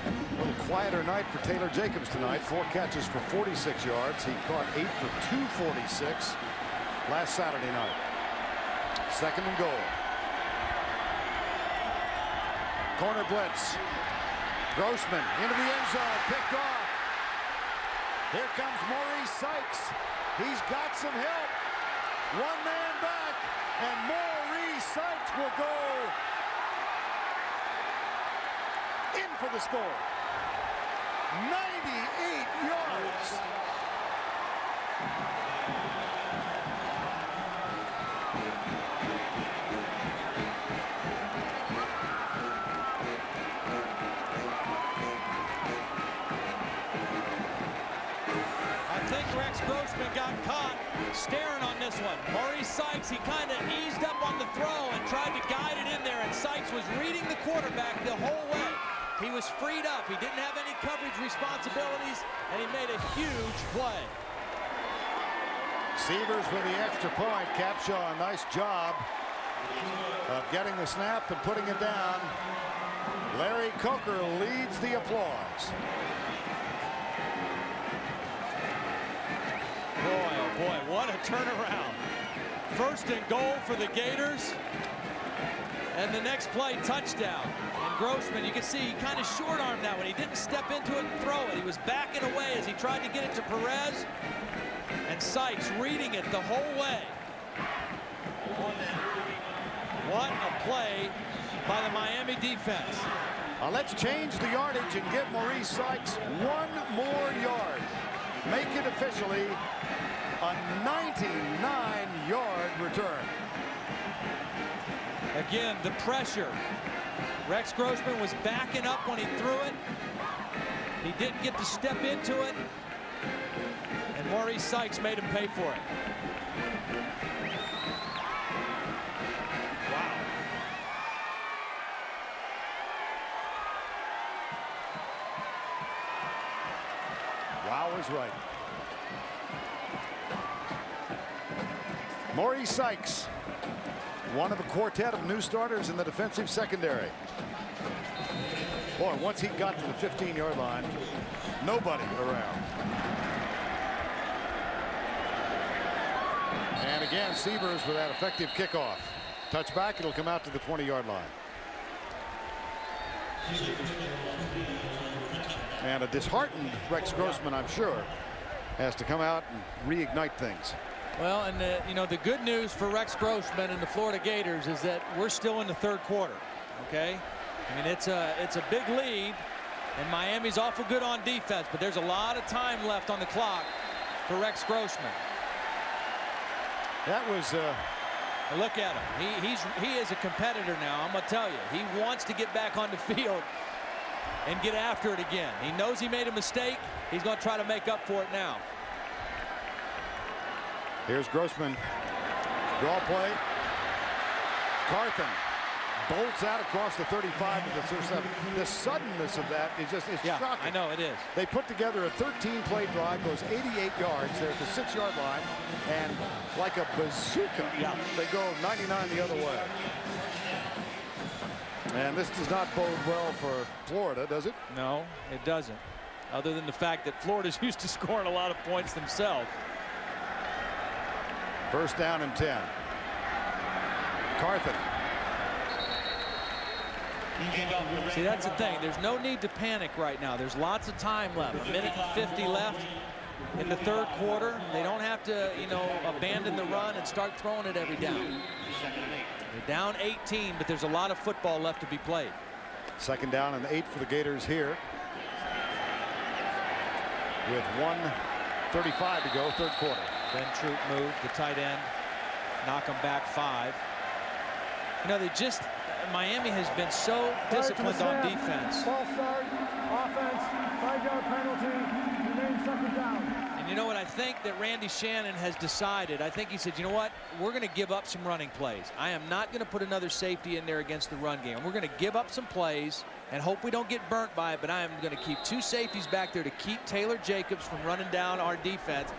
A little quieter night for Taylor Jacobs tonight. 4 catches for 46 yards. He caught 8 for 246 last Saturday night. 2nd and goal. Corner blitz. Grossman into the end zone. Picked off. Here comes Maurice Sykes. He's got some help. 1 man back. And Maurice Maurice Sykes will go in for the score. 98 yards. Rex Grossman got caught staring on this one. Maurice Sykes, he kind of eased up on the throw and tried to guide it in there, and Sykes was reading the quarterback the whole way. He was freed up. He didn't have any coverage responsibilities, and he made a huge play. Severs with the extra point. Capshaw, a nice job of getting the snap and putting it down. Larry Coker leads the applause. Boy, oh boy, what a turnaround. First and goal for the Gators. And the next play, touchdown. And Grossman, you can see he kind of short-armed that one. He didn't step into it and throw it. He was backing away as he tried to get it to Perez. And Sykes reading it the whole way. What a play by the Miami defense. Let's change the yardage and give Maurice Sykes one more yard. Make it officially a 99-yard return. Again, the pressure. Rex Grossman was backing up when he threw it. He didn't get to step into it. And Maurice Sykes made him pay for it. Wow. Wow is right. Maurice Sykes, one of a quartet of new starters in the defensive secondary. Boy, once he got to the 15-yard line, nobody around. And again, Severs with that effective kickoff. Touchback, it'll come out to the 20-yard line. And a disheartened Rex Grossman, I'm sure, has to come out and reignite things. Well, and you know, the good news for Rex Grossman and the Florida Gators is that we're still in the third quarter. Okay, I mean it's a big lead, and Miami's awful good on defense, but there's a lot of time left on the clock for Rex Grossman. That was look at him. He is a competitor now. I'm gonna tell you, he wants to get back on the field and get after it again. He knows he made a mistake. He's going to try to make up for it now. Here's Grossman. Draw play. Carthen bolts out across the 35 to the 37. The suddenness of that is just shocking. I know it is. They put together a 13-play drive, goes 88 yards. They're at the 6-yard line, and like a bazooka, they go 99 the other way. And this does not bode well for Florida, does it? No, it doesn't. Other than the fact that Florida's used to scoring a lot of points themselves. First down and 10. Carthen. See, that's the thing. There's no need to panic right now. There's lots of time left. 1:50 left in the third quarter. They don't have to, you know, abandon the run and start throwing it every down. They're down 18, but there's a lot of football left to be played. Second down and 8 for the Gators here. With 1:35 to go, third quarter. Ben Troop moved, the tight end, knock them back 5. You know, Miami has been so disciplined on defense. False start, offense, 5-yard penalty, remain second down. And you know what I think that Randy Shannon has decided? I think he said, you know what? We're going to give up some running plays. I am not going to put another safety in there against the run game. We're going to give up some plays and hope we don't get burnt by it, but I am going to keep 2 safeties back there to keep Taylor Jacobs from running down our defense.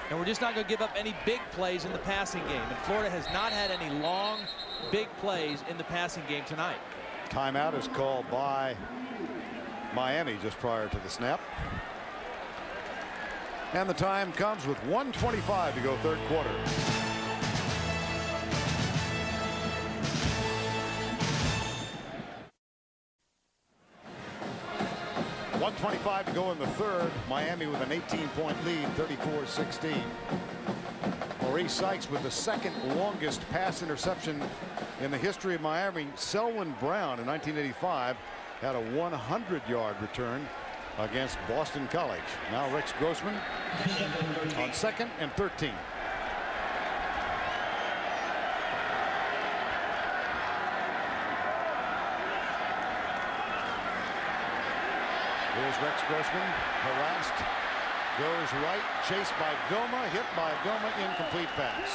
And we're just not going to give up any big plays in the passing game. And Florida has not had any long, big plays in the passing game tonight. Timeout is called by Miami just prior to the snap. And the time comes with 1:25 to go, third quarter. .25 to go in the third. Miami with an 18-point lead, 34-16. Maurice Sykes with the second longest pass interception in the history of Miami. Selwyn Brown in 1985 had a 100-yard return against Boston College. Now Rex Grossman on 2nd and 13. Here's Rex Grossman, harassed, goes right, chased by Vilma, hit by Vilma, incomplete pass.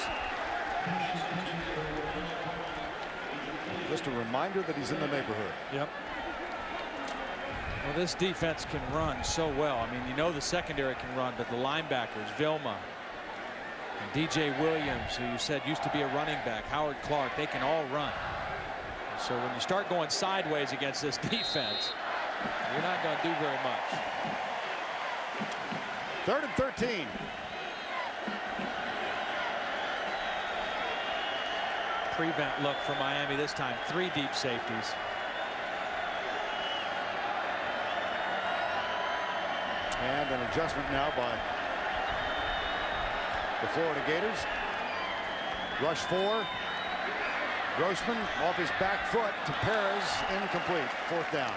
Just a reminder that he's in the neighborhood. Yep. Well, this defense can run so well. I mean, you know the secondary can run, but the linebackers, Vilma, and DJ Williams, who you said used to be a running back, Howard Clark, they can all run. So when you start going sideways against this defense, you're not going to do very much. 3rd and 13. Prevent look for Miami this time. 3 deep safeties. And an adjustment now by the Florida Gators. Rush 4. Grossman off his back foot to Perez, incomplete. 4th down.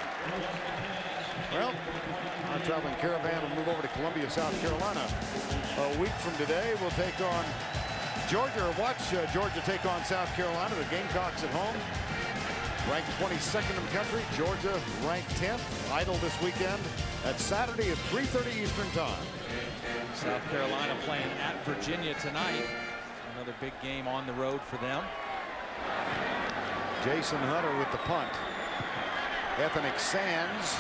Well, our traveling caravan will move over to Columbia, South Carolina. A week from today, we'll take on Georgia, or watch Georgia take on South Carolina. The Gamecocks at home, ranked 22nd in the country. Georgia ranked 10th. Idle this weekend. That's Saturday at 3:30 Eastern Time. South Carolina playing at Virginia tonight. Another big game on the road for them. Jason Hunter with the punt. Ethnic Sands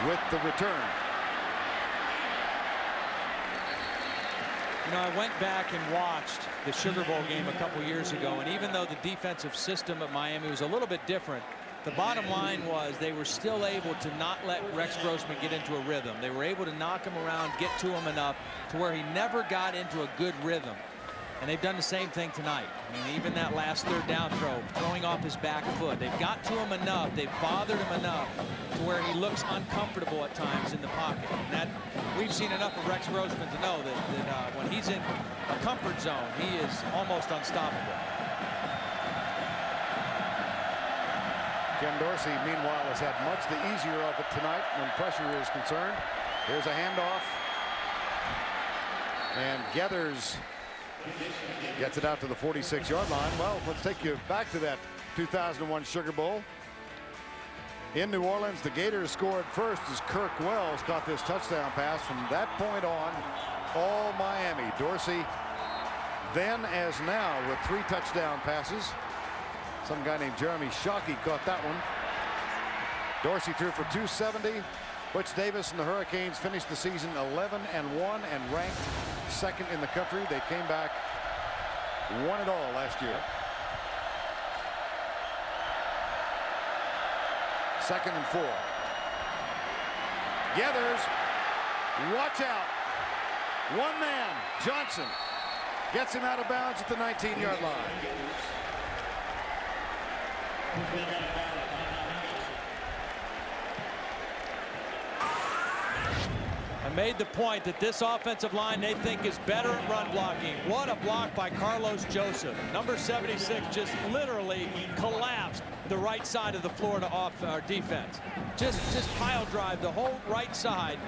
with the return. You know, I went back and watched the Sugar Bowl game a couple years ago, and even though the defensive system at Miami was a little bit different, the bottom line was they were still able to not let Rex Grossman get into a rhythm. They were able to knock him around, get to him enough to where he never got into a good rhythm. And they've done the same thing tonight. I mean, even that last 3rd down throw, throwing off his back foot. They've got to him enough. They've bothered him enough to where he looks uncomfortable at times in the pocket. And that, we've seen enough of Rex Grossman to know that when he's in a comfort zone, he is almost unstoppable. Ken Dorsey, meanwhile, has had much the easier of it tonight when pressure is concerned. Here's a handoff. And Gators gets it out to the 46-yard line. Well, let's take you back to that 2001 Sugar Bowl. In New Orleans, the Gators scored first as Kirk Wells caught this touchdown pass. From that point on, all Miami. Dorsey, then as now, with 3 touchdown passes. Some guy named Jeremy Shockey caught that one. Dorsey threw for 270. Butch Davis and the Hurricanes finished the season 11-1 and ranked 2nd in the country. They came back, won it all last year. 2nd and 4. Gators, watch out. One man, Johnson, gets him out of bounds at the 19-yard line. I made the point that this offensive line they think is better at run blocking. What a block by Carlos Joseph. Number 76 just literally collapsed the right side of the Florida defense. Just pile drive the whole right side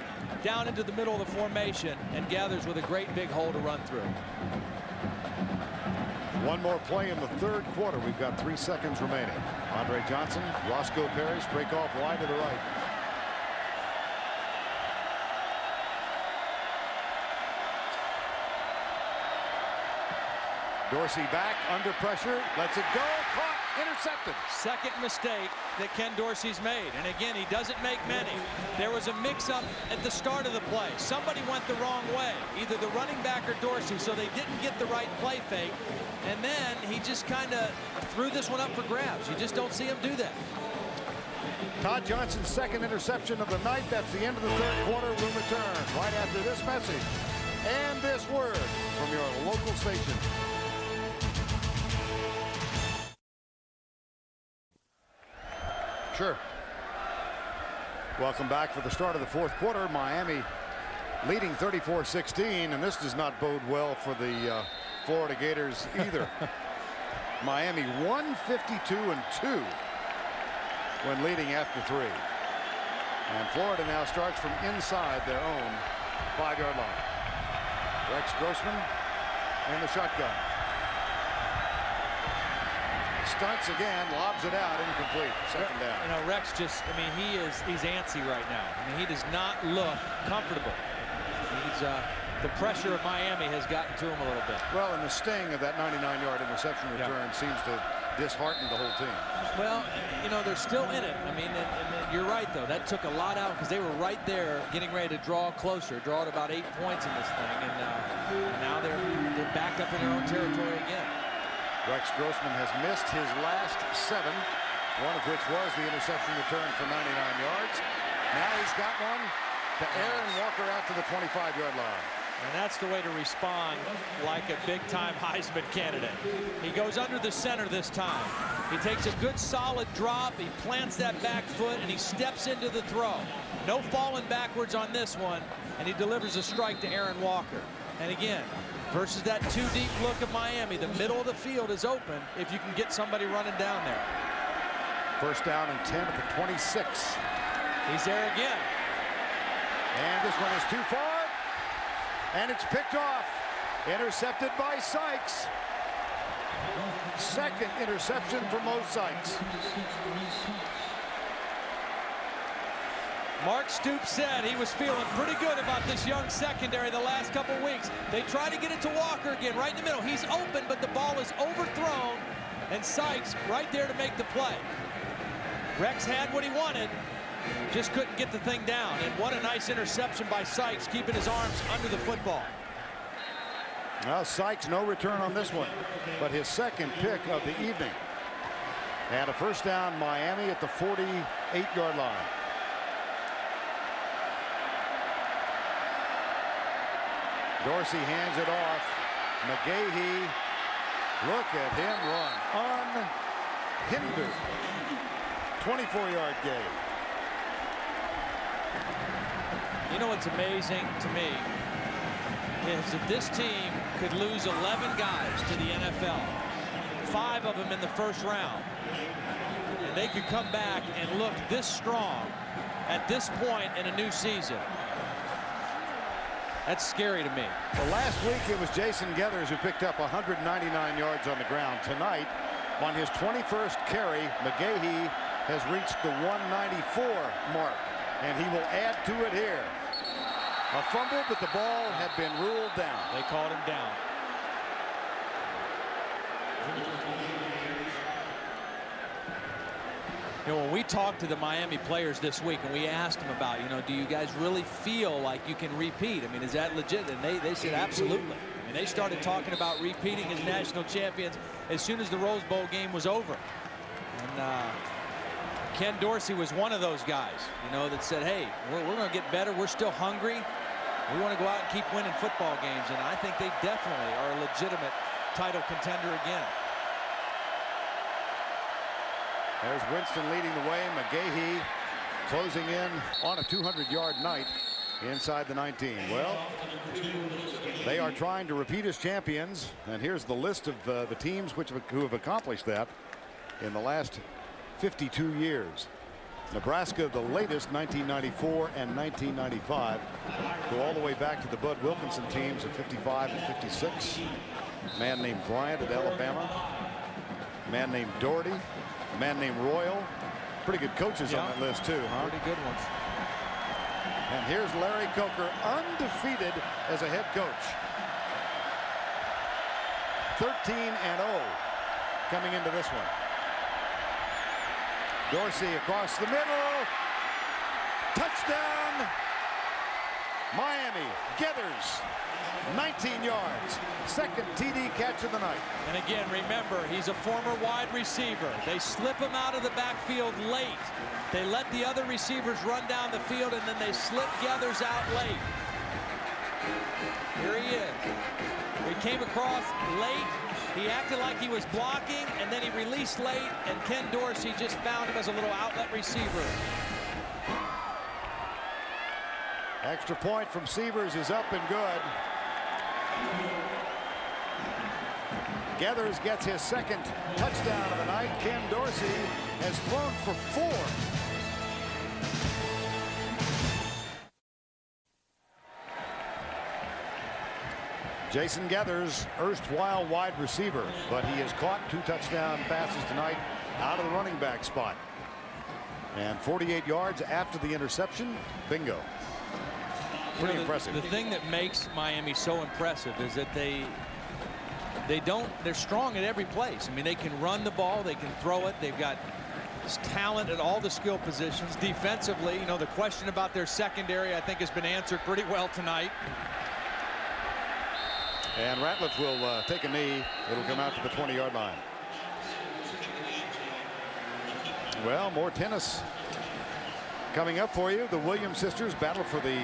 down into the middle of the formation and gathers with a great big hole to run through. One more play in the 3rd quarter. We've got 3 seconds remaining. Andre Johnson, Roscoe Parrish break off wide to the right. Dorsey back under pressure, lets it go, caught, intercepted. Second mistake that Ken Dorsey's made, and again he doesn't make many. There was a mix-up at the start of the play. Somebody went the wrong way, either the running back or Dorsey, so they didn't get the right play fake, and then he just kind of threw this one up for grabs. You just don't see him do that. Todd Johnson's 2nd interception of the night. That's the end of the 3rd quarter. We'll return right after this message and this word from your local station. Sure. Welcome back for the start of the 4th quarter. Miami leading 34-16, and this does not bode well for the Florida Gators either. Miami 152-2 when leading after 3. And Florida now starts from inside their own 5-yard line. Rex Grossman in the shotgun. Stunts again, lobs it out, incomplete. Second down. You know, Rex just, I mean, he's antsy right now. I mean, he does not look comfortable. He's the pressure of Miami has gotten to him a little bit. Well, and the sting of that 99-yard interception return seems to dishearten the whole team. Well, you know, they're still in it. I mean, and you're right, though. That took a lot out because they were right there getting ready to draw closer, draw at about 8 points in this thing. And now they're back up in their own territory again. Rex Grossman has missed his last 7, one of which was the interception return for 99 yards. Now he's got one to Aaron Walker out to the 25-yard line. And that's the way to respond like a big-time Heisman candidate. He goes under the center this time. He takes a good solid drop. He plants that back foot and he steps into the throw. No falling backwards on this one. And he delivers a strike to Aaron Walker. And again, versus that 2-deep look of Miami, the middle of the field is open if you can get somebody running down there. First down and 10 at the 26. He's there again. And this one is too far. And it's picked off. Intercepted by Sykes. Second interception for Mo Sykes. Mark Stoops said he was feeling pretty good about this young secondary the last couple weeks. They try to get it to Walker again, right in the middle. He's open, but the ball is overthrown, and Sykes right there to make the play. Rex had what he wanted, just couldn't get the thing down. And what a nice interception by Sykes, keeping his arms under the football. Well, Sykes, no return on this one, but his second pick of the evening. And a first down, Miami at the 48-yard line. Dorsey hands it off. McGahee, look at him run. Unhindered. 24-yard gain. You know what's amazing to me is that this team could lose 11 guys to the NFL. 5 of them in the first round. And they could come back and look this strong at this point in a new season. That's scary to me. Well, last week it was Jason Gathers who picked up 199 yards on the ground. Tonight, on his 21st carry, McGahee has reached the 194 mark, and he will add to it here. A fumble, but the ball had been ruled down. They called him down. You know, when we talked to the Miami players this week and we asked them about, you know, do you guys really feel like you can repeat? I mean, is that legit? And they said absolutely. I mean, they started talking about repeating as national champions as soon as the Rose Bowl game was over. And Ken Dorsey was one of those guys, you know, that said, hey, we're going to get better. We're still hungry. We want to go out and keep winning football games. And I think they definitely are a legitimate title contender again. There's Winston leading the way. McGahee closing in on a 200-yard night inside the 19. Well, they are trying to repeat as champions. And here's the list of the teams who have accomplished that in the last 52 years. Nebraska, the latest, 1994 and 1995. Go all the way back to the Bud Wilkinson teams of 55 and 56. A man named Bryant at Alabama. A man named Doherty. A man named Royal. Pretty good coaches on that list, too, huh? Pretty good ones. And here's Larry Coker, undefeated as a head coach. 13-0 coming into this one. Dorsey across the middle. Touchdown, Miami. Gathers, 19 yards. Second TD catch of the night. And again, remember, he's a former wide receiver. They slip him out of the backfield late. They let the other receivers run down the field, and then they slip Gathers out late. Here he is. He came across late. He acted like he was blocking, and then he released late, and Ken Dorsey just found him as a little outlet receiver. Extra point from Sievers is up and good. Gathers gets his second touchdown of the night. Ken Dorsey has thrown for 4. Jason Gathers, erstwhile wide receiver, but he has caught 2 touchdown passes tonight out of the running back spot. And 48 yards after the interception. Bingo. Pretty impressive. The thing that makes Miami so impressive is that they're strong at every place. I mean, they can run the ball, they can throw it, they've got talent at all the skill positions. Defensively, you know, the question about their secondary, I think, has been answered pretty well tonight. And Ratliff will take a knee. It'll come out to the 20-yard line. Well, more tennis coming up for you. The Williams sisters battle for the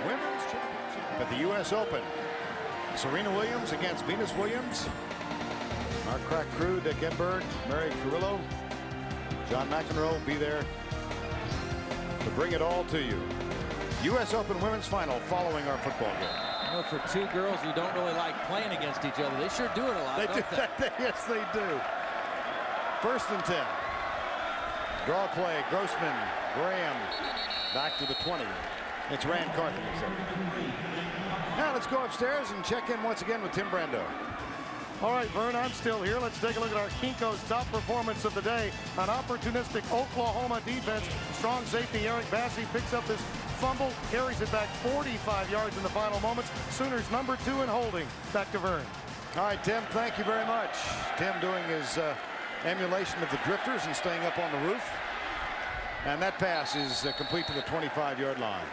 women's championship at the U.S. Open. Serena Williams against Venus Williams. Our crack crew, Dick Edberg, Mary Carrillo, John McEnroe will be there to bring it all to you. U.S. Open women's final following our football game. You know, for 2 girls who don't really like playing against each other, they sure do it a lot. They do. Yes, they do. 1st and 10. Draw play. Grossman, Graham, back to the 20. It's Rand Carthon. Now let's go upstairs and check in once again with Tim Brando. All right, Vern, I'm still here. Let's take a look at our Kinko's top performance of the day. An opportunistic Oklahoma defense. Strong safety Eric Bassey picks up this fumble, carries it back 45 yards in the final moments. Sooners number 2 in holding. Back to Vern. All right, Tim, thank you very much. Tim doing his emulation of the Drifters and staying up on the roof. And that pass is complete to the 25-yard line.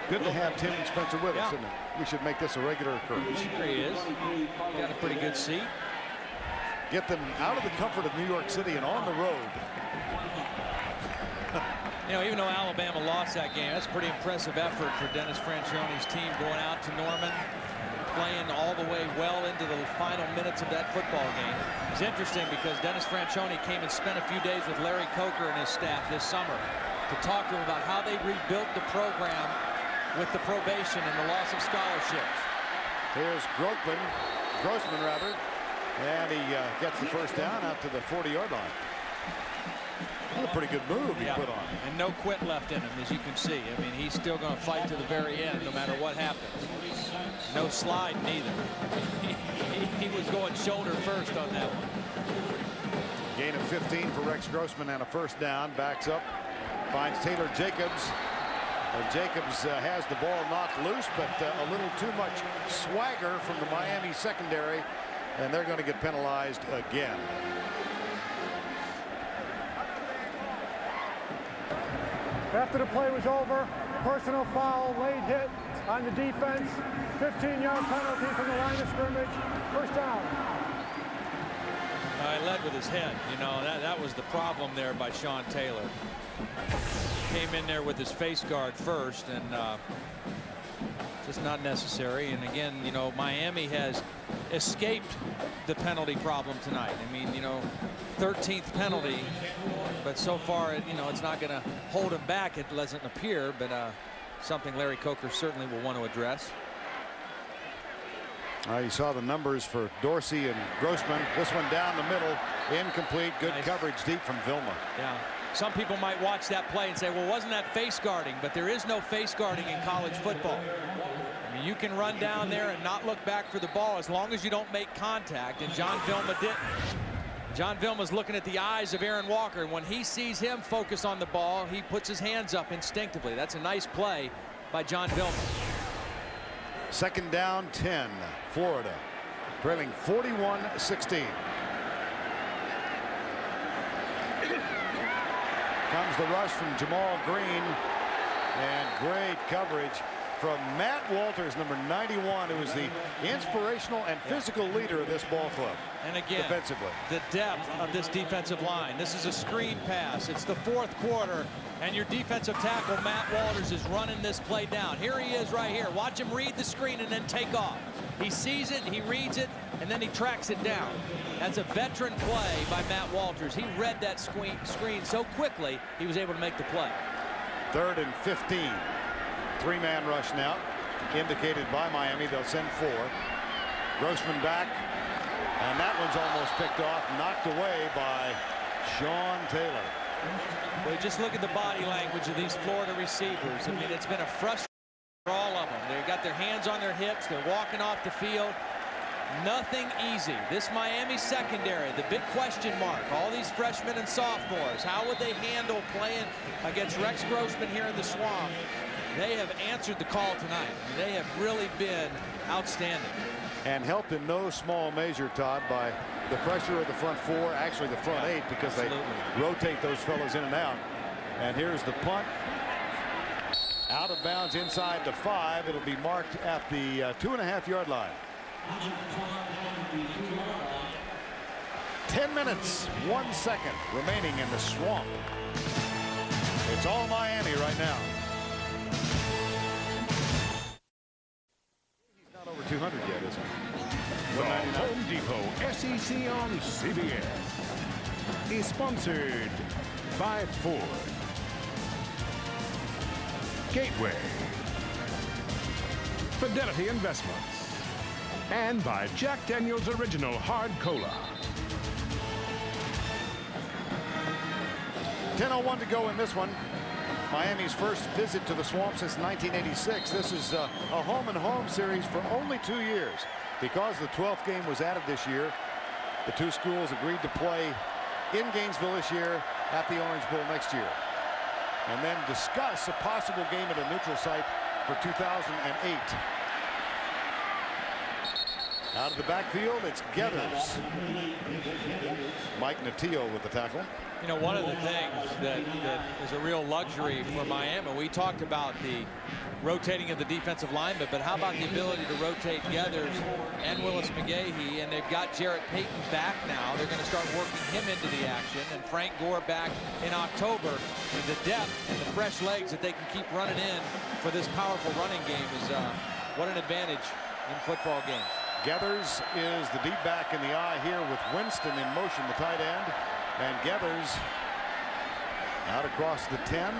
Good to have Tim and Spencer with us, isn't it? We should make this a regular occurrence. Here he is. Got a pretty good seat. Get them out of the comfort of New York City and on the road. You know, even though Alabama lost that game, that's a pretty impressive effort for Dennis Franchione's team going out to Norman, playing all the way well into the final minutes of that football game. It's interesting because Dennis Franchione came and spent a few days with Larry Coker and his staff this summer to talk to him about how they rebuilt the program with the probation and the loss of scholarships. Here's Grossman, and he gets the first down out to the 40-yard line. What a pretty good move he put on. And no quit left in him, as you can see. I mean, he's still going to fight to the very end, no matter what happens. No slide, neither. He was going shoulder first on that one. Gain of 15 for Rex Grossman and a first down. Backs up, finds Taylor Jacobs. And Jacobs has the ball knocked loose, but a little too much swagger from the Miami secondary, and they're going to get penalized again. After the play was over, personal foul, late hit on the defense, 15-yard penalty from the line of scrimmage, first down. He led with his head. You know, that was the problem there by Sean Taylor. Came in there with his face guard first, and just not necessary. And again, you know, Miami has escaped the penalty problem tonight. I mean, you know, 13th penalty, but so far, you know, it's not going to hold him back. It doesn't appear, but something Larry Coker certainly will want to address. You saw the numbers for Dorsey and Grossman. This one down the middle, incomplete. Good coverage deep from Vilma. Yeah. Some people might watch that play and say, well, wasn't that face guarding? But there is no face guarding in college football. I mean, you can run down there and not look back for the ball as long as you don't make contact, and John Vilma didn't. John Vilma's looking at the eyes of Aaron Walker, and when he sees him focus on the ball, he puts his hands up instinctively. That's a nice play by John Vilma. Second down, 10, Florida, trailing 41-16. Comes the rush from Jamal Green, and great coverage from Matt Walters, number 91, who is the inspirational and physical leader of this ball club. And again, defensively, the depth of this defensive line. This is a screen pass. It's the fourth quarter, and your defensive tackle, Matt Walters, is running this play down. Here he is right here. Watch him read the screen and then take off. He sees it, he reads it, and then he tracks it down. That's a veteran play by Matt Walters. He read that screen so quickly, he was able to make the play. 3rd and 15. 3-man rush now, indicated by Miami. They'll send 4. Grossman back, and that one's almost picked off, knocked away by Sean Taylor. Well, just look at the body language of these Florida receivers. I mean, it's been a frustration for all of them. They've got their hands on their hips. They're walking off the field. Nothing easy. This Miami secondary, the big question mark. All these freshmen and sophomores, how would they handle playing against Rex Grossman here in the Swamp? They have answered the call tonight. They have really been outstanding. And helped in no small measure, Todd, by the pressure of the front four, actually the front eight, because they rotate those fellows in and out. And here's the punt. Out of bounds inside the 5. It'll be marked at the 2.5-yard line. 10 minutes, 1 second remaining in the Swamp. It's all Miami right now. He's not over 200 yet, is he? The Home Depot SEC on CBS is sponsored by Ford, Gateway, Fidelity Investments, and by Jack Daniel's Original Hard Cola. 10:01 to go in this one. Miami's first visit to the Swamp since 1986. This is a home-and-home series for only 2 years. Because the 12th game was added this year, the two schools agreed to play in Gainesville this year, at the Orange Bowl next year, and then discuss a possible game at a neutral site for 2008. Out of the backfield, it's Gators. Mike Natillo with the tackle. You know, one of the things that is a real luxury for Miami, we talked about the rotating of the defensive linemen, but how about the ability to rotate Gators and Willis McGahee? And they've got Jarrett Payton back now. They're going to start working him into the action, and Frank Gore back in October. And the depth and the fresh legs that they can keep running in for this powerful running game is what an advantage in football games. Gators is the deep back in the eye here with Winston in motion, the tight end. And Gators out across the 10.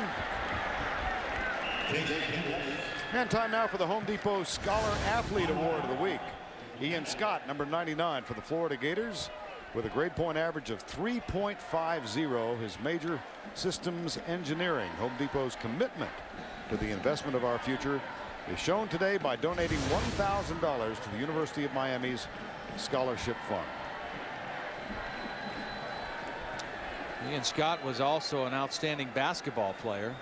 And time now for the Home Depot Scholar Athlete Award of the week. Ian Scott, number 99 for the Florida Gators, with a grade point average of 3.50. His major, systems engineering. Home Depot's commitment to the investment of our future is shown today by donating $1,000 to the University of Miami's scholarship fund. Ian Scott was also an outstanding basketball player.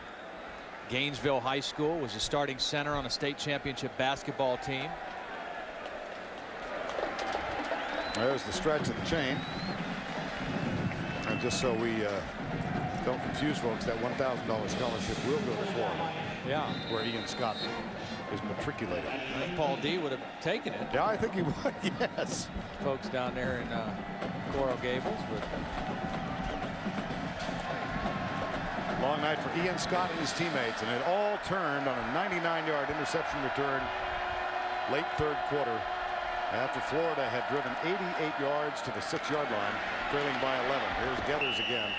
Gainesville High School, was a starting center on a state championship basketball team. There's the stretch of the chain. And just so we don't confuse folks, that $1,000 scholarship will go to Florida. Yeah. Where Ian Scott is matriculated. I think Paul D would have taken it. Yeah, I think he would, yes. Folks down there in Coral Gables. But long night for Ian Scott and his teammates, and it all turned on a 99-yard interception return late third quarter after Florida had driven 88 yards to the 6-yard line, trailing by 11. Here's Gators again.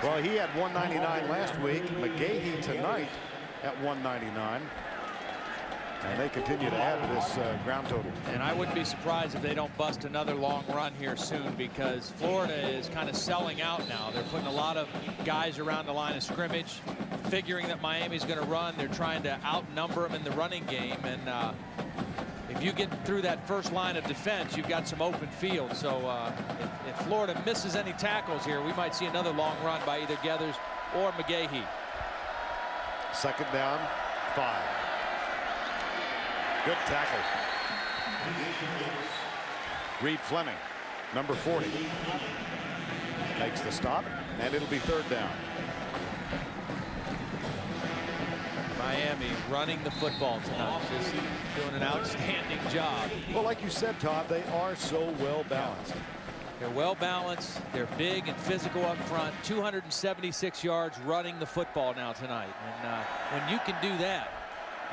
Well, he had 199 last week. McGahee tonight at 199. And they continue to add to this ground total. And I wouldn't be surprised if they don't bust another long run here soon, because Florida is kind of selling out now. They're putting a lot of guys around the line of scrimmage, figuring that Miami's going to run. They're trying to outnumber them in the running game. And if you get through that first line of defense, you've got some open field. So if Florida misses any tackles here, we might see another long run by either Gators or McGahee. Second down, 5. Good tackle. Reed Fleming, number 40, makes the stop, and it'll be third down. Miami running the football tonight, just doing an outstanding job. Well, like you said, Todd, they are so well balanced. They're well balanced. They're big and physical up front. 276 yards running the football now tonight. And when you can do that,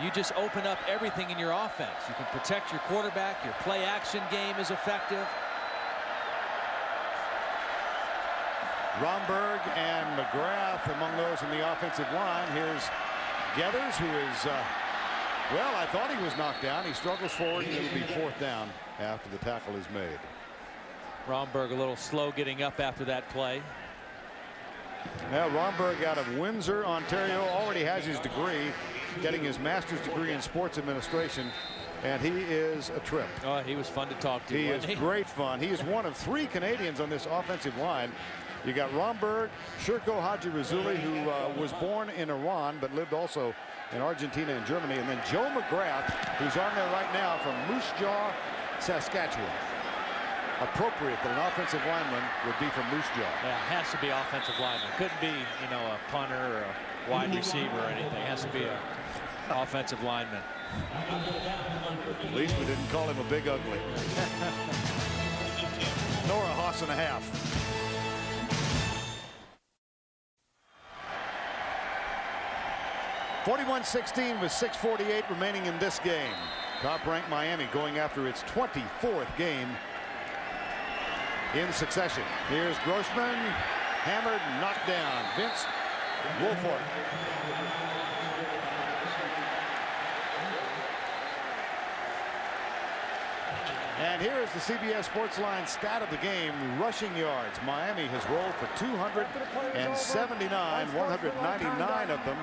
you just open up everything in your offense. You can protect your quarterback. Your play action game is effective. Romberg and McGrath among those in the offensive line. Here's Gators, who is Well, I thought he was knocked down. He struggles forward, and it'll be 4th down after the tackle is made. Romberg a little slow getting up after that play. Now, Romberg out of Windsor, Ontario, already has his degree, getting his master's degree in sports administration, and he is a trip. Oh, he was fun to talk to. He is great fun. He is one of 3 Canadians on this offensive line. You got Romberg, Shirko Haji Razuli, who was born in Iran but lived also in Argentina and Germany, and then Joe McGrath, who's on there right now from Moose Jaw, Saskatchewan. Appropriate that an offensive lineman would be from Moose Jaw. Yeah, it has to be offensive lineman. Couldn't be, you know, a punter or a wide receiver or anything. It has to be a offensive lineman. At least we didn't call him a big ugly. Nor a hoss and a half. (41-16) with 6:48 remaining in this game. Top-ranked Miami going after its 24th game in succession. Here's Grossman, hammered, knocked down. Vince Wilfork. And here is the CBS Sportsline stat of the game: rushing yards. Miami has rolled for 279, 199 of them.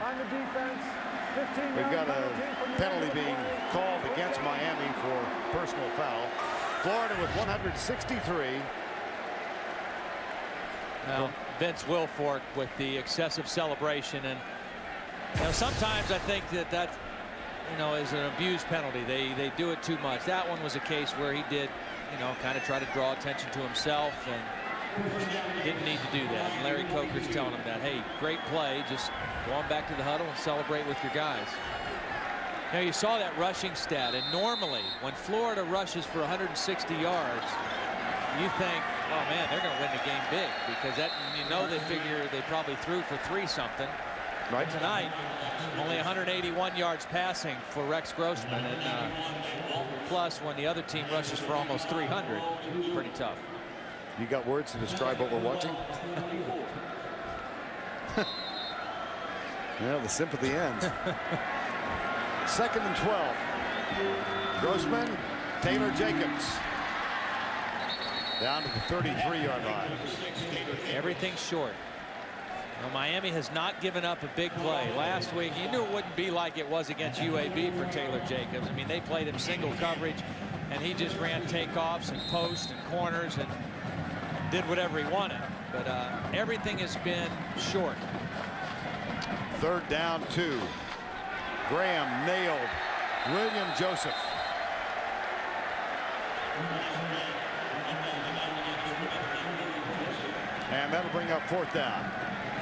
We've got a penalty being called against Miami for personal foul. Florida with 163. Now, Vince Wilfork with the excessive celebration, and you know, sometimes I think that you know, is an abused penalty. They do it too much. That one was a case where he did, you know, kind of try to draw attention to himself and didn't need to do that. And Larry Coker's telling him that, hey, great play, just go on back to the huddle and celebrate with your guys. Now, you saw that rushing stat, and normally when Florida rushes for 160 yards, you think, oh man, they're going to win the game big, because that, you know, they figure they probably threw for 3-something. Right. Tonight, only 181 yards passing for Rex Grossman, and plus when the other team rushes for almost 300, pretty tough. You got words to describe what we're watching? Yeah, the sympathy ends. 2nd and 12. Grossman, Taylor Jacobs. Down to the 33-yard line. Everything's short. Well, Miami has not given up a big play. Last week, you knew it wouldn't be like it was against UAB for Taylor Jacobs. I mean, they played him single coverage, and he just ran takeoffs and posts and corners and did whatever he wanted. But everything has been short. 3rd down 2. Graham nailed William Joseph. And that'll bring up 4th down.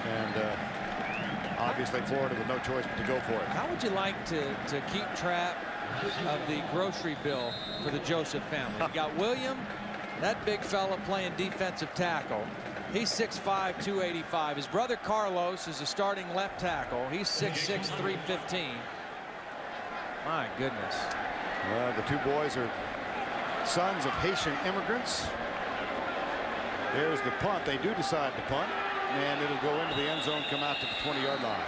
And obviously Florida with no choice but to go for it. How would you like to keep track of the grocery bill for the Joseph family? You got William, that big fella, playing defensive tackle. He's 6'5", 285. His brother Carlos is a starting left tackle. He's 6'6", 315. My goodness. Well, the 2 boys are sons of Haitian immigrants. There's the punt. They do decide to punt, and it'll go into the end zone, come out to the 20-yard line.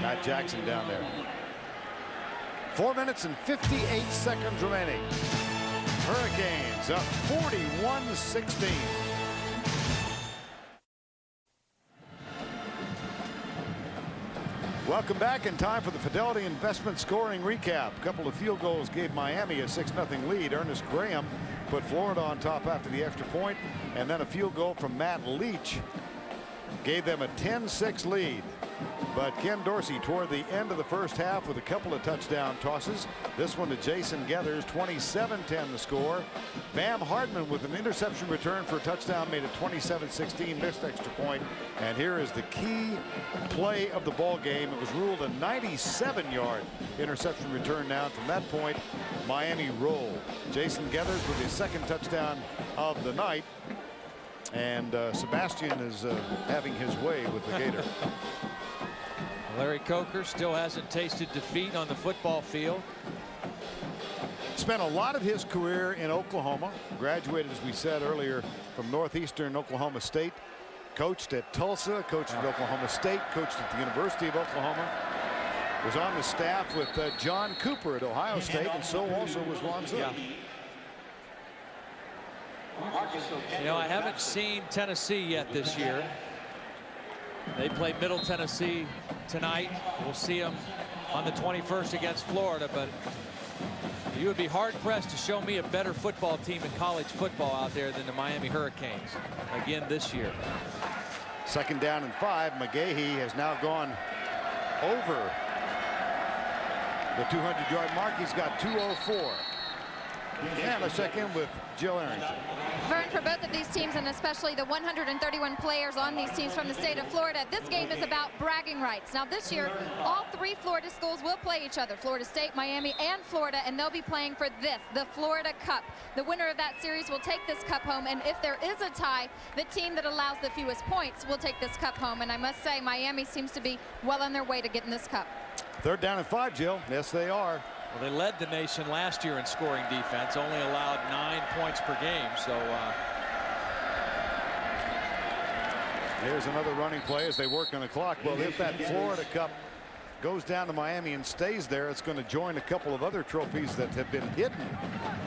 Matt Jackson down there. 4 minutes and 58 seconds remaining. Hurricanes up 41-16. Welcome back, in time for the Fidelity Investment scoring recap. A couple of field goals gave Miami a 6-0 lead. Ernest Graham put Florida on top after the extra point, and then a field goal from Matt Leach gave them a 10-6 lead. But Ken Dorsey toward the end of the first half with a couple of touchdown tosses. This one to Jason Geathers, 27-10 the score. Bam Hardman with an interception return for a touchdown made it 27-16, missed extra point. And here is the key play of the ball game. It was ruled a 97-yard interception return now. From that point, Miami rolled. Jason Geathers with his 2nd touchdown of the night. And Sebastian is having his way with the Gator. Larry Coker still hasn't tasted defeat on the football field. Spent a lot of his career in Oklahoma. Graduated, as we said earlier, from Northeastern Oklahoma State. Coached at Tulsa, coached at Oklahoma State, coached at the University of Oklahoma. Was on the staff with John Cooper at Ohio State, and so also was Ron Zook. Yeah. You know, I haven't seen Tennessee yet this year. They play Middle Tennessee tonight. We'll see them on the 21st against Florida, but you would be hard-pressed to show me a better football team in college football out there than the Miami Hurricanes again this year. 2nd down and 5. McGahee has now gone over the 200-yard mark. He's got 2:04. And let's check in with Jill Arrington. Vern, for both of these teams, and especially the 131 players on these teams from the state of Florida, this game is about bragging rights. Now this year, all 3 Florida schools will play each other, Florida State, Miami, and Florida, and they'll be playing for this, the Florida Cup. The winner of that series will take this cup home, and if there is a tie, the team that allows the fewest points will take this cup home. And I must say, Miami seems to be well on their way to getting this cup. 3rd down and 5, Jill. Yes, they are. Well, they led the nation last year in scoring defense, only allowed 9 points per game. So here's another running play as they work on the clock. Well, if that Florida Cup goes down to Miami and stays there, it's going to join a couple of other trophies that have been hidden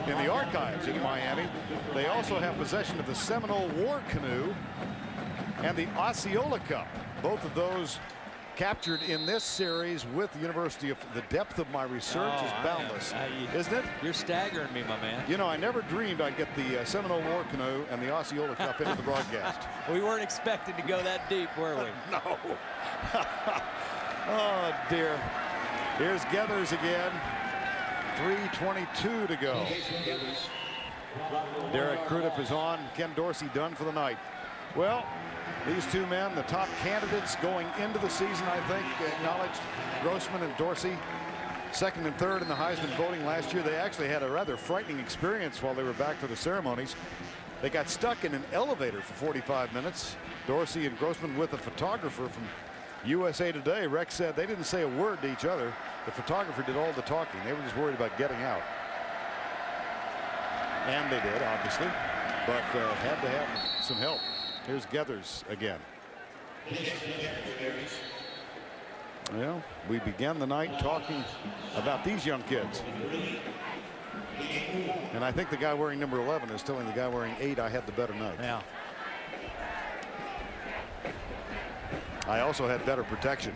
in the archives in Miami. They also have possession of the Seminole War Canoe and the Osceola Cup. Both of those captured in this series with the University of the depth of my research is boundless, isn't it? You're staggering me, my man. You know, I never dreamed I'd get the Seminole War Canoe and the Osceola Cup into the broadcast. We weren't expecting to go that deep, were we? No. Oh dear. Here's Gators again. 3:22 to go. Derek Crudup is on. Ken Dorsey done for the night. Well, these two men, the top candidates going into the season, I think, acknowledged. Grossman and Dorsey, 2nd and 3rd in the Heisman voting last year. They actually had a rather frightening experience while they were back for the ceremonies. They got stuck in an elevator for 45 minutes. Dorsey and Grossman with a photographer from USA Today. Rex said they didn't say a word to each other. The photographer did all the talking. They were just worried about getting out. And they did, obviously, but had to have some help. Here's Gators again. Well, we began the night talking about these young kids. And I think the guy wearing number 11 is telling the guy wearing 8 I had the better night. Yeah. I also had better protection.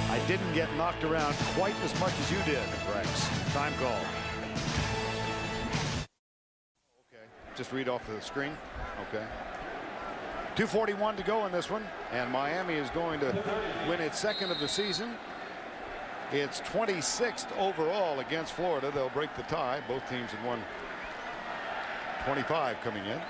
I didn't get knocked around quite as much as you did, Rex. Time call. Okay, just read off the screen. Okay. 2:41 to go in this one, and Miami is going to win its 2nd of the season. It's 26th overall against Florida. They'll break the tie. Both teams had won 25 coming in.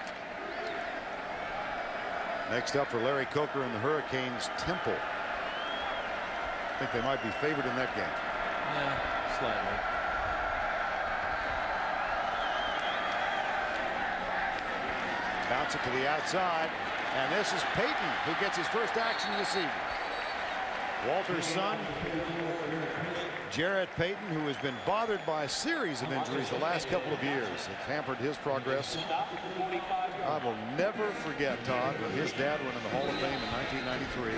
Next up for Larry Coker and the Hurricanes, Temple. I think they might be favored in that game. Yeah, slightly. Bounce it to the outside, and this is Payton who gets his first action of the season. Walter's son, Jarrett Payton, who has been bothered by a series of injuries the last couple of years. It's hampered his progress. I will never forget, Todd, when his dad went in the Hall of Fame in 1993.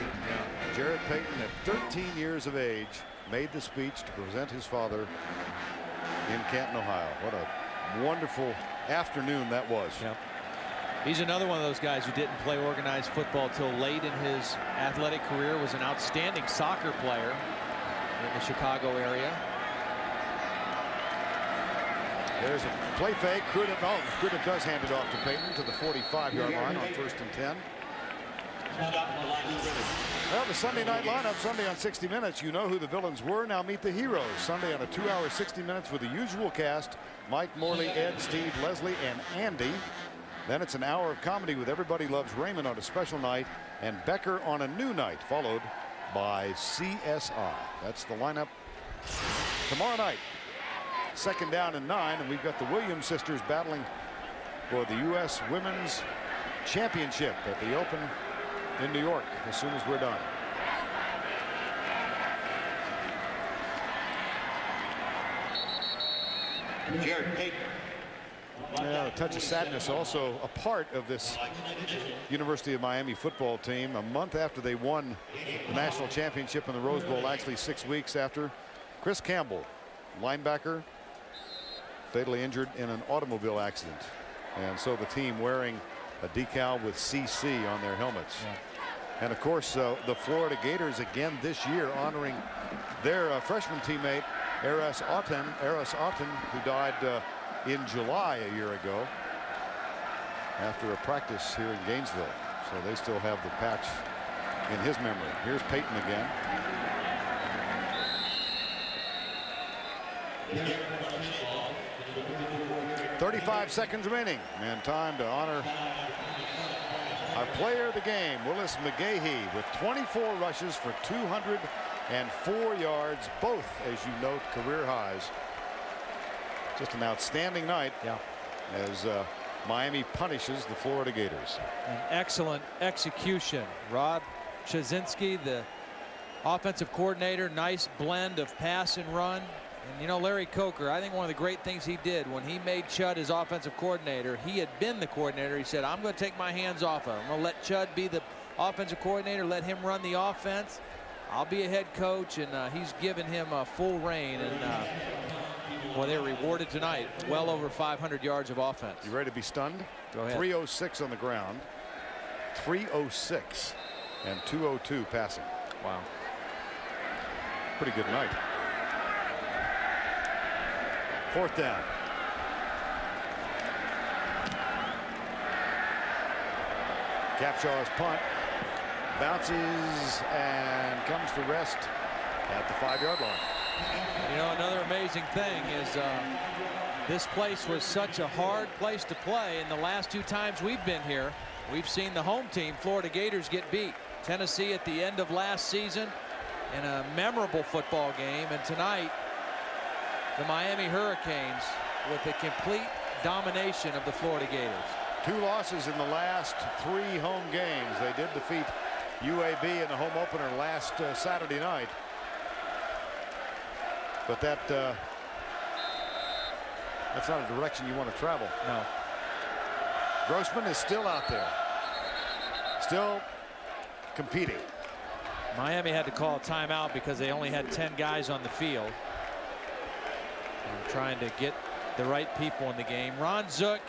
Jarrett Payton, at 13 years of age, made the speech to present his father in Canton, Ohio. What a wonderful afternoon that was. Yep. He's another one of those guys who didn't play organized football till late in his athletic career. Was an outstanding soccer player in the Chicago area. There's a play fake. Crudup does hand it off to Payton to the 45-yard line on 1st and 10. Well, the Sunday night lineup Sunday on 60 Minutes. You know who the villains were. Now meet the heroes. Sunday on a 2-hour 60 Minutes with the usual cast: Mike, Morley, Ed, Steve, Leslie, and Andy. Then it's an hour of comedy with Everybody Loves Raymond on a special night, and Becker on a new night, followed by CSI. That's the lineup tomorrow night. 2nd down and 9, and we've got the Williams sisters battling for the U.S. Women's Championship at the Open in New York as soon as we're done. Jarrett Payton. Yeah, a touch of sadness also a part of this University of Miami football team. A month after they won the national championship in the Rose Bowl, actually 6 weeks after, Chris Campbell, linebacker, fatally injured in an automobile accident. And so the team wearing a decal with CC on their helmets. Yeah. And of course, the Florida Gators again this year honoring their freshman teammate, Eras Auten, who died in July a year ago after a practice here in Gainesville. So they still have the patch in his memory. Here's Peyton again. .35 seconds remaining and time to honor our player of the game, Willis McGahee, with 24 rushes for 204 yards, both, as you note, career highs. Just an outstanding night as Miami punishes the Florida Gators. An excellent execution. Rod Chazinski, the offensive coordinator, nice blend of pass and run. And you know, Larry Coker, I think one of the great things he did when he made Chud his offensive coordinator, he had been the coordinator. He said, I'm going to take my hands off of him. I'm going to let Chud be the offensive coordinator, let him run the offense. I'll be a head coach, and he's given him full reign. And well, they were rewarded tonight. Well over 500 yards of offense. You ready to be stunned? Go ahead. 306 on the ground, 306, and 202 passing. Wow. Pretty good night. Fourth down. Capshaw's punt bounces and comes to rest at the 5-yard line. You know, another amazing thing is this place was such a hard place to play, and the last 2 times we've been here, we've seen the home team, Florida Gators, get beat. Tennessee at the end of last season in a memorable football game, and tonight the Miami Hurricanes with a complete domination of the Florida Gators. 2 losses in the last 3 home games. They did defeat UAB in the home opener last Saturday night. But that's not a direction you want to travel. No. Grossman is still out there, still competing. Miami had to call a timeout because they only had 10 guys on the field. They're trying to get the right people in the game. Ron Zook,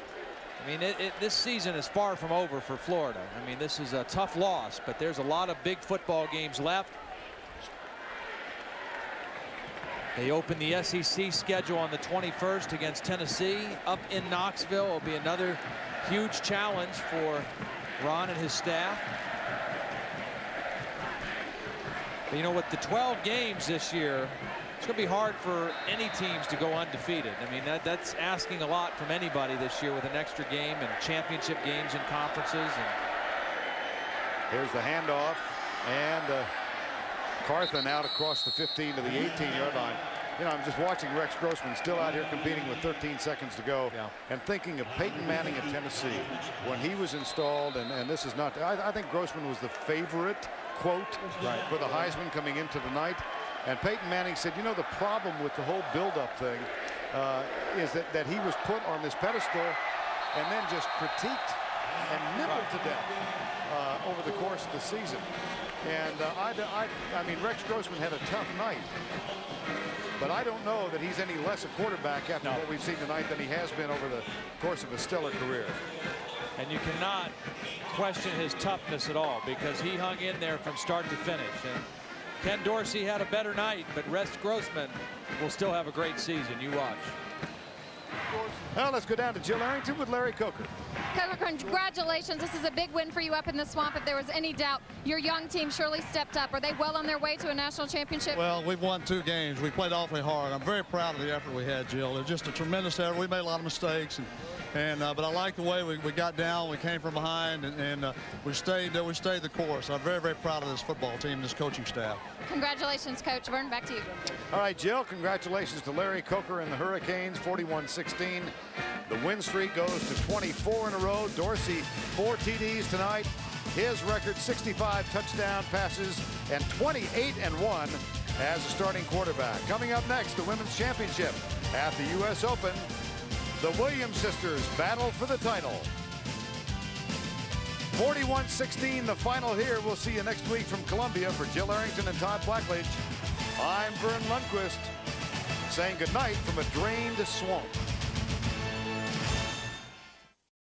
I mean, this season is far from over for Florida. I mean, this is a tough loss, but there's a lot of big football games left. They open the SEC schedule on the 21st against Tennessee up in Knoxville. It'll be another huge challenge for Ron and his staff. But you know, with the 12 games this year, it's going to be hard for any teams to go undefeated. I mean, that's asking a lot from anybody this year with an extra game and championship games and conferences. And here's the handoff, and Carthen out across the 15 to the 18-yard line. You know, I'm just watching Rex Grossman still out here competing with 13 seconds to go, and thinking of Peyton Manning at Tennessee when he was installed. And this is not, I think Grossman was the favorite, quote, for the Heisman coming into the night. And Peyton Manning said, you know, the problem with the whole build-up thing is that he was put on this pedestal and then just critiqued and nibbled to death over the course of the season. And I mean, Rex Grossman had a tough night, but I don't know that he's any less a quarterback after what we've seen tonight than he has been over the course of a stellar career. And you cannot question his toughness at all, because he hung in there from start to finish. And Ken Dorsey had a better night, but Rex Grossman will still have a great season. You watch. Well, let's go down to Jill Arrington with Larry Coker. Coker, congratulations. This is a big win for you up in the swamp. If there was any doubt, your young team surely stepped up. Are they well on their way to a national championship? Well, we've won 2 games. We played awfully hard. I'm very proud of the effort we had, Jill. It was just a tremendous effort. We made a lot of mistakes, but I like the way we got down. We came from behind, and we stayed the course. I'm very, very proud of this football team, this coaching staff. Congratulations, Coach. Vern, back to you. All right, Jill, congratulations to Larry Coker and the Hurricanes, 41-16. The win streak goes to 24 in a row. Dorsey, 4 TDs tonight. His record, 65 touchdown passes and 28-1 as a starting quarterback. Coming up next, the Women's Championship at the U.S. Open. The Williams sisters battle for the title. 41-16, the final here. We'll see you next week from Columbia. For Jill Arrington and Todd Blackledge, I'm Vern Lundquist saying goodnight from a drained swamp.